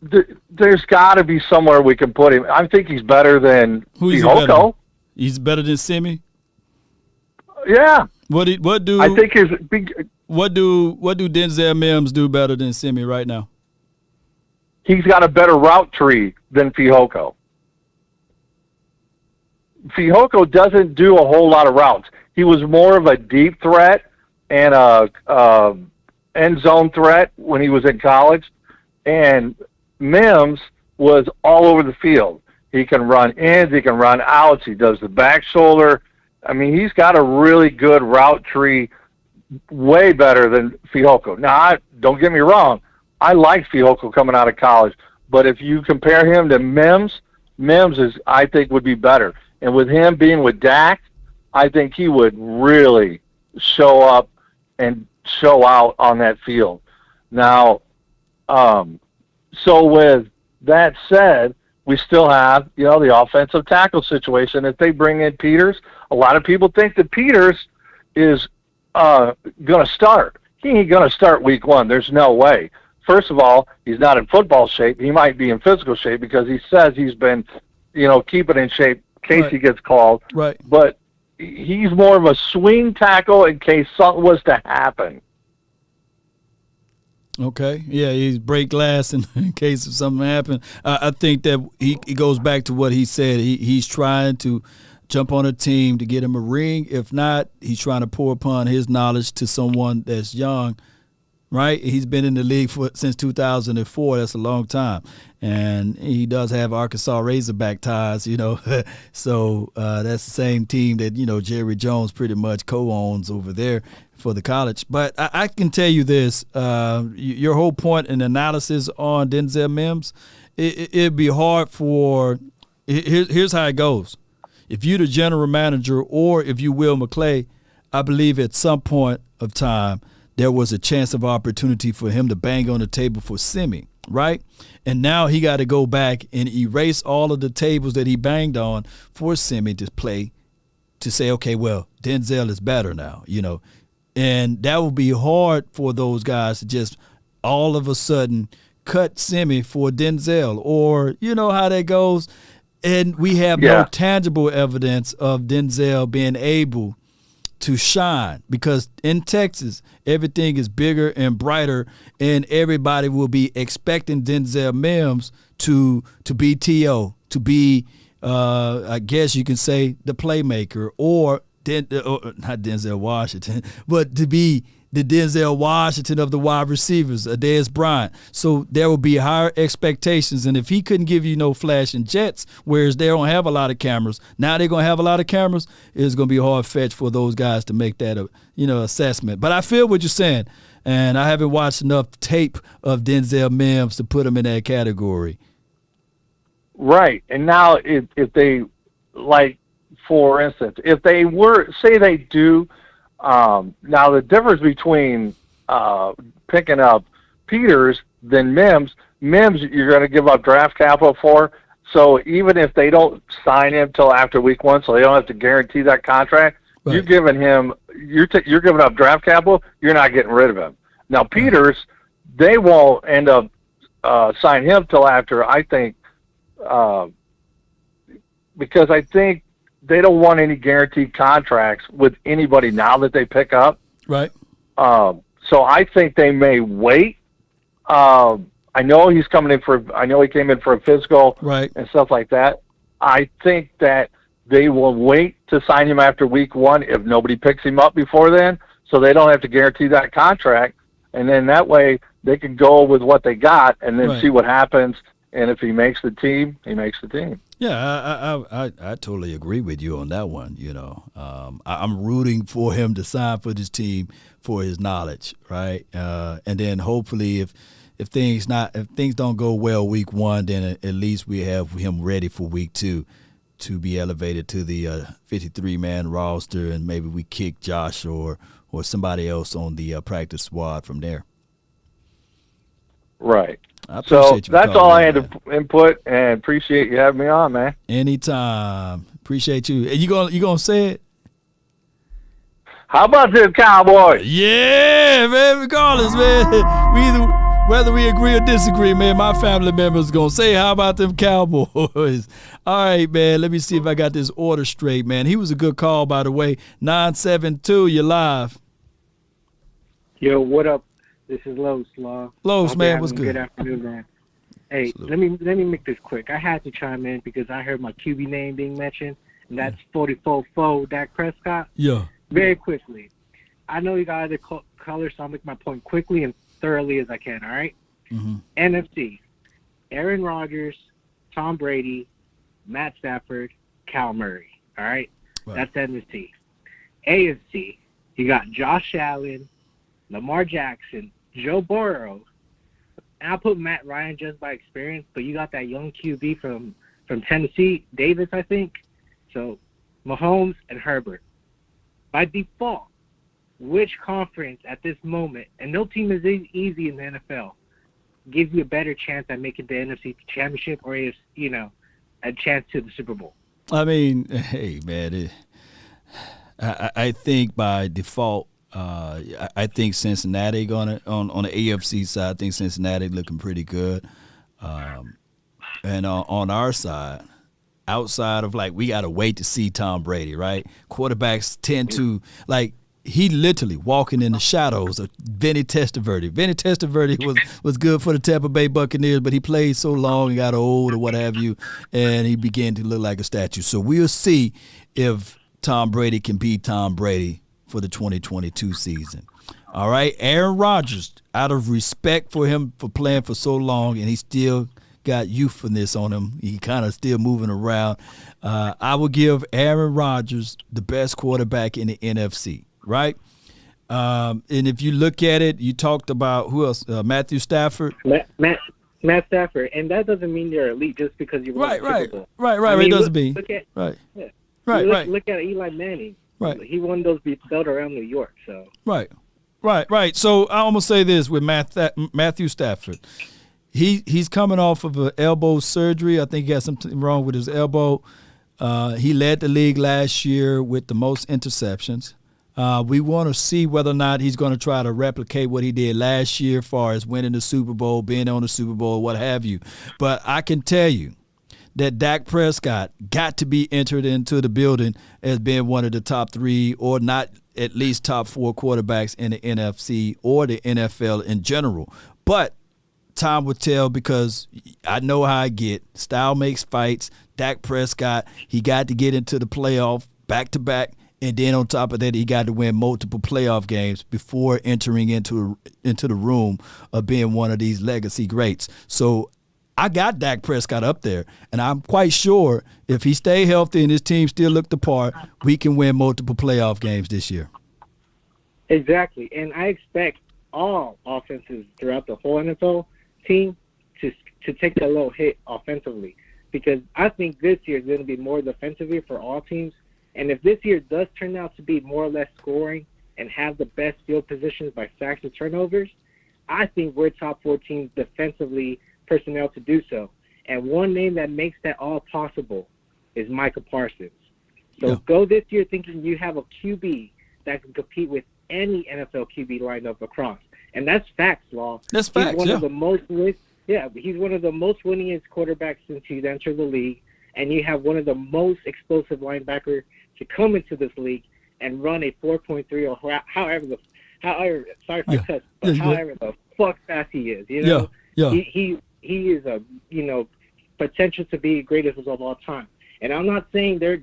N: There's got to be somewhere we can put him. I think he's better than Fihoko.
A: He's better than Simi?
N: Yeah.
A: What do
N: I think
A: what do Denzel Mims do better than Simi right now?
N: He's got a better route tree than Fihoko. Fihoko doesn't do a whole lot of routes. He was more of a deep threat and a end zone threat when he was in college, and Mims was all over the field. He can run ins, he can run outs, he does the back shoulder. I mean, he's got a really good route tree, way better than Fihoko. Now, don't get me wrong, I like Fihoko coming out of college, but if you compare him to Mims I think would be better. And with him being with Dak, I think he would really show up and show out on that field. Now, so with that said, we still have, the offensive tackle situation. If they bring in Peters, a lot of people think that Peters is going to start. He ain't going to start week 1. There's no way. First of all, he's not in football shape. He might be in physical shape because he says he's been, keeping in shape in case he gets called.
A: Right.
N: But he's more of a swing tackle in case something was to happen.
A: Okay. Yeah, he's break glass in case of something happened. I think that he goes back to what he said. He's trying to jump on a team to get him a ring. If not, he's trying to pour upon his knowledge to someone that's young, right? He's been in the league since 2004. That's a long time. And he does have Arkansas Razorback ties, So that's the same team that, Jerry Jones pretty much co-owns over there for the college. But I can tell you this, your whole point and analysis on Denzel Mims, it'd be hard for – here's how it goes. If you're the general manager or if you Will McClay, I believe at some point of time there was a chance of opportunity for him to bang on the table for Simi, right? And now he got to go back and erase all of the tables that he banged on for Simi to play to say, okay, well, Denzel is better now, And that would be hard for those guys to just all of a sudden cut Simi for Denzel, or you know how that goes. And we have no tangible evidence of Denzel being able to shine because in Texas, everything is bigger and brighter, and everybody will be expecting Denzel Mims to be T.O., to be, I guess you can say, the playmaker, or not Denzel Washington, but to be the Denzel Washington of the wide receivers, Dez Bryant. So there will be higher expectations. And if he couldn't give you no flashing jets, whereas they don't have a lot of cameras, now they're going to have a lot of cameras, it's going to be hard fetch for those guys to make that, assessment. But I feel what you're saying, and I haven't watched enough tape of Denzel Mims to put him in that category.
N: Right. And now if they, like, for instance, if they were, say they do, now the difference between picking up Peters than Mims you're going to give up draft capital for. So even if they don't sign him till after week 1, so they don't have to guarantee that contract, right. You're giving him, you're giving up draft capital. You're not getting rid of him. Now Peters, they won't end up sign him till after, I think, because I think they don't want any guaranteed contracts with anybody now that they pick up.
A: Right.
N: So I think they may wait. I know he came in for a physical,
A: right,
N: and stuff like that. I think that they will wait to sign him after week 1 if nobody picks him up before then, so they don't have to guarantee that contract. And then that way they can go with what they got and then see what happens. And if he makes the team, he makes the team.
A: Yeah, I totally agree with you on that one. I'm rooting for him to sign for this team for his knowledge, right? And then hopefully if things don't go well week 1, then at least we have him ready for week 2 to be elevated to the 53-man roster, and maybe we kick Josh or somebody else on the practice squad from there.
N: Right.
A: So
N: that's all I had to input, and appreciate you having me on, man.
A: Anytime. Appreciate you. You gonna say it?
N: How about them Cowboys?
A: Yeah, man. Regardless, man. Whether we agree or disagree, man, my family members gonna say, "How about them Cowboys?" All right, man. Let me see if I got this order straight, man. He was a good call, by the way. 972, you're live.
O: Yo, what up? This is Los, Law.
A: Los, man, what's good?
O: Good afternoon, man. Hey, let me make this quick. I had to chime in because I heard my QB name being mentioned, and that's 44-4 Dak Prescott.
A: Yeah.
O: Very quickly. I know you got other colors, so I'll make my point quickly and thoroughly as I can, all right?
A: Mm-hmm.
O: NFC, Aaron Rodgers, Tom Brady, Matt Stafford, Cal Murray, all right? That's NFC. AFC, you got Josh Allen, Lamar Jackson, Joe Burrow, and I'll put Matt Ryan just by experience, but you got that young QB from Tennessee, Davis, I think. So Mahomes and Herbert. By default, which conference at this moment, and no team is easy in the NFL, gives you a better chance at making the NFC Championship or a chance to the Super Bowl?
A: I mean, hey, man, I think by default, I think Cincinnati on the AFC side. I think Cincinnati looking pretty good, and on our side, outside of we got to wait to see Tom Brady, right? Quarterbacks tend to he literally walking in the shadows of Vinny Testaverde. Vinny Testaverde was good for the Tampa Bay Buccaneers, but he played so long and got old or what have you, and he began to look like a statue. So we'll see if Tom Brady can be Tom Brady for the 2022 season. All right, Aaron Rodgers, out of respect for him for playing for so long, and he still got youthfulness on him. He kind of still moving around. I will give Aaron Rodgers the best quarterback in the NFC, right? And if you look at it, you talked about who else? Matthew Stafford.
O: Matt Stafford, and that doesn't mean you're elite just because you won the Super Bowl.
A: Right. It doesn't mean.
O: Look at Eli Manning.
A: Right.
O: He won those built around New York. So.
A: Right. So I'm gonna say this with Matthew Stafford. He's coming off of an elbow surgery. I think he had something wrong with his elbow. He led the league last year with the most interceptions. We want to see whether or not he's going to try to replicate what he did last year as far as winning the Super Bowl, being on the Super Bowl, what have you. But I can tell you that Dak Prescott got to be entered into the building as being one of the top 3 or not at least top 4 quarterbacks in the NFC or the NFL in general. But time will tell because I know how I get. Style makes fights. Dak Prescott, he got to get into the playoff back-to-back And then on top of that, he got to win multiple playoff games before entering into the room of being one of these legacy greats. So I got Dak Prescott up there, and I'm quite sure if he stay healthy and his team still look the part, we can win multiple playoff games this year.
O: Exactly, and I expect all offenses throughout the whole NFL team to take a little hit offensively, because I think this year is going to be more defensively for all teams. And if this year does turn out to be more or less scoring and have the best field positions by sacks and turnovers, I think we're top 4 teams defensively personnel to do so. And one name that makes that all possible is Micah Parsons. So go this year thinking you have a QB that can compete with any NFL QB lineup across. And that's facts, Law.
A: That's facts,
O: he's one of the most he's one of the most winningest quarterbacks since he's entered the league. And you have one of the most explosive linebackers to come into this league and run a 4.3 or however sorry if I cuss, but however the fuck fast he is, you know, he is a potential to be greatest of all time. And I'm not saying they're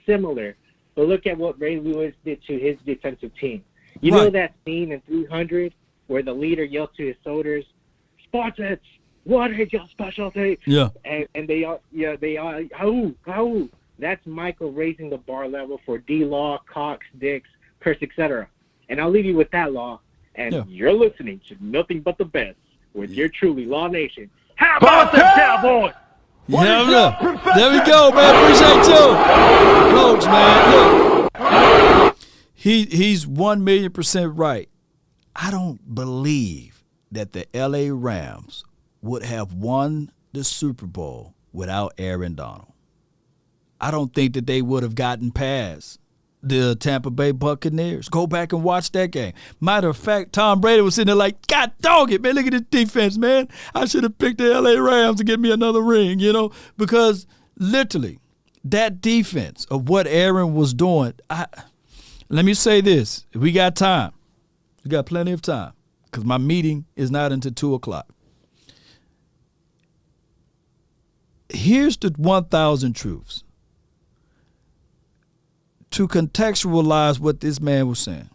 O: similar, but look at what Ray Lewis did to his defensive team. You know that scene in 300 where the leader yells to his soldiers, "Spartans, what is your specialty?"
A: Yeah.
O: And they all how. That's Michael raising the bar level for D-Law, Cox, Dix, Curse, etc. And I'll leave you with that, Law. And you're listening to Nothing But the Best with your truly Law Nation. How about the Cowboys?
A: There we go, man. Appreciate you. Folks, man, look. He's 1,000,000% right. I don't believe that the LA Rams would have won the Super Bowl without Aaron Donald. I don't think that they would have gotten past the Tampa Bay Buccaneers. Go back and watch that game. Matter of fact, Tom Brady was sitting there like, God dog it, man. Look at this defense, man. I should have picked the LA Rams to get me another ring, because literally that defense of what Aaron was doing. Let me say this. We got time. We got plenty of time because my meeting is not until 2:00. Here's the 1,000 truths to contextualize what this man was saying.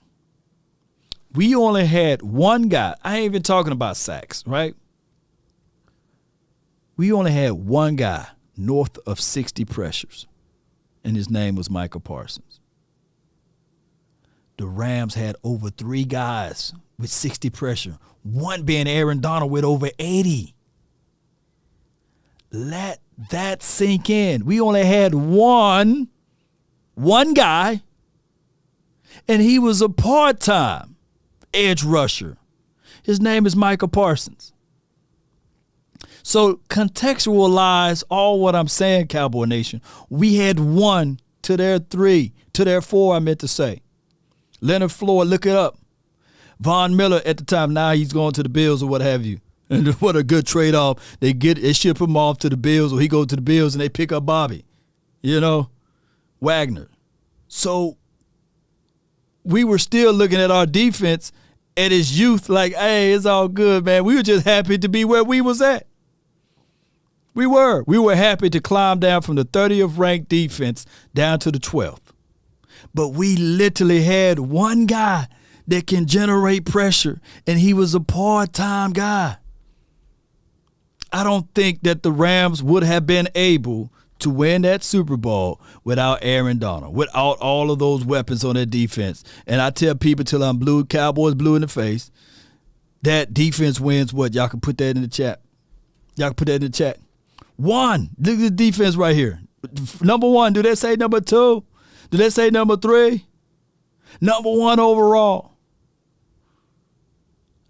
A: We only had one guy. I ain't even talking about sacks, right? We only had one guy north of 60 pressures, and his name was Micah Parsons. The Rams had over 3 guys with 60 pressure, one being Aaron Donald with over 80. Let that sink in. We only had one guy, and he was a part-time edge rusher. His name is Micah Parsons. So contextualize all what I'm saying, Cowboy Nation. We had 1 to their 3, to their 4, I meant to say. Leonard Floyd, look it up. Von Miller at the time, now he's going to the Bills or what have you. And what a good trade-off. They ship him off to the Bills, or he goes to the Bills and they pick up Bobby. Wagner. So we were still looking at our defense at his youth like, hey, it's all good, man. We were just happy to be where we was at. We were happy to climb down from the 30th ranked defense down to the 12th. But we literally had one guy that can generate pressure, and he was a part-time guy. I don't think that the Rams would have been able to win that Super Bowl without Aaron Donald, without all of those weapons on their defense. And I tell people till I'm blue, Cowboys blue in the face, that defense wins what? Y'all can put that in the chat. One. Look at the defense right here. Number 1. Do they say number 2? Do they say number 3? Number 1 overall.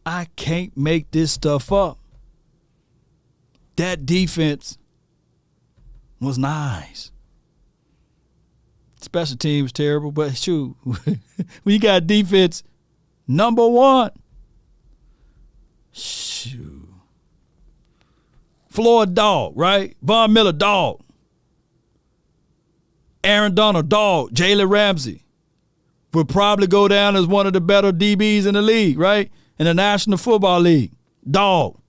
A: I can't make this stuff up. That defense was nice. Special teams terrible, but shoot, we got defense number 1. Shoot. Floyd, dog, right? Von Miller, dog. Aaron Donald, dog. Jalen Ramsey would probably go down as one of the better DBs in the league, right? In the National Football League. Dog.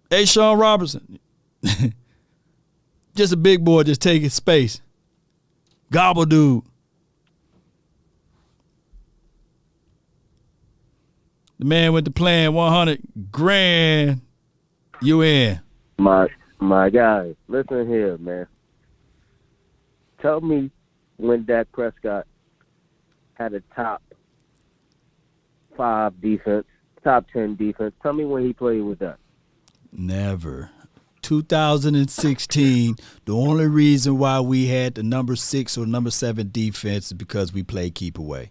A: Hey, Sean Robertson. Just a big boy just taking space. Gobble dude. The man with the plan, 100 grand. You in.
P: My guy, listen here, man. Tell me when Dak Prescott had a top 5 defense, top 10 defense. Tell me when he played with that.
A: Never. 2016, the only reason why we had the number 6 or number 7 defense is because we played keep away.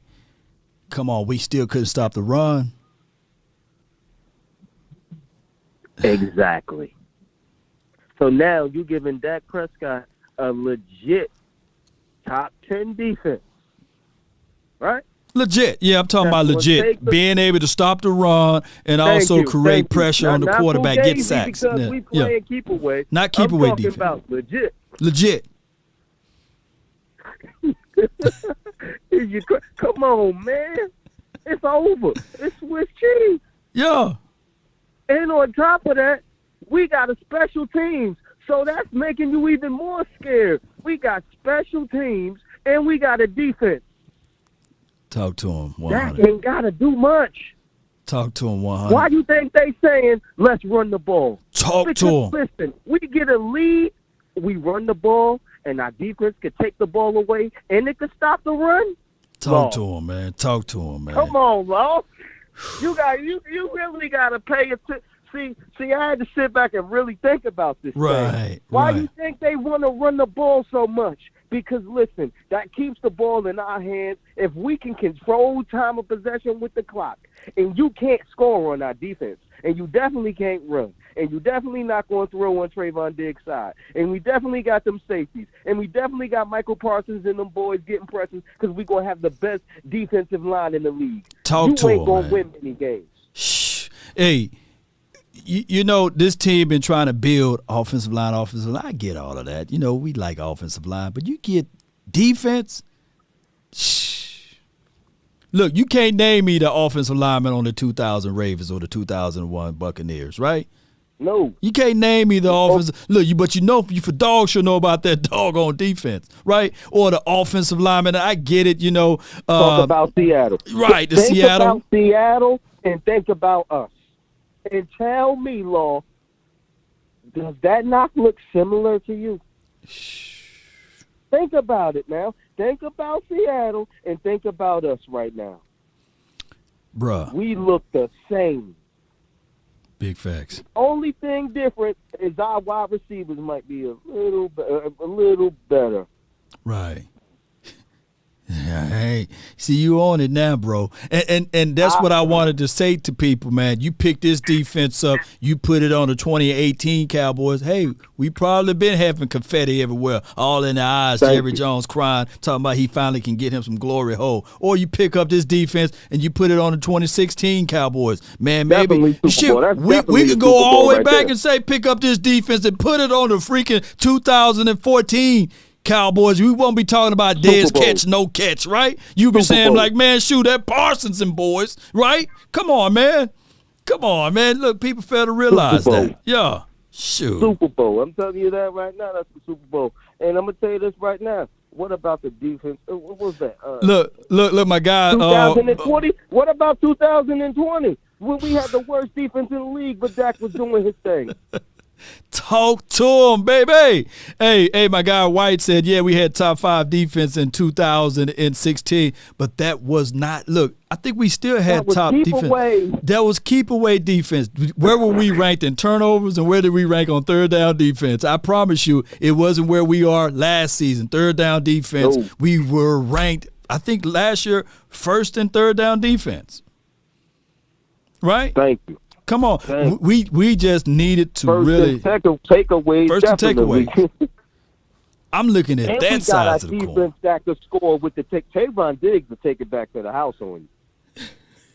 A: Come on, we still couldn't stop the run.
P: Exactly. So now you're giving Dak Prescott a legit top 10 defense, right?
A: Legit. Yeah, I'm talking about legit. Being able to stop the run and also create pressure on the quarterback, get sacks.
P: Because we playing keep away.
A: Not keep away
P: talking
A: defense.
P: About legit.
A: Legit.
P: Come on, man. It's over. It's Swiss cheese.
A: Yeah.
P: And on top of that, we got a special teams. So that's making you even more scared. We got special teams and we got a defense.
A: Talk to him,
P: That
A: 100.
P: ain't got to do much.
A: Talk to him, 100.
P: Why do you think they saying, let's run the ball?
A: Talk
P: because,
A: to him.
P: Listen, we get a lead, we run the ball, and our defense could take the ball away, and it could stop the run.
A: Talk to him, man. Talk to him, man.
P: Come on, Law. You really got to pay attention. See, I had to sit back and really think about this
A: Right,
P: thing. Why
A: right.
P: do you think they want to run the ball so much? Because, listen, that keeps the ball in our hands. If we can control time of possession with the clock, and you can't score on our defense, and you definitely can't run, and you definitely not going to throw on Trayvon Diggs' side, and we definitely got them safeties, and we definitely got Michael Parsons and them boys getting pressures because we're going to have the best defensive line in the league.
A: Talk to
P: You ain't
A: him,
P: going
A: man.
P: to win many games.
A: Shh. Hey, you know, this team been trying to build offensive line. I get all of that. You know, we like offensive line, but you get defense. Shh. Look, you can't name me the offensive lineman on the 2000 Ravens or the 2001 Buccaneers, right?
P: No.
A: You can't name me the offensive. Look, but you know, you for dogs should know about that doggone defense, right? Or the offensive lineman. I get it, you know.
P: Talk about Seattle.
A: Right, the
P: Think
A: Seattle.
P: about Seattle and think about us. And tell me, Law, does that not look similar to you? Think about it now. Think about Seattle and think about us right now.
A: Bruh.
P: We look the same.
A: Big facts.
P: Only thing different is our wide receivers might be a little better.
A: Right. Hey, see, you on it now, bro. And that's what I wanted to say to people, man. You pick this defense up, you put it on the 2018 Cowboys. Hey, we probably been having confetti everywhere, all in the eyes. Jerry Jones crying, talking about he finally can get him some glory hole. Or you pick up this defense and you put it on the 2016 Cowboys. Man, maybe shit, we could go all the way back and say pick up this defense and put it on the freaking 2014 Cowboys. We won't be talking about Dez catch, no catch, right? You be saying like, man, shoot, that Parsons and boys, right? Come on, man. Come on, man. Look, people fail to realize that. Yeah. Shoot.
P: Super Bowl. I'm telling you that right now. That's the Super Bowl. And I'm going to tell you this right now. What about the defense? What was that?
A: Look, my guy.
P: 2020? What about 2020? When we had the worst defense in the league, but Dak was doing his thing.
A: Talk to him, baby. Hey, my guy White said, yeah, we had top 5 defense in 2016, but that was not. Look, I think we still had top defense. That was keep away defense. Where were we ranked in turnovers, and where did we rank on third down defense? I promise you, it wasn't where we are last season. Third down defense, we were ranked, I think last year, first and third down defense. Right?
P: Thank you.
A: Come on, we just needed to
P: first
A: really
P: and takeaway.
A: First and takeaway. I'm looking at that side of the coin.
P: And we got our defense that could score with the Trayvon Diggs to take it back to the house on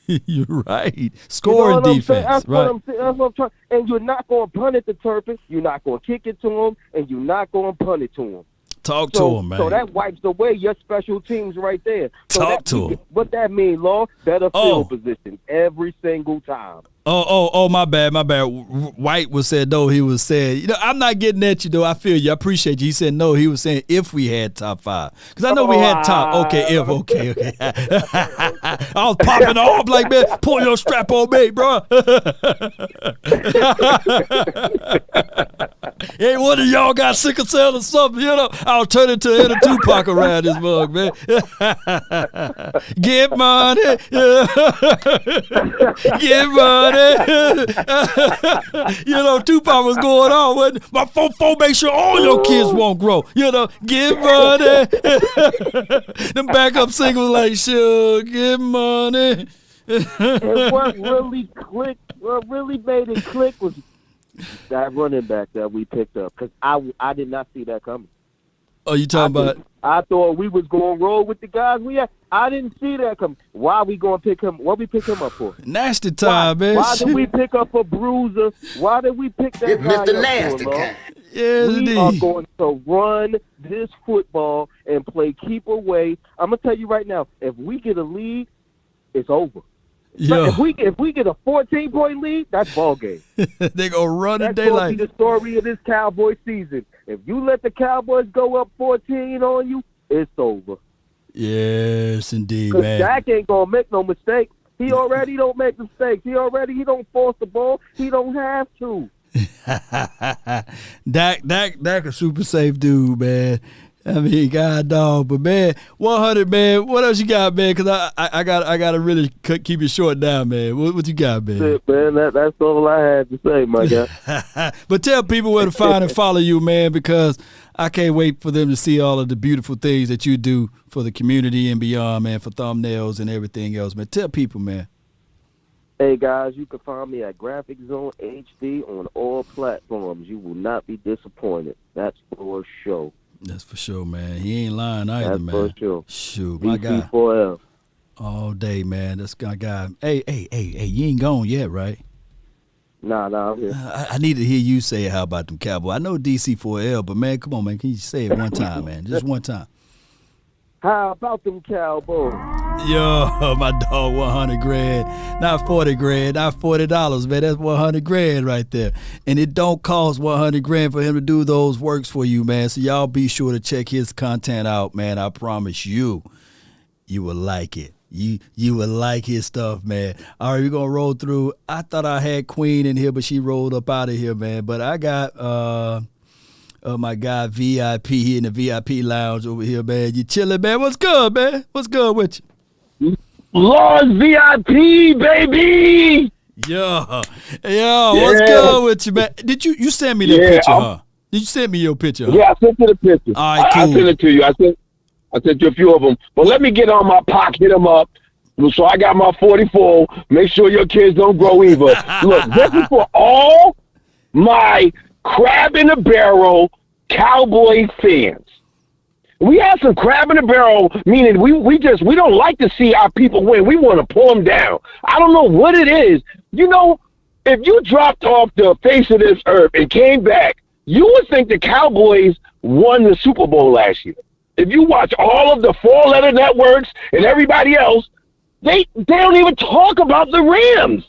P: you.
A: You're right. Scoring defense.
P: That's
A: right.
P: That's what I'm trying. And you're not going to punt it to Turpin. You're not going to kick it to him, and you're not going to punt it to him.
A: Talk to him, man.
P: So that wipes away your special teams right there. So
A: Talk to him.
P: What that mean, Law? Better field position every single time.
A: Oh, my bad. White was said no. He was saying, I'm not getting at you though. I feel you. I appreciate you. He said no. He was saying if we had top 5, because I know we had top. Okay, if okay. I was popping off like, man, pull your strap on me, bro. Hey, one of y'all got sickle cell or something, I'll turn it to Inner Tupac around this mug, man. Get money. Get money. Tupac was going on. Wasn't my phone make sure all your kids won't grow. Get money. Them backup singles like, sure, get money.
P: And what really made it click was that running back that we picked up, because I did not see that coming.
A: Oh, you talking about?
P: I thought we was going to roll with the guys we had. I didn't see that coming. Why are we going to pick him? What we pick him up for?
A: Nasty time, man.
P: Why did we pick up a bruiser? Why did we pick that guy
B: Mr.
P: up
B: Nasty
P: for,
B: kind.
A: Yes,
P: we
A: indeed.
P: are going to run this football and play keep away. I'm going to tell you right now, if we get a lead, it's over.
A: Yo.
P: If we get a 14-point lead, that's ball game.
A: They gonna run the
P: That's
A: daylight.
P: going to be the story of this Cowboy season. If you let the Cowboys go up 14 on you, it's over.
A: Yes, indeed,
P: Because
A: man.
P: Dak ain't going to make no mistakes. He already don't make mistakes. He don't force the ball. He don't have to.
A: Dak a super safe dude, man. I mean, God dog, but man, 100, man. What else you got, man? Because I got to really keep it short down, man. What you got, man?
P: That's it, man. That's all I had to say, my guy.
A: But tell people where to find and follow you, man, because I can't wait for them to see all of the beautiful things that you do for the community and beyond, man, for thumbnails and everything else, man. Tell people, man.
P: Hey, guys, you can find me at Graphic Zone HD on all platforms. You will not be disappointed. That's for sure.
A: That's for sure, man. He ain't lying either,
P: That's
A: man.
P: for sure.
A: Shoot, my guy.
P: DC4L.
A: All day, man. That's my guy. Hey, you ain't gone yet, right?
P: Nah, I'm here.
A: I need to hear you say how about them Cowboys. I know DC4L, but man, come on, man. Can you say it one time, man? Just one time.
P: How about them Cowboys?
A: Yo, my dog, 100 grand, not 40 grand, not $40, man. That's 100 grand right there. And it don't cost 100 grand for him to do those works for you, man. So y'all be sure to check his content out, man. I promise you will like it. You will like his stuff, man. All right, we're going to roll through. I thought I had Queen in here, but she rolled up out of here, man. But I got my guy VIP here in the VIP lounge over here, man. You chilling, man? What's good, man? What's good with you?
Q: Lord VIP, baby.
A: Yo, what's good with you, man? Did you send me that picture, huh? Did you send me your picture? Huh?
Q: Yeah, I sent you the picture.
A: All right, cool.
Q: I sent it to you. I sent you a few of them. But let me get on my Pac, hit them up. So I got my 44. Make sure your kids don't grow either. Look, this is for all my crab in the barrel Cowboy fans. We have some crab in the barrel, meaning we don't like to see our people win. We want to pull them down. I don't know what it is. If you dropped off the face of this earth and came back, you would think the Cowboys won the Super Bowl last year. If you watch all of the 4-letter networks and everybody else, they don't even talk about the Rams.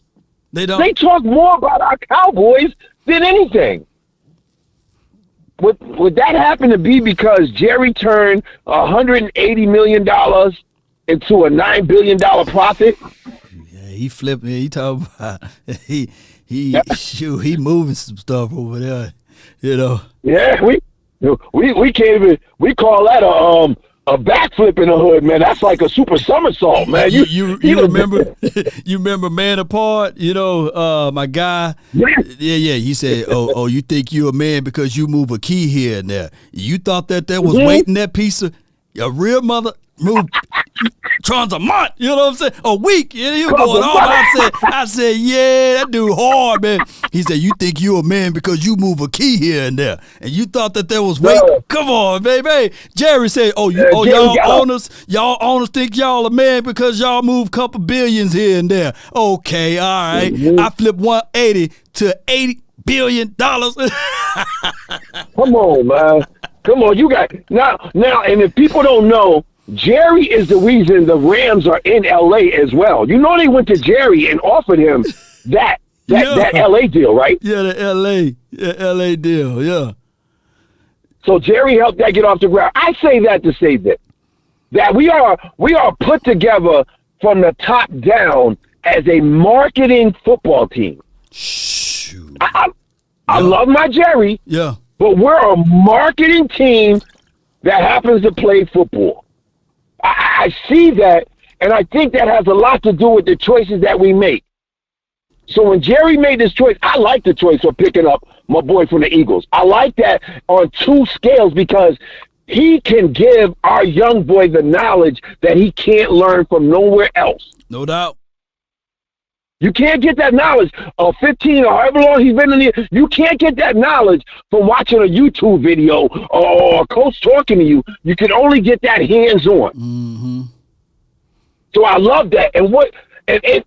A: They don't.
Q: They talk more about our Cowboys than anything. Would that happen to be because Jerry turned $180 million into a $9 billion profit?
A: Yeah, he flipped me. He talking about he moving some stuff over there,
Q: Yeah, we can't even. We call that a backflip in the hood, man. That's like a super somersault, man.
A: You remember? You remember Man Apart? My guy. Yeah. He said, "Oh, you think you a man because you move a key here and there? You thought that was waiting that piece of a real mother move trons a month. You know what I'm saying? A week. Yeah, he was going on. I said, yeah, that dude hard, man. He said, you think you a man because you move a key here and there, and you thought that there was weight. Come on, baby. Jerry said, y'all owners think y'all a man because y'all move a couple billions here and there. Okay, all right. I flipped 180 to $80 billion.
Q: Come on, man. Come on, you got now, and if people don't know, Jerry is the reason the Rams are in LA as well. You know they went to Jerry and offered him that LA deal, right?
A: Yeah, the LA deal, yeah.
Q: So Jerry helped that get off the ground. I say that to say this, that we are put together from the top down as a marketing football team.
A: Shoot.
Q: I love my Jerry.
A: Yeah.
Q: But we're a marketing team that happens to play football. I see that, and I think that has a lot to do with the choices that we make. So when Jerry made this choice, I like the choice of picking up my boy from the Eagles. I like that on two scales because he can give our young boy the knowledge that he can't learn from nowhere else.
A: No doubt.
Q: You can't get that knowledge of 15 or however long he's been in the. You can't get that knowledge from watching a YouTube video or a coach talking to you. You can only get that hands-on.
A: Mm-hmm.
Q: So I love that. And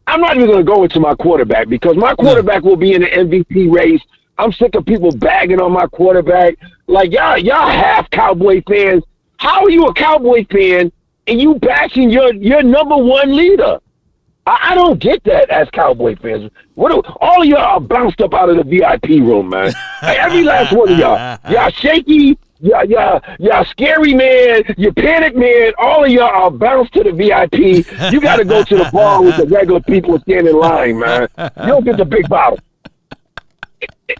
Q: I'm not even going to go into my quarterback because my quarterback will be in the MVP race. I'm sick of people bagging on my quarterback. Like, y'all half Cowboy fans. How are you a Cowboy fan and you bashing your number one leader? I don't get that as Cowboy fans. All of y'all are bounced up out of the VIP room, man. Every last one of y'all. Y'all shaky. Y'all scary man. You panic man. All of y'all are bounced to the VIP. You got to go to the bar with the regular people standing in line, man. You don't get the big bottle.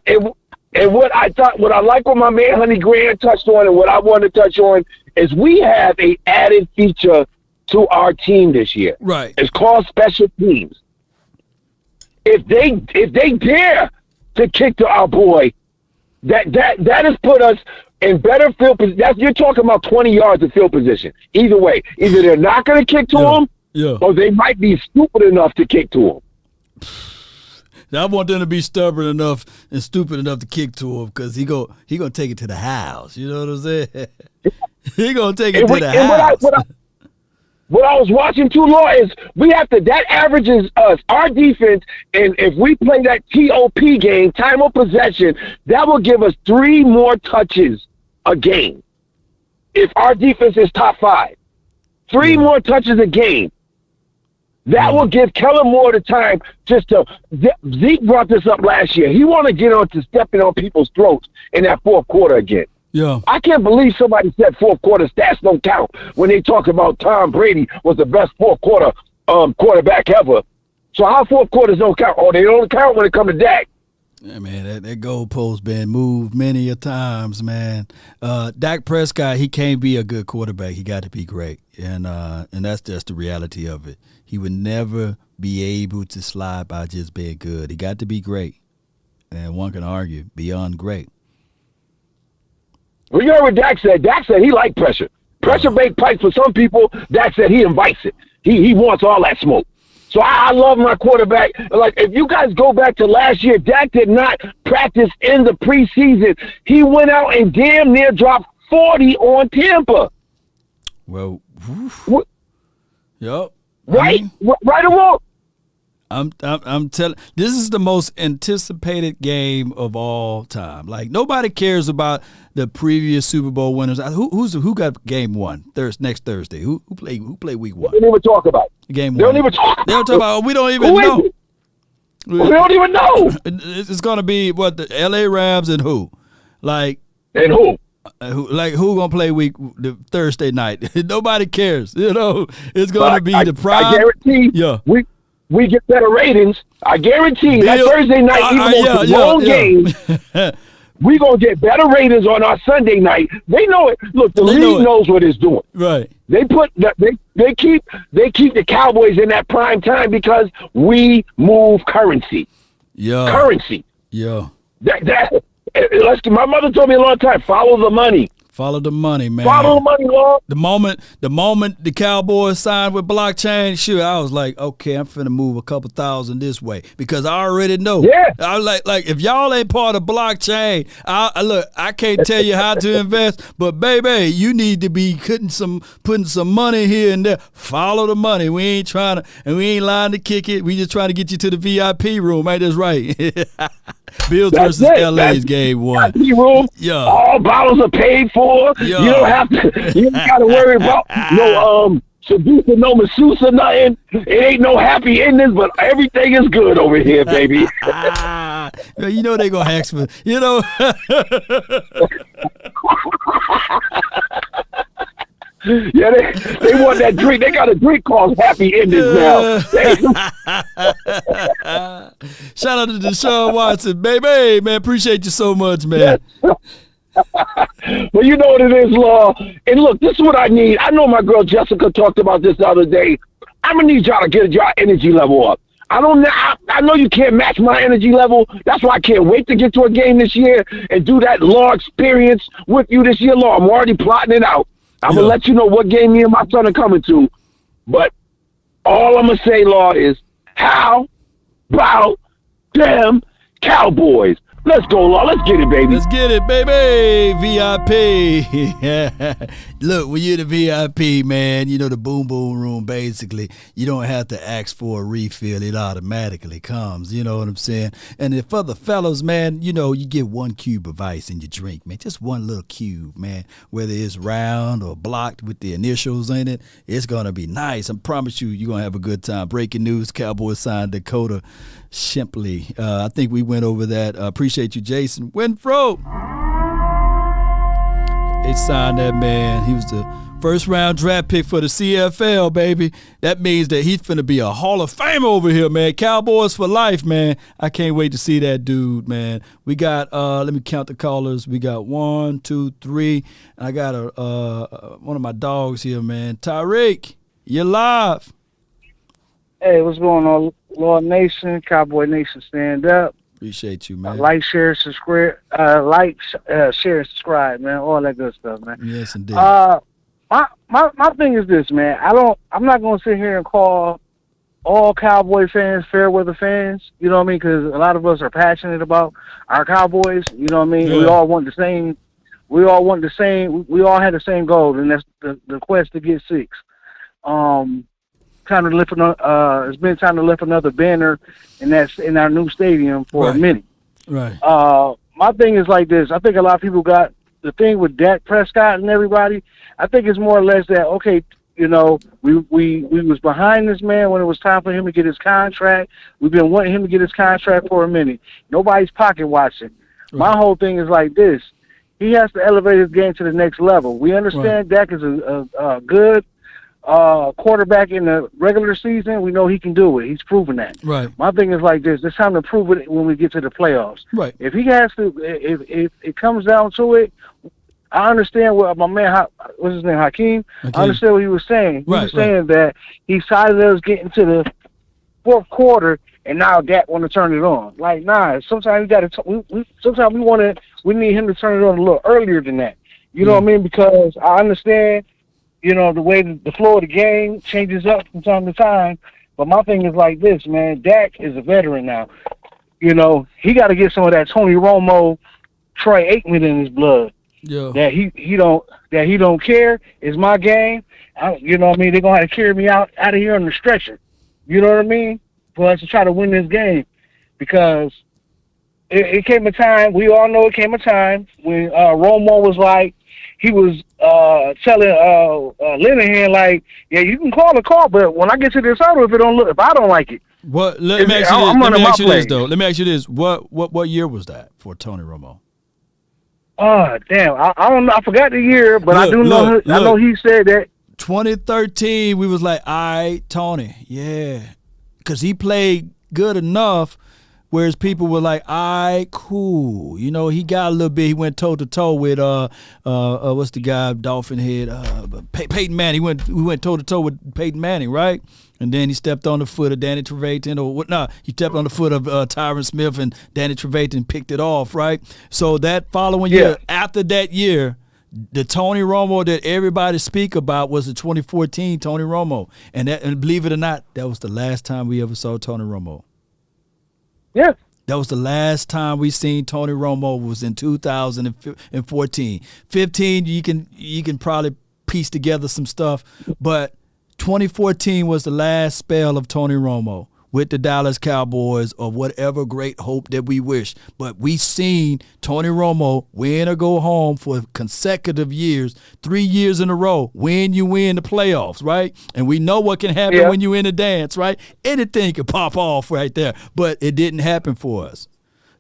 Q: And what I like what my man Honey Grant touched on and what I want to touch on is we have a added feature to our team this year.
A: Right.
Q: It's called special teams. If they dare to kick to our boy, that has put us in better field position. You're talking about 20 yards of field position. Either way, either they're not going to kick to him, or they might be stupid enough to kick to him.
A: I want them to be stubborn enough and stupid enough to kick to him because he gonna take it to the house. You know what I'm saying? He gonna take it to the house.
Q: What I was watching too long is that averages us, our defense, and if we play that TOP game, time of possession, that will give us 3 more touches a game. If our defense is top 5. 3 more touches a game. That will give Kellen Moore the time Zeke brought this up last year. He want to get on to stepping on people's throats in that fourth quarter again.
A: Yeah.
Q: I can't believe somebody said fourth quarter stats don't count when they talk about Tom Brady was the best fourth quarter quarterback ever. So how fourth quarters don't count? Oh, they don't count when it comes to Dak.
A: Yeah, man, that goalpost been moved many a times, man. Dak Prescott, he can't be a good quarterback. He got to be great, and that's just the reality of it. He would never be able to slide by just being good. He got to be great, and one can argue beyond great.
Q: Well, you heard what Dak said. Dak said he liked pressure. Pressure baked pipes for some people. Dak said he invites it. He wants all that smoke. So I love my quarterback. Like, if you guys go back to last year, Dak did not practice in the preseason. He went out and damn near dropped 40 on Tampa.
A: Well, yep.
Q: Right? Right or wrong?
A: I'm telling. This is the most anticipated game of all time. Like, nobody cares about the previous Super Bowl winners. Who got game one? Next Thursday. Who played week 1?
Q: They don't even talk about it.
A: Game 1.
Q: They don't even talk.
A: They don't talk about. We don't even know.
Q: We don't even know.
A: It's gonna be what, the L.A. Rams and who? Like,
Q: and who?
A: Who gonna play the Thursday night? Nobody cares. You know, it's gonna be the prime.
Q: I guarantee.
A: Yeah.
Q: We get better ratings. I guarantee that Thursday night, even though it's a long game, we're going to get better ratings on our Sunday night. They know it. Look, the league knows what it's doing.
A: Right.
Q: They keep the Cowboys in that prime time because we move currency.
A: Yeah.
Q: Currency.
A: Yeah.
Q: My mother told me a long time, follow the money.
A: Follow the money, man.
Q: Follow the money, Lord.
A: The moment the Cowboys signed with blockchain, shoot, I was like, okay, I'm finna move a couple thousand this way because I already know.
Q: Yeah.
A: I was like if y'all ain't part of blockchain, I can't tell you how to invest, but baby, you need to be putting some money here and there. Follow the money. We ain't lying to kick it. We just trying to get you to the VIP room. Ain't that right? Bills
Q: That's
A: versus
Q: it.
A: LA is game one.
Q: Room.
A: Yeah.
Q: All bottles are paid for.
A: Yeah.
Q: You don't have to. You ain't got to worry about no seducer, no masseuse or nothing. It ain't no happy endings, but everything is good over here, baby.
A: You know they gonna ask for. You know.
Q: Yeah, they want that drink. They got a drink called Happy Endings now.
A: Shout out to Deshaun Watson, baby. Man, appreciate you so much, man.
Q: Well, you know what it is, Law. And look, this is what I need. I know my girl Jessica talked about this the other day. I'm gonna need y'all to get your energy level up. I know you can't match my energy level. That's why I can't wait to get to a game this year and do that Law experience with you this year, Law. I'm already plotting it out. I'm going to let you know what game me and my son are coming to. But all I'm going to say, Law, is how about them Cowboys? Let's go, Law. Let's get it, baby.
A: Let's get it, baby. VIP. Look, when you're the VIP, man, you know the boom boom room, basically, you don't have to ask for a refill. It automatically comes. You know what I'm saying? And if for the fellas, man, you know, you get one cube of ice in your drink, man. Just one little cube, man. Whether it's round or blocked with the initials in it, it's going to be nice. I promise you, you're going to have a good time. Breaking news, Cowboys signed Dakota Shipley. I think we went over that. Appreciate you, Jason Winfro. They signed that man. He was the first round draft pick for the CFL, baby. That means that he's finna be a Hall of Famer over here, man. Cowboys for life, man. I can't wait to see that dude, man. We got, let me count the callers. We got 1, 2, 3. I got one of my dogs here, man. Tyreek, you're live.
R: Hey, what's going on, Lord Nation, Cowboy Nation, stand up.
A: Appreciate you, man.
R: Like, share, subscribe. Share, subscribe, man. All that good stuff, man.
A: Yes, indeed.
R: My thing is this, man. I'm not gonna sit here and call all Cowboy fans fair weather fans. You know what I mean? Because a lot of us are passionate about our Cowboys. You know what I mean?
A: Yeah.
R: We all want the same. We all want the same. We all had the same goal, and that's the quest to get 6. Time to lift it's been time to lift another banner, and that's in our new stadium for a minute.
A: Right.
R: My thing is like this. I think a lot of people got the thing with Dak Prescott and everybody. I think it's more or less that, okay, you know, we was behind this man when it was time for him to get his contract. We've been wanting him to get his contract for a minute. Nobody's pocket watching. Right. My whole thing is like this. He has to elevate his game to the next level. We understand Dak is a good quarterback in the regular season. We know he can do it. He's proven that.
A: Right.
R: My thing is like this. It's time to prove it when we get to the playoffs.
A: Right.
R: If he has to, if it comes down to it, I understand what my man, what's his name, Hakeem? I understand what he was saying. He was saying that he's tired of us getting to the fourth quarter and now Dak want to turn it on. Like, nah. Sometimes we got to. Sometimes we need him to turn it on a little earlier than that. You know what I mean? Because I understand, you know, the way the flow of the game changes up from time to time. But my thing is like this, man. Dak is a veteran now. You know, he got to get some of that Tony Romo, Troy Aikman in his blood.
A: Yeah.
R: That he don't care. It's my game. You know what I mean? They're gonna have to carry me out of here on the stretcher. You know what I mean? For us to try to win this game, because it came a time. We all know it came a time when Romo was like, he was telling Linehan like, yeah, you can call the call, but when I get to this huddle, if I don't like it.
A: What? Let me ask you this though. Let me ask you this. What year was that for Tony Romo?
R: Oh, damn. I don't know. I forgot the year, but I know he said that.
A: 2013, we was like, all right, Tony, yeah. Because he played good enough, whereas people were like, all right, cool. You know, he got a little bit. He went toe-to-toe with, what's the guy, Dolphin head? Peyton Manning. We went toe-to-toe with Peyton Manning, right? And then he stepped on the foot of Danny Trevathan, or what? No, he stepped on the foot of Tyron Smith, and Danny Trevathan picked it off, right? So that following year, after that year, the Tony Romo that everybody speak about was the 2014 Tony Romo, and believe it or not, that was the last time we ever saw Tony Romo.
R: Yeah.
A: That was the last time we seen Tony Romo was in 2014. 15, you can probably piece together some stuff, but 2014 was the last spell of Tony Romo. with the Dallas Cowboys or whatever great hope that we wish. But we seen Tony Romo win or go home for consecutive years, 3 years in a row. When you win the playoffs, right? And we know what can happen when you in a dance, right? Anything can pop off right there. But it didn't happen for us.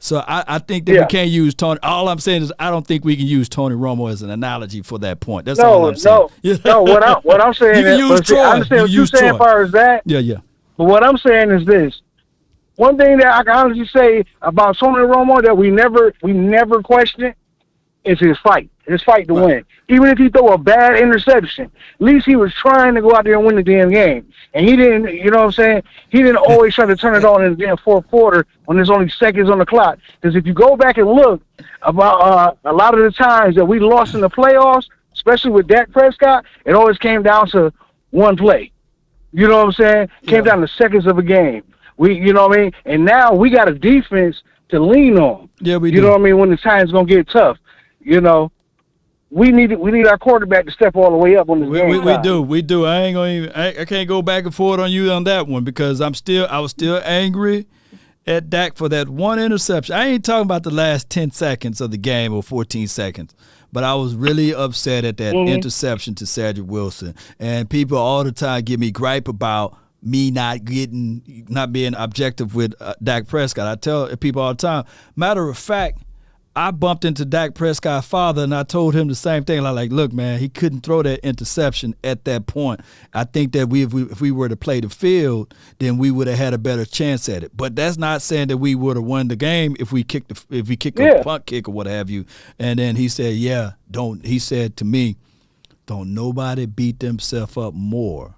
A: So I think that we can't use Tony. All I'm saying is I don't think we can use Tony Romo as an analogy for that point. That's all I'm saying.
R: No. What I'm saying
A: you can
R: is,
A: use Troy.
R: I understand what you're saying as far as that.
A: Yeah.
R: But what I'm saying is this. One thing that I can honestly say about Tony Romo that we never question is his fight to win. Even if he throw a bad interception, at least he was trying to go out there and win the damn game. And he didn't, you know what I'm saying? He didn't always try to turn it on in the damn fourth quarter when there's only seconds on the clock. Because if you go back and look about a lot of the times that we lost in the playoffs, especially with Dak Prescott, it always came down to one play. You know what I'm saying? Came down to seconds of a game. You know what I mean? And now we got a defense to lean on.
A: Yeah, we do.
R: You know what I mean? When the time's gonna get tough, you know, we need our quarterback to step all the way up on the game.
A: We do. I can't go back and forth on you on that one because I was still angry at Dak for that one interception. I ain't talking about the last 10 seconds of the game or 14 seconds. But I was really upset at that interception to Cedric Wilson. And people all the time give me gripe about me not being objective with Dak Prescott. I tell people all the time, matter of fact, I bumped into Dak Prescott's father and I told him the same thing. Like, look, man, he couldn't throw that interception at that point. I think that if we were to play the field, then we would have had a better chance at it. But that's not saying that we would have won the game if we kicked a punt kick or what have you. And then he said, he said to me, don't nobody beat themselves up more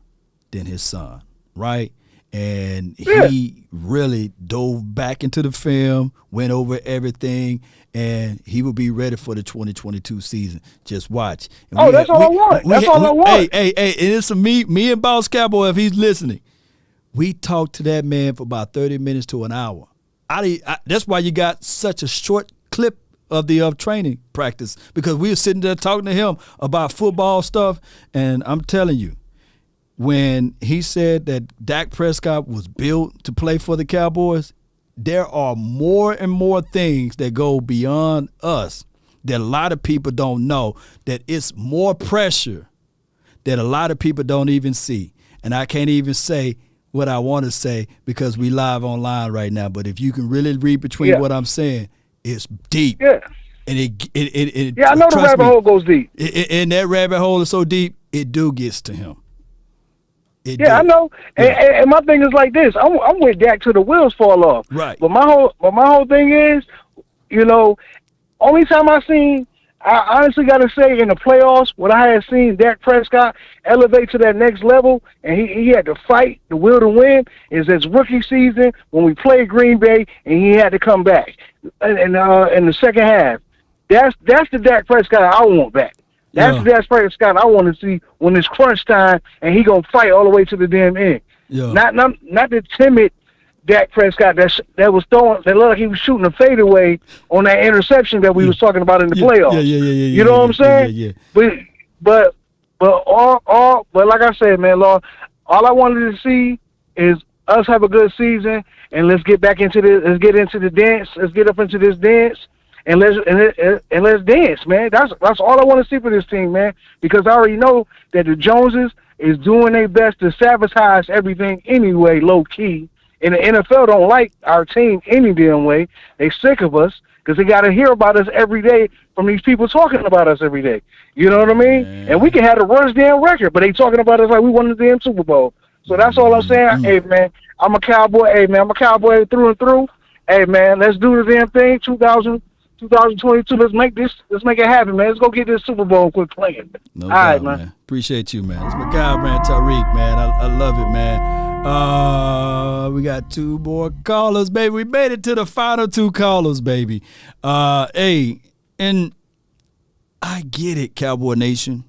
A: than his son, right? And he really dove back into the film, went over everything, and he will be ready for the 2022 season. Just watch. And
R: that's all I want. That's all I want.
A: Hey, and it's me and Boss Cowboy, if he's listening, we talked to that man for about 30 minutes to an hour. That's why you got such a short clip of the training practice, because we were sitting there talking to him about football stuff, and I'm telling you, when he said that Dak Prescott was built to play for the Cowboys, there are more and more things that go beyond us that a lot of people don't know, that it's more pressure that a lot of people don't even see. And I can't even say what I want to say because we live online right now. But if you can really read between what I'm saying, it's deep.
R: Yeah.
A: And it
R: I know the rabbit hole goes deep.
A: And that rabbit hole is so deep, it gets to him.
R: I know. And my thing is like this. I'm with Dak till the wheels fall off.
A: Right.
R: But my whole thing is, you know, only time I honestly got to say in the playoffs, what I had seen Dak Prescott elevate to that next level, and he had to fight the will to win, is his rookie season when we played Green Bay and he had to come back in the second half. That's the Dak Prescott I want back. That's the Dak Prescott I want to see when it's crunch time and he gonna fight all the way to the damn end.
A: Yeah.
R: Not the timid Dak Prescott that was throwing, that looked like he was shooting a fadeaway on that interception that we was talking about in the playoffs. You know what I'm saying? But like I said, man, Lord, all I wanted to see is us have a good season and let's get back into let's get into the dance. Let's get up into this dance. And let's dance, man. That's all I want to see for this team, man. Because I already know that the Joneses is doing their best to sabotage everything anyway, low key. And the NFL don't like our team any damn way. They sick of us because they got to hear about us every day from these people talking about us every day. You know what I mean? And we can have the worst damn record, but they talking about us like we won the damn Super Bowl. So that's all I'm saying. Hey, man, I'm a Cowboy. Hey, man, I'm a Cowboy through and through. Hey, man, let's do the damn thing. 2022, let's make it happen, man. Let's go get this Super Bowl and quit playing.
A: No doubt, right, man. Appreciate you, man. It's my guy, man, Tariq, man. I love it, man. We got 2 more callers, baby. We made it to the final 2 callers, baby. Hey, and I get it, Cowboy Nation.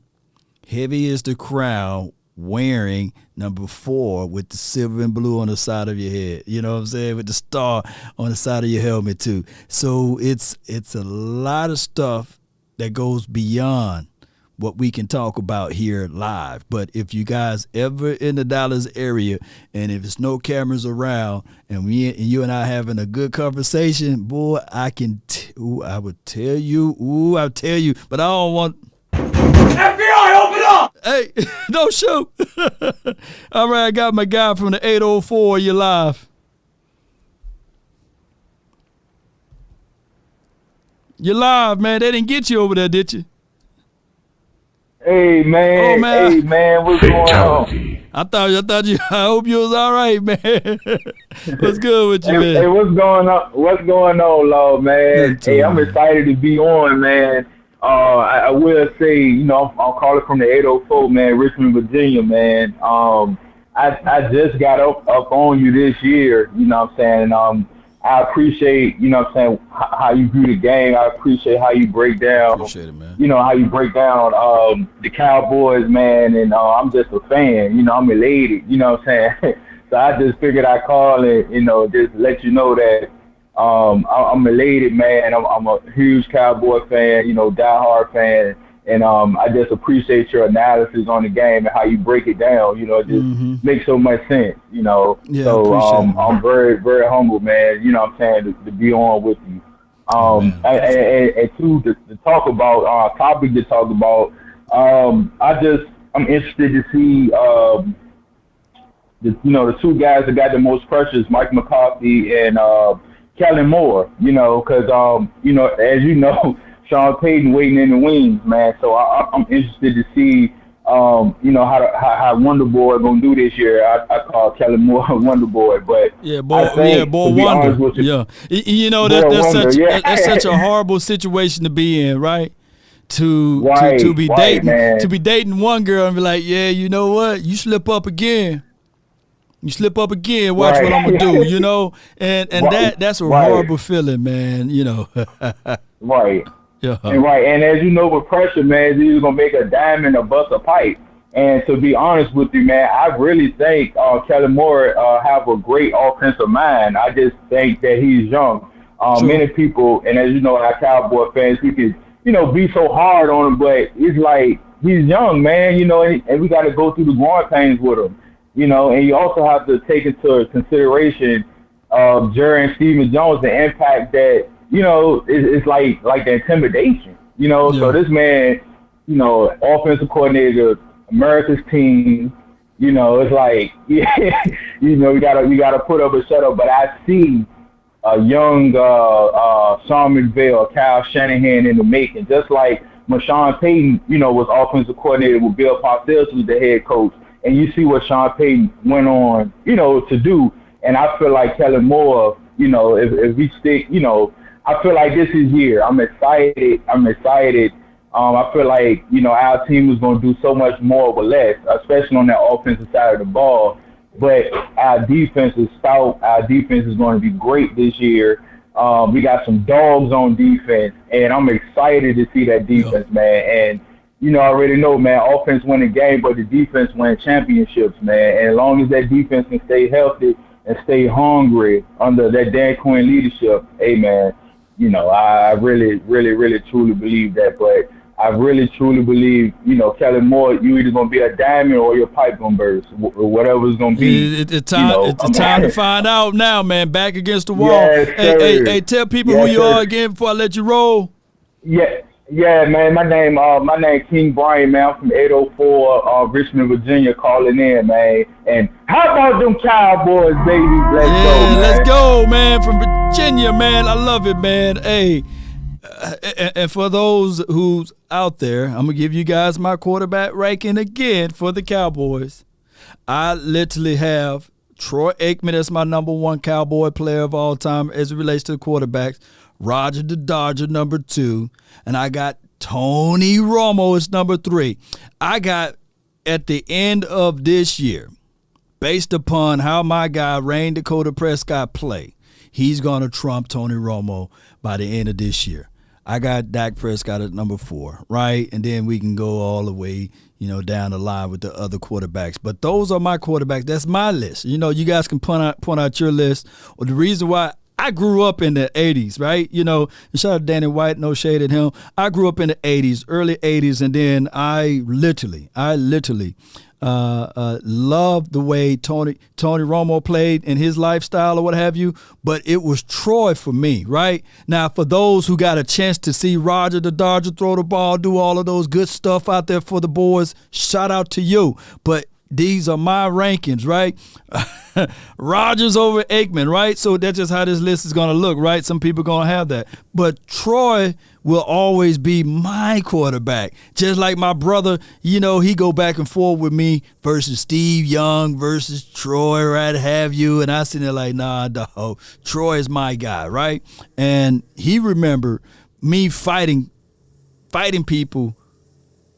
A: Heavy is the crowd wearing number 4 with the silver and blue on the side of your head. You know what I'm saying? With the star on the side of your helmet too. So it's a lot of stuff that goes beyond what we can talk about here live. But if you guys ever in the Dallas area, and if it's no cameras around, and you and I having a good conversation, boy, I would tell you, I'll tell you, but I don't want. FBI, open up! Hey, don't shoot. All right, I got my guy from the 804. You live. You're live, man. They didn't get you over there, did you?
S: Hey man,
A: oh, man.
S: Hey man, what's going on?
A: I hope you was all right, man. What's good with you, man?
S: Hey, what's going on? What's going on, Lord, man? Hey, I'm excited to be on, man. I will say, you know, I'm calling from the 804, man, Richmond, Virginia, man. I just got up on you this year, you know what I'm saying? I appreciate, you know what I'm saying, how you view the game. I appreciate how you break down,
A: appreciate it, man.
S: You know, how you break down the Cowboys, man, and I'm just a fan. You know, I'm elated, you know what I'm saying? So I just figured I'd call and, you know, just let you know that I'm elated, man. I'm a huge Cowboy fan, you know, diehard fan. And I just appreciate your analysis on the game and how you break it down. You know, it just makes so much sense, you know.
A: Yeah,
S: so I'm very, very humble, man, you know what I'm saying, to be on with you. And to talk about, topic to talk about, I'm interested to see, the two guys that got the most pressures, Mike McCarthy and Kellen Moore, you know, because, you know, as you know, Sean Payton waiting in the wings, man. So I'm interested to see, you know, how Wonder Boy gonna do this year. I call Kellen Moore Wonder Boy, but
A: Boy Wonder. Yeah, you know that's such a horrible situation to be in, right? To be dating one girl and be like, yeah, you know what? You slip up again. Watch what I'm gonna do. You know, and that's a horrible feeling, man. You know.
S: Right.
A: Yeah.
S: And as you know, with pressure, man, it's either gonna make a diamond or bust a pipe. And to be honest with you, man, I really think Kellen Moore have a great offensive mind. I just think that he's young. Many people, and as you know, our Cowboy fans, we could, you know, be so hard on him, but it's like he's young, man. You know, and we got to go through the growing pains with him. You know, and you also have to take into consideration Jerry and Stephen Jones, the impact that. You know, it's like the intimidation, you know. Yeah. So this man, you know, offensive coordinator, America's team, you know, it's like, yeah, you know, we gotta put up a shut up. But I see a young Sean McVay, Kyle Shanahan in the making, just like when Sean Payton, you know, was offensive coordinator with Bill Parcells was the head coach, and you see what Sean Payton went on, you know, to do. And I feel like Kellen Moore, you know, if we stick, you know. I feel like this is year. I'm excited. I feel like, you know, our team is going to do so much more with less, especially on that offensive side of the ball. But our defense is stout. Our defense is going to be great this year. We got some dogs on defense, and I'm excited to see that defense, man. And, you know, I already know, man, offense win a game, but the defense win championships, man. And as long as that defense can stay healthy and stay hungry under that Dan Quinn leadership, hey, man, you know, I really, really, really, truly believe that. But I really, truly believe, you know, Kellen Moore, you either going to be a diamond or your pipe going to burst, or whatever it's going to be.
A: It's time to find out now, man. Back against the wall.
S: Yes,
A: hey, tell people who you are again before I let you roll.
S: Yeah, man. My name King Brian, man. I'm from 804 Richmond, Virginia, calling in, man. And how about them Cowboys, baby?
A: Let's go, man. From Virginia, man. I love it, man. Hey, and for those who's out there, I'm gonna give you guys my quarterback ranking again for the Cowboys. I literally have Troy Aikman as my number one Cowboy player of all time as it relates to the quarterbacks. Roger the Dodger, number 2. And I got Tony Romo as number 3. I got, at the end of this year, based upon how my guy, Rain Dakota Prescott, play, he's going to trump Tony Romo by the end of this year. I got Dak Prescott at number 4, right? And then we can go all the way, you know, down the line with the other quarterbacks. But those are my quarterbacks. That's my list. You know, you guys can point out your list. Or the reason why I grew up in the 80s, right? You know, shout out to Danny White, no shade at him. I grew up in the 80s, early 80s, and then I literally loved the way Tony Romo played in his lifestyle or what have you, but it was Troy for me, right? Now, for those who got a chance to see Roger the Dodger throw the ball, do all of those good stuff out there for the boys, shout out to you. But these are my rankings, right? Rodgers over Aikman, right? So that's just how this list is going to look, right? Some people are going to have that. But Troy will always be my quarterback. Just like my brother, you know, he go back and forth with me versus Steve Young versus Troy, right? Have you? And I sit there like, nah, dog. Troy is my guy, right? And he remembered me fighting people.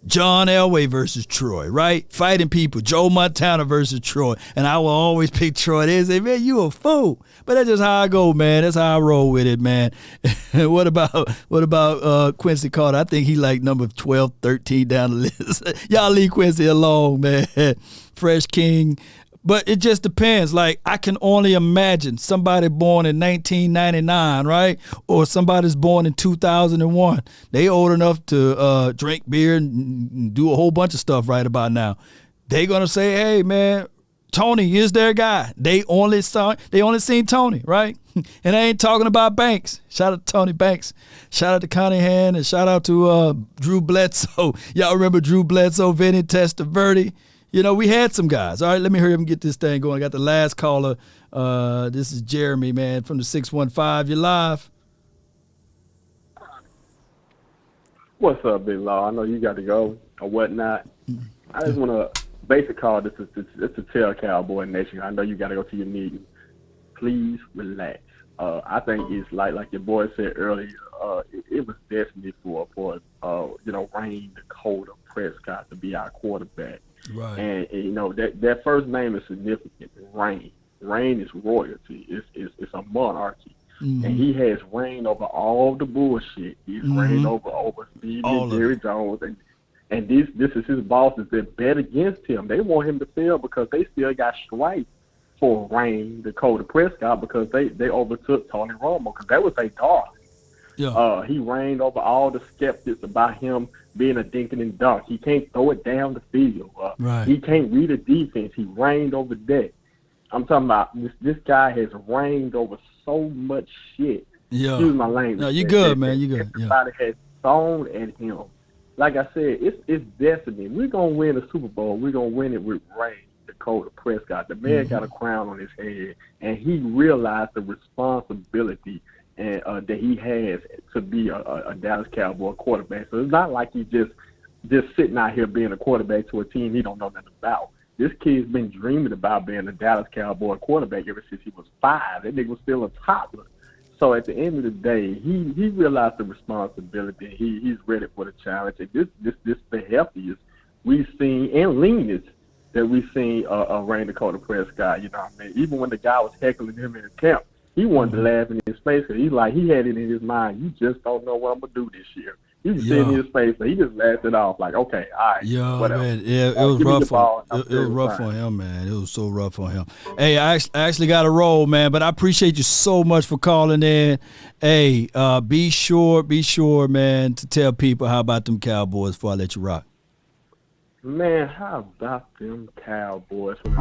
A: John Elway versus Troy, right? Fighting people. Joe Montana versus Troy. And I will always pick Troy. They say, man, you a fool. But that's just how I go, man. That's how I roll with it, man. What about Quincy Carter? I think he like number 12, 13 down the list. Y'all leave Quincy alone, man. Fresh King. But it just depends. Like, I can only imagine somebody born in 1999, right? Or somebody's born in 2001. They old enough to drink beer and do a whole bunch of stuff right about now. They gonna say, hey, man, Tony is their guy. They only seen Tony, right? And I ain't talking about Banks. Shout out to Tony Banks. Shout out to Connie Hand and shout out to Drew Bledsoe. Y'all remember Drew Bledsoe, Vinny Testaverde? You know, we had some guys. All right, let me hurry up and get this thing going. I got the last caller. This is Jeremy, man, from the 615. You're live.
T: What's up, Big Law? I know you got to go or whatnot. I just want to basic call this to tell Cowboy Nation. I know you got to go to your meeting. Please relax. I think it's like your boy said earlier. It was destiny for Rain Dakota Prescott to be our quarterback.
A: Right.
T: And you know that first name is significant. Rain. Rain is royalty. It's a monarchy. Mm-hmm. And he has reigned over all the bullshit. He's reigned over Steve and Jerry Jones, and this is his bosses that bet against him. They want him to fail because they still got strife for Rain Dakota Prescott because they overtook Tony Romo because that was a darling. Yeah. He reigned over all the skeptics about him being a dinking and dunk. He can't throw it down the field. Right. He can't read a defense. He reigned over that. I'm talking about this guy has reigned over so much shit. Yeah. Excuse my language. No,
A: you good, man. You good.
T: Everybody has thrown at him. Like I said, it's destiny. We're going to win the Super Bowl. We're going to win it with Rain Dakota Prescott. The man got a crown on his head, and he realized the responsibility and that he has to be a Dallas Cowboy quarterback. So it's not like he's just sitting out here being a quarterback to a team he don't know nothing about. This kid's been dreaming about being a Dallas Cowboy quarterback ever since he was 5. That nigga was still a toddler. So at the end of the day, he realized the responsibility. He's ready for the challenge. And this the healthiest we've seen and leanest that we've seen Rain Dakota Prescott. You know what I mean? Even when the guy was heckling him in the camp, he wanted to laugh in his face because he had it in his mind. You just don't know what I'm gonna do this year. He was sitting in his face, but he just laughed it off like, okay, all right, whatever.
A: Man, yeah, it was rough for him, man. It was so rough on him. Hey, I actually got a roll, man, but I appreciate you so much for calling in. Hey, be sure, man, to tell people how about them Cowboys before I let you rock.
T: Man, how about them Cowboys? Peace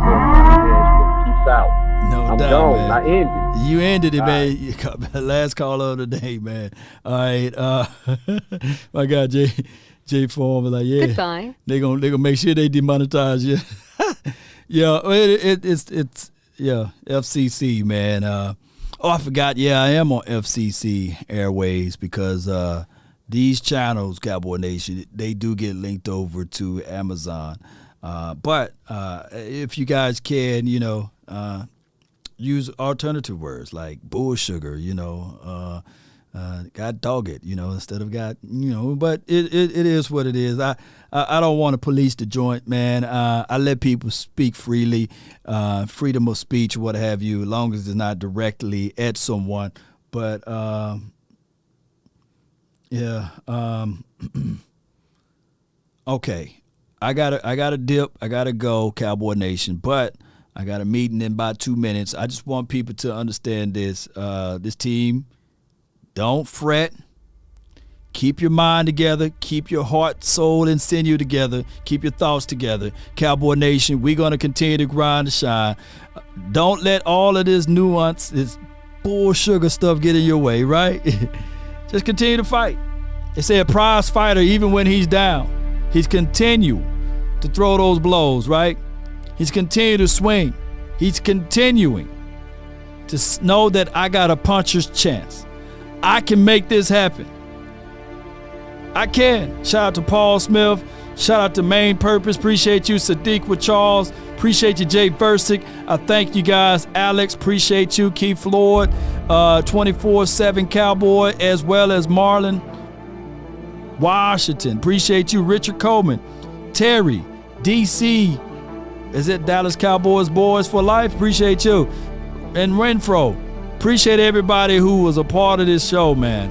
T: out.
A: No
T: I'm
A: doubt,
T: gone.
A: man.
T: I ended.
A: You ended it, man. You got last caller of the day, man. All right. My guy Jay Form was like, yeah.
M: Goodbye.
A: They gonna make sure they demonetize you. Yeah, it's FCC, man. I forgot. Yeah, I am on FCC Airways because these channels, Cowboy Nation, they do get linked over to Amazon. But if you guys can, use alternative words like bull sugar, God dog it, instead of God, but it is what it is. I don't want to police the joint, man. I let people speak freely, freedom of speech, what have you, as long as it's not directly at someone. But okay. I gotta dip. I gotta go, Cowboy Nation. But I got a meeting in about 2 minutes. I just want people to understand this. This team, don't fret. Keep your mind together. Keep your heart, soul, and sinew together. Keep your thoughts together. Cowboy Nation, we're going to continue to grind and shine. Don't let all of this nuance, this bull sugar stuff get in your way, right? Just continue to fight. They say a prize fighter, even when he's down, he's continue to throw those blows, right? He's continuing to swing. He's continuing to know that I got a puncher's chance. I can make this happen. I can. Shout out to Paul Smith. Shout out to Main Purpose. Appreciate you, Sadiq with Charles. Appreciate you, Jay Versick. I thank you guys. Alex, appreciate you. Keith Floyd, 24/7 Cowboy, as well as Marlon Washington. Appreciate you, Richard Coleman. Terry, DC. Is it Dallas Cowboys Boys for Life? Appreciate you. And Renfro. Appreciate everybody who was a part of this show, man.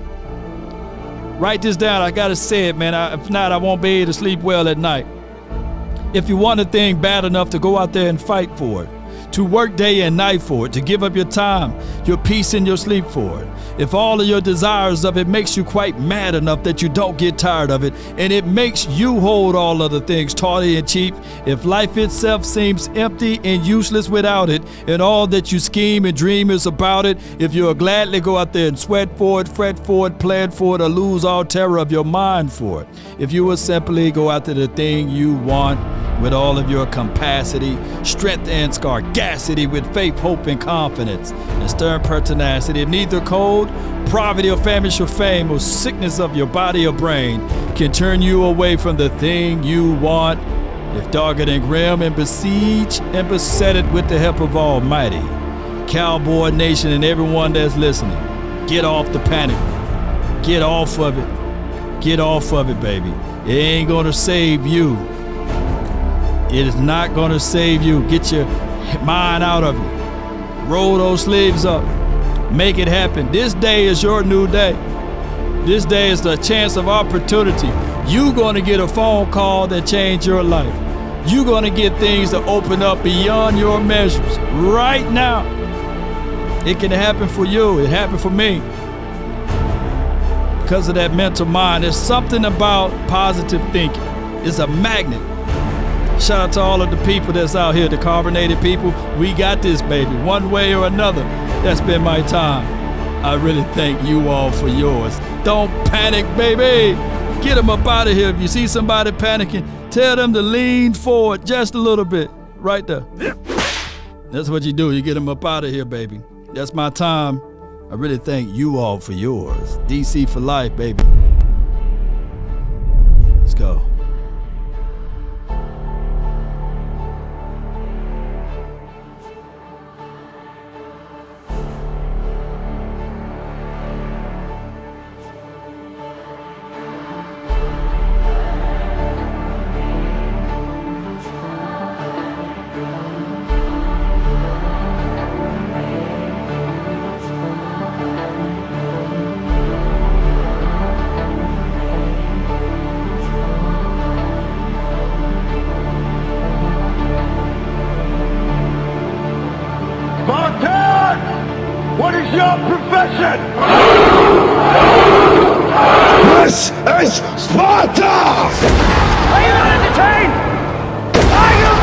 A: Write this down. I got to say it, man. If not, I won't be able to sleep well at night. If you want a thing bad enough to go out there and fight for it, to work day and night for it, to give up your time, your peace, and your sleep for it. If all of your desires of it makes you quite mad enough that you don't get tired of it, and it makes you hold all other things tawdry and cheap, if life itself seems empty and useless without it, and all that you scheme and dream is about it, if you'll gladly go out there and sweat for it, fret for it, plan for it, or lose all terror of your mind for it, if you will simply go after the thing you want with all of your capacity, strength, and scarcity, with faith, hope, and confidence, and stern pertinacity, if neither cold, poverty, or famish or fame, or sickness of your body or brain can turn you away from the thing you want, if dogged and grim and besiege and beset it with the help of Almighty, Cowboy Nation and everyone that's listening, get off the panic. Get off of it. Get off of it, baby. It ain't gonna save you. It is not going to save you. Get your mind out of it. Roll those sleeves up. Make it happen. This day is your new day. This day is the chance of opportunity. You're going to get a phone call that change your life. You're going to get things to open up beyond your measures right now. It can happen for you. It happened for me. Because of that mental mind. There's something about positive thinking. It's a magnet. Shout out to all of the people that's out here, the carbonated people. We got this, baby, one way or another. That's been my time. I really thank you all for yours. Don't panic, baby. Get them up out of here. If you see somebody panicking, tell them to lean forward just a little bit. Right there. That's what you do. You get them up out of here, baby. That's my time. I really thank you all for yours. DC for life, baby. Let's go.
U: What is your profession?
B: This is Sparta!
U: Are you not entertained? Are you